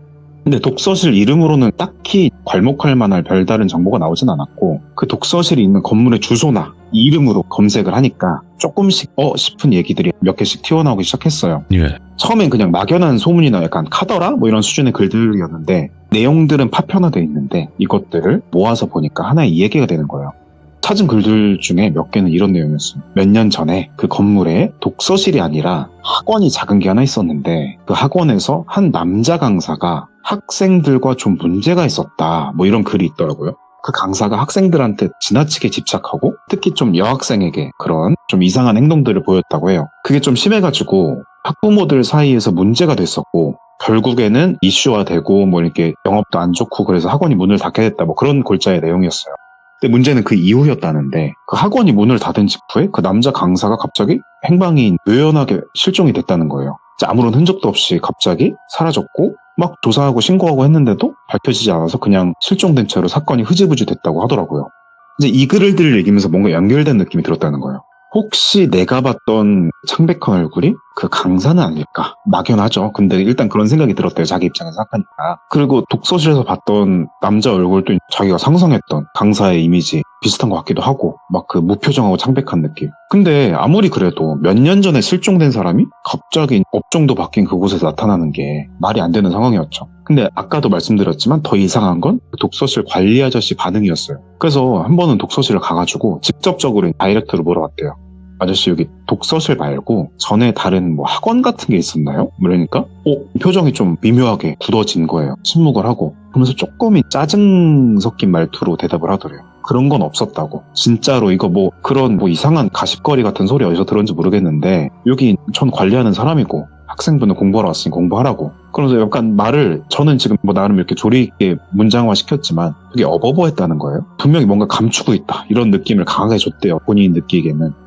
근데 독서실 이름으로는 딱히 괄목할 만한 별다른 정보가 나오진 않았고, 그 독서실이 있는 건물의 주소나 이름으로 검색을 하니까 조금씩 싶은 얘기들이 몇 개씩 튀어나오기 시작했어요. 예. 처음엔 그냥 막연한 소문이나 약간 카더라 뭐 이런 수준의 글들이었는데, 내용들은 파편화되어 있는데 이것들을 모아서 보니까 하나의 이야기가 되는 거예요. 찾은 글들 중에 몇 개는 이런 내용이었어요. 몇 년 전에 그 건물에 독서실이 아니라 학원이 작은 게 하나 있었는데, 그 학원에서 한 남자 강사가 학생들과 좀 문제가 있었다 뭐 이런 글이 있더라고요. 그 강사가 학생들한테 지나치게 집착하고 특히 좀 여학생에게 그런 좀 이상한 행동들을 보였다고 해요. 그게 좀 심해가지고 학부모들 사이에서 문제가 됐었고, 결국에는 이슈화되고 뭐 이렇게 영업도 안 좋고, 그래서 학원이 문을 닫게 됐다 뭐 그런 골자의 내용이었어요. 근데 문제는 그 이후였다는데, 그 학원이 문을 닫은 직후에 그 남자 강사가 갑자기 행방이 묘연하게 실종이 됐다는 거예요. 아무런 흔적도 없이 갑자기 사라졌고, 막 조사하고 신고하고 했는데도 밝혀지지 않아서 그냥 실종된 채로 사건이 흐지부지 됐다고 하더라고요. 이제 이 글들을 읽으면서 뭔가 연결된 느낌이 들었다는 거예요. 혹시 내가 봤던 창백한 얼굴이 그 강사는 아닐까? 막연하죠. 근데 일단 그런 생각이 들었대요. 자기 입장에서 생각하니까. 그리고 독서실에서 봤던 남자 얼굴도 자기가 상상했던 강사의 이미지 비슷한 것 같기도 하고, 막 그 무표정하고 창백한 느낌. 근데 아무리 그래도 몇 년 전에 실종된 사람이 갑자기 업종도 바뀐 그곳에서 나타나는 게 말이 안 되는 상황이었죠. 근데 아까도 말씀드렸지만 더 이상한 건 독서실 관리 아저씨 반응이었어요. 그래서 한 번은 독서실을 가가지고 직접적으로 다이렉트로 물어봤대요. 아저씨, 여기 독서실 말고 전에 다른 뭐 학원 같은 게 있었나요? 그러니까 표정이 좀 미묘하게 굳어진 거예요. 침묵을 하고. 그러면서 조금이 짜증 섞인 말투로 대답을 하더래요. 그런 건 없었다고. 진짜로 이거 뭐 그런 뭐 이상한 가십거리 같은 소리 어디서 들었는지 모르겠는데, 여기 전 관리하는 사람이고 학생분은 공부하러 왔으니 공부하라고. 그러면서 약간 말을, 저는 지금 뭐 나름 이렇게 조리 있게 문장화 시켰지만 그게 어버버했다는 거예요. 분명히 뭔가 감추고 있다 이런 느낌을 강하게 줬대요, 본인이 느끼기에는.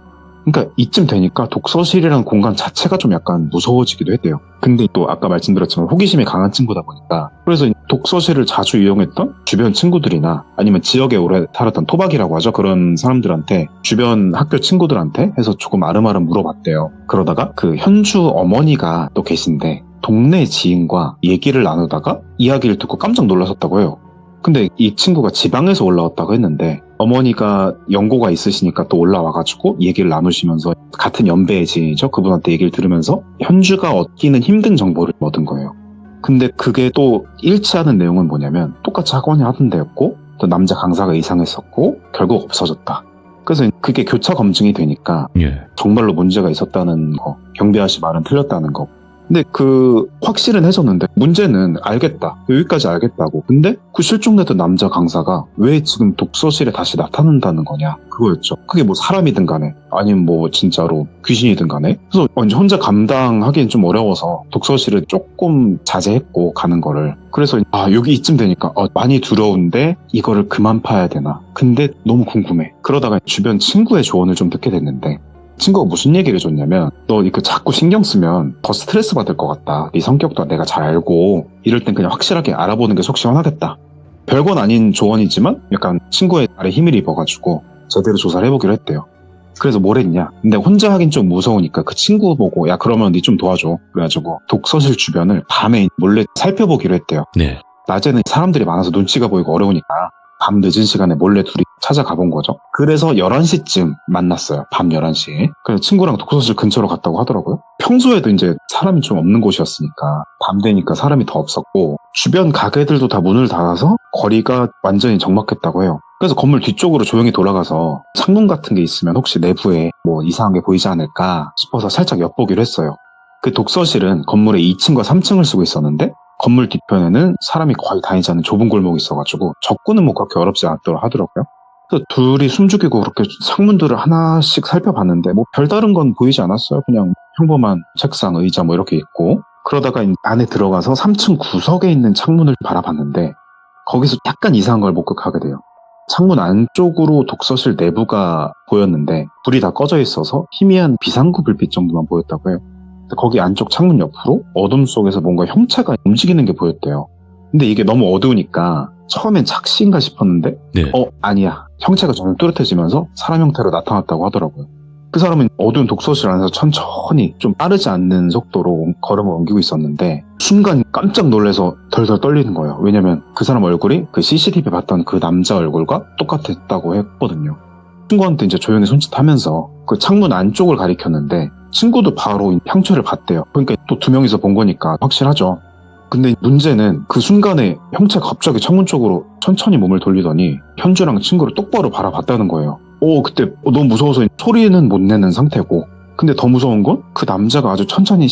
그러니까 이쯤 되니까 독서실이라는 공간 자체가 좀 약간 무서워지기도 했대요. 근데 또 아까 말씀드렸지만 호기심이 강한 친구다 보니까, 그래서 독서실을 자주 이용했던 주변 친구들이나 아니면 지역에 오래 살았던 토박이라고 하죠. 그런 사람들한테, 주변 학교 친구들한테 해서 조금 아름아름 물어봤대요. 그러다가 그 현주 어머니가 또 계신데 동네 지인과 얘기를 나누다가 이야기를 듣고 깜짝 놀라셨다고 해요. 근데 이 친구가 지방에서 올라왔다고 했는데 어머니가 연고가 있으시니까 또 올라와가지고 얘기를 나누시면서, 같은 연배의 지인이죠. 그분한테 얘기를 들으면서 현주가 얻기는 힘든 정보를 얻은 거예요. 근데 그게 또 일치하는 내용은 뭐냐면, 똑같이 학원에 하던 데였고 또 남자 강사가 이상했었고 결국 없어졌다. 그래서 그게 교차 검증이 되니까 정말로 문제가 있었다는 거, 경비 아저씨 말은 틀렸다는 거. 근데 그 확실은 해줬는데 문제는 알겠다, 여기까지 알겠다고. 근데 그 실종됐던 남자 강사가 왜 지금 독서실에 다시 나타난다는 거냐, 그거였죠. 그게 뭐 사람이든 간에 아니면 뭐 진짜로 귀신이든 간에. 그래서 혼자 감당하기엔 좀 어려워서 독서실을 조금 자제했고 가는 거를. 그래서 여기 이쯤 되니까 많이 두려운데 이거를 그만 파야 되나, 근데 너무 궁금해. 그러다가 주변 친구의 조언을 좀 듣게 됐는데, 친구가 무슨 얘기를 해줬냐면, 너 이거 자꾸 신경 쓰면 더 스트레스 받을 것 같다. 네 성격도 내가 잘 알고, 이럴 땐 그냥 확실하게 알아보는 게 속 시원하겠다. 별건 아닌 조언이지만 약간 친구의 말에 힘을 입어가지고 제대로 조사를 해보기로 했대요. 그래서 뭘 했냐, 근데 혼자 하긴 좀 무서우니까 그 친구 보고, 야 그러면 니 좀 도와줘. 그래가지고 독서실 주변을 밤에 몰래 살펴보기로 했대요. 네. 낮에는 사람들이 많아서 눈치가 보이고 어려우니까 밤 늦은 시간에 몰래 둘이 찾아가 본 거죠. 그래서 11시쯤 만났어요. 밤 11시에. 그래서 친구랑 독서실 근처로 갔다고 하더라고요. 평소에도 이제 사람이 좀 없는 곳이었으니까 밤 되니까 사람이 더 없었고, 주변 가게들도 다 문을 닫아서 거리가 완전히 적막했다고 해요. 그래서 건물 뒤쪽으로 조용히 돌아가서 창문 같은 게 있으면 혹시 내부에 뭐 이상한 게 보이지 않을까 싶어서 살짝 엿보기로 했어요. 그 독서실은 건물의 2층과 3층을 쓰고 있었는데, 건물 뒤편에는 사람이 거의 다니지 않는 좁은 골목이 있어가지고 접근은 뭐 그렇게 어렵지 않도록 하더라고요. 그래서 둘이 숨죽이고 그렇게 창문들을 하나씩 살펴봤는데 뭐 별다른 건 보이지 않았어요. 그냥 평범한 책상, 의자 뭐 이렇게 있고 그러다가 안에 들어가서 3층 구석에 있는 창문을 바라봤는데 거기서 약간 이상한 걸 목격하게 돼요. 창문 안쪽으로 독서실 내부가 보였는데 불이 다 꺼져 있어서 희미한 비상구 불빛 정도만 보였다고 해요. 거기 안쪽 창문 옆으로 어둠 속에서 뭔가 형체가 움직이는 게 보였대요. 근데 이게 너무 어두우니까 처음엔 착시인가 싶었는데 네. 아니야. 형체가 점점 뚜렷해지면서 사람 형태로 나타났다고 하더라고요. 그 사람은 어두운 독서실 안에서 천천히 좀 빠르지 않는 속도로 걸음을 옮기고 있었는데 순간 깜짝 놀라서 덜덜 떨리는 거예요. 왜냐면 그 사람 얼굴이 그 CCTV 봤던 그 남자 얼굴과 똑같았다고 했거든요. 친구한테 이제 조용히 손짓하면서 그 창문 안쪽을 가리켰는데 친구도 바로 향초를 봤대요. 그러니까 또 두 명이서 본 거니까 확실하죠. 근데 문제는 그 순간에 형체가 갑자기 창문 쪽으로 천천히 몸을 돌리더니 현주랑 친구를 똑바로 바라봤다는 거예요. 그때 너무 무서워서 소리는 못 내는 상태고 근데 더 무서운 건 그 남자가 아주 천천히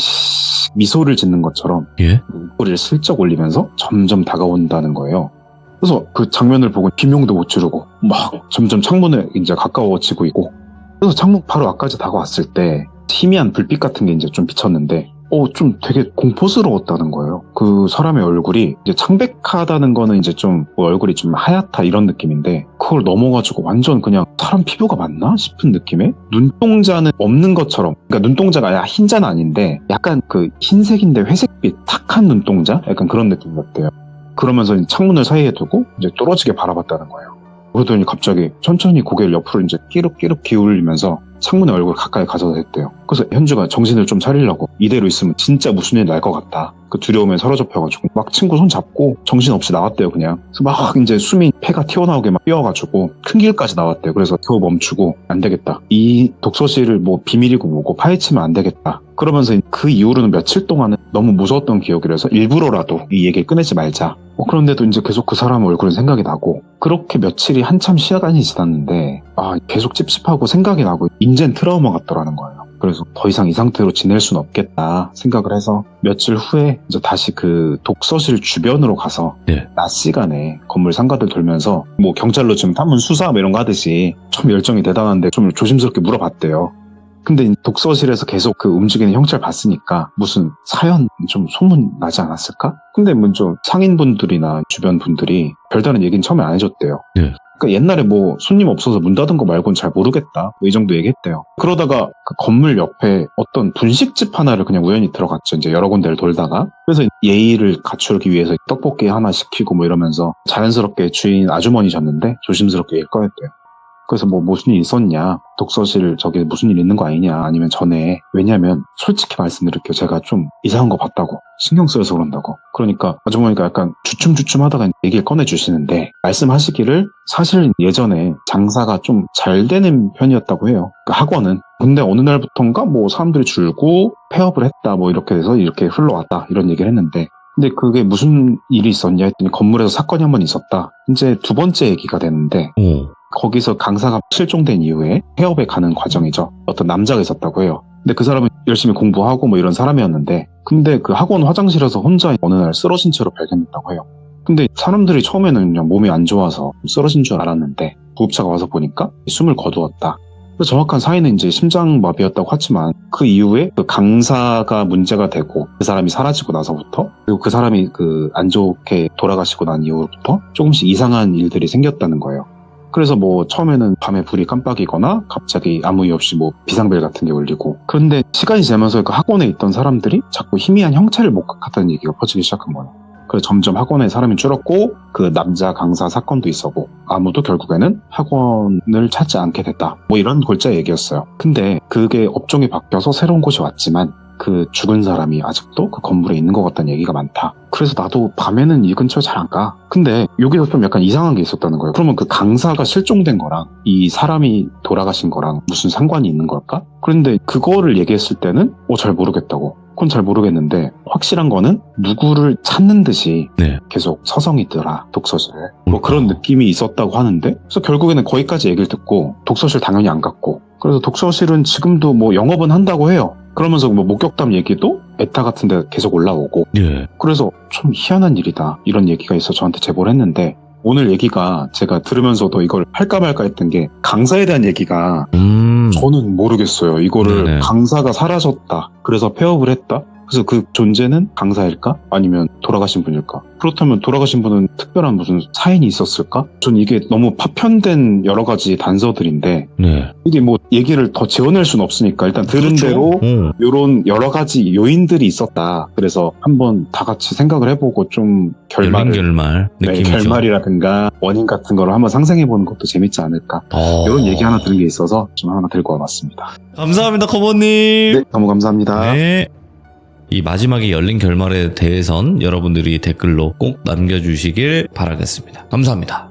미소를 짓는 것처럼 예? 목소리를 슬쩍 올리면서 점점 다가온다는 거예요. 그래서 그 장면을 보고 비명도 못 지르고 막 점점 창문에 이제 가까워지고 있고 그래서 창문 바로 앞까지 다가왔을 때 희미한 불빛 같은 게 이제 좀 비쳤는데 좀 되게 공포스러웠다는 거예요. 그 사람의 얼굴이 이제 창백하다는 거는 이제 좀 얼굴이 좀 하얗다 이런 느낌인데 그걸 넘어가지고 완전 그냥 사람 피부가 맞나 싶은 느낌의 눈동자는 없는 것처럼 그러니까 눈동자가 흰자는 아닌데 약간 그 흰색인데 회색빛 탁한 눈동자? 약간 그런 느낌 같대요. 그러면서 창문을 사이에 두고 이제 뚫어지게 바라봤다는 거예요. 그러더니 갑자기 천천히 고개를 옆으로 이제 끼룩끼룩 기울이면서 창문의 얼굴 가까이 가서 했대요. 그래서 현주가 정신을 좀 차리려고 이대로 있으면 진짜 무슨 일 날 것 같다. 그 두려움에 사로잡혀가지고 막 친구 손 잡고 정신없이 나왔대요 그냥. 그래서 막 이제 숨이 폐가 튀어나오게 막 뛰어가지고 큰 길까지 나왔대요. 그래서 겨우 멈추고 안 되겠다. 이 독서실을 뭐 비밀이고 뭐고 파헤치면 안 되겠다. 그러면서 그 이후로는 며칠 동안은 너무 무서웠던 기억이라서 일부러라도 이 얘기를 꺼내지 말자. 그런데도 이제 계속 그 사람 얼굴은 생각이 나고 그렇게 며칠이 한참 시간이 지났는데 계속 찝찝하고 생각이 나고 인젠 트라우마 같더라는 거예요. 그래서 더 이상 이 상태로 지낼 수는 없겠다 생각을 해서 며칠 후에 이제 다시 그 독서실 주변으로 가서 네. 낮 시간에 건물 상가들 돌면서 뭐 경찰로 지금 탐문 수사 뭐 이런 거 하듯이 좀 열정이 대단한데 좀 조심스럽게 물어봤대요. 근데 독서실에서 계속 그 움직이는 형체를 봤으니까 무슨 사연 좀 소문 나지 않았을까? 근데 먼저 상인분들이나 주변 분들이 별다른 얘기는 처음에 안 해줬대요. 네. 그러니까 옛날에 뭐 손님 없어서 문 닫은 거 말고는 잘 모르겠다. 뭐 이 정도 얘기했대요. 그러다가 그 건물 옆에 어떤 분식집 하나를 그냥 우연히 들어갔죠. 이제 여러 군데를 돌다가. 그래서 예의를 갖추기 위해서 떡볶이 하나 시키고 뭐 이러면서 자연스럽게 주인 아주머니셨는데 조심스럽게 얘기를 꺼냈대요. 그래서 뭐 무슨 일 있었냐, 독서실 저기 무슨 일 있는 거 아니냐, 아니면 전에, 왜냐면 솔직히 말씀드릴게요. 제가 좀 이상한 거 봤다고, 신경 쓰여서 그런다고. 그러니까 아주머니가 약간 주춤주춤 하다가 얘기를 꺼내주시는데 말씀하시기를 사실 예전에 장사가 좀 잘 되는 편이었다고 해요. 그 학원은. 근데 어느 날부턴가 뭐 사람들이 줄고 폐업을 했다 뭐 이렇게 돼서 이렇게 흘러왔다 이런 얘기를 했는데 근데 그게 무슨 일이 있었냐 했더니 건물에서 사건이 한 번 있었다. 이제 두 번째 얘기가 되는데 거기서 강사가 실종된 이후에 폐업에 가는 과정이죠. 어떤 남자가 있었다고 해요. 근데 그 사람은 열심히 공부하고 뭐 이런 사람이었는데 근데 그 학원 화장실에서 혼자 어느 날 쓰러진 채로 발견됐다고 해요. 근데 사람들이 처음에는 그냥 몸이 안 좋아서 쓰러진 줄 알았는데 구급차가 와서 보니까 숨을 거두었다. 정확한 사인은 이제 심장마비였다고 하지만 그 이후에 그 강사가 문제가 되고 그 사람이 사라지고 나서부터 그리고 그 사람이 그 안 좋게 돌아가시고 난 이후부터 조금씩 이상한 일들이 생겼다는 거예요. 그래서 뭐 처음에는 밤에 불이 깜빡이거나 갑자기 아무 이유 없이 뭐 비상벨 같은 게 울리고 그런데 시간이 지나면서 그 학원에 있던 사람들이 자꾸 희미한 형체를 목격했다는 얘기가 퍼지기 시작한 거예요. 그래서 점점 학원에 사람이 줄었고 그 남자 강사 사건도 있었고 아무도 결국에는 학원을 찾지 않게 됐다. 뭐 이런 골자 얘기였어요. 근데 그게 업종이 바뀌어서 새로운 곳이 왔지만 그 죽은 사람이 아직도 그 건물에 있는 것 같다는 얘기가 많다. 그래서 나도 밤에는 이 근처에 잘 안 가. 근데 여기서 좀 약간 이상한 게 있었다는 거예요. 그러면 그 강사가 실종된 거랑 이 사람이 돌아가신 거랑 무슨 상관이 있는 걸까? 그런데 그거를 얘기했을 때는 잘 모르겠다고. 그건 잘 모르겠는데 확실한 거는 누구를 찾는 듯이 계속 서성이더라 독서실에. 뭐 그런 느낌이 있었다고 하는데 그래서 결국에는 거기까지 얘기를 듣고 독서실 당연히 안 갔고 그래서 독서실은 지금도 뭐 영업은 한다고 해요. 그러면서 뭐 목격담 얘기도 에타 같은 데 계속 올라오고 그래서 좀 희한한 일이다 이런 얘기가 있어 저한테 제보를 했는데 오늘 얘기가 제가 들으면서도 이걸 할까 말까 했던 게 강사에 대한 얘기가 저는 모르겠어요. 이거를 네네. 강사가 사라졌다. 그래서 폐업을 했다. 그래서 그 존재는 강사일까? 아니면 돌아가신 분일까? 그렇다면 돌아가신 분은 특별한 무슨 사인이 있었을까? 전 이게 너무 파편된 여러 가지 단서들인데 네. 이게 뭐 얘기를 더 지어낼 수는 없으니까 일단 들은 그렇죠. 대로 이런 여러 가지 요인들이 있었다. 그래서 한번 다 같이 생각을 해보고 좀 열린 결말 느낌이죠. 결말이라든가 원인 같은 거를 한번 상상해보는 것도 재밌지 않을까. 이런 얘기 하나 들은 게 있어서 좀 하나 들고 와봤습니다. 감사합니다, 커버님. 네, 너무 감사합니다. 네. 이 마지막에 열린 결말에 대해선 여러분들이 댓글로 꼭 남겨주시길 바라겠습니다. 감사합니다.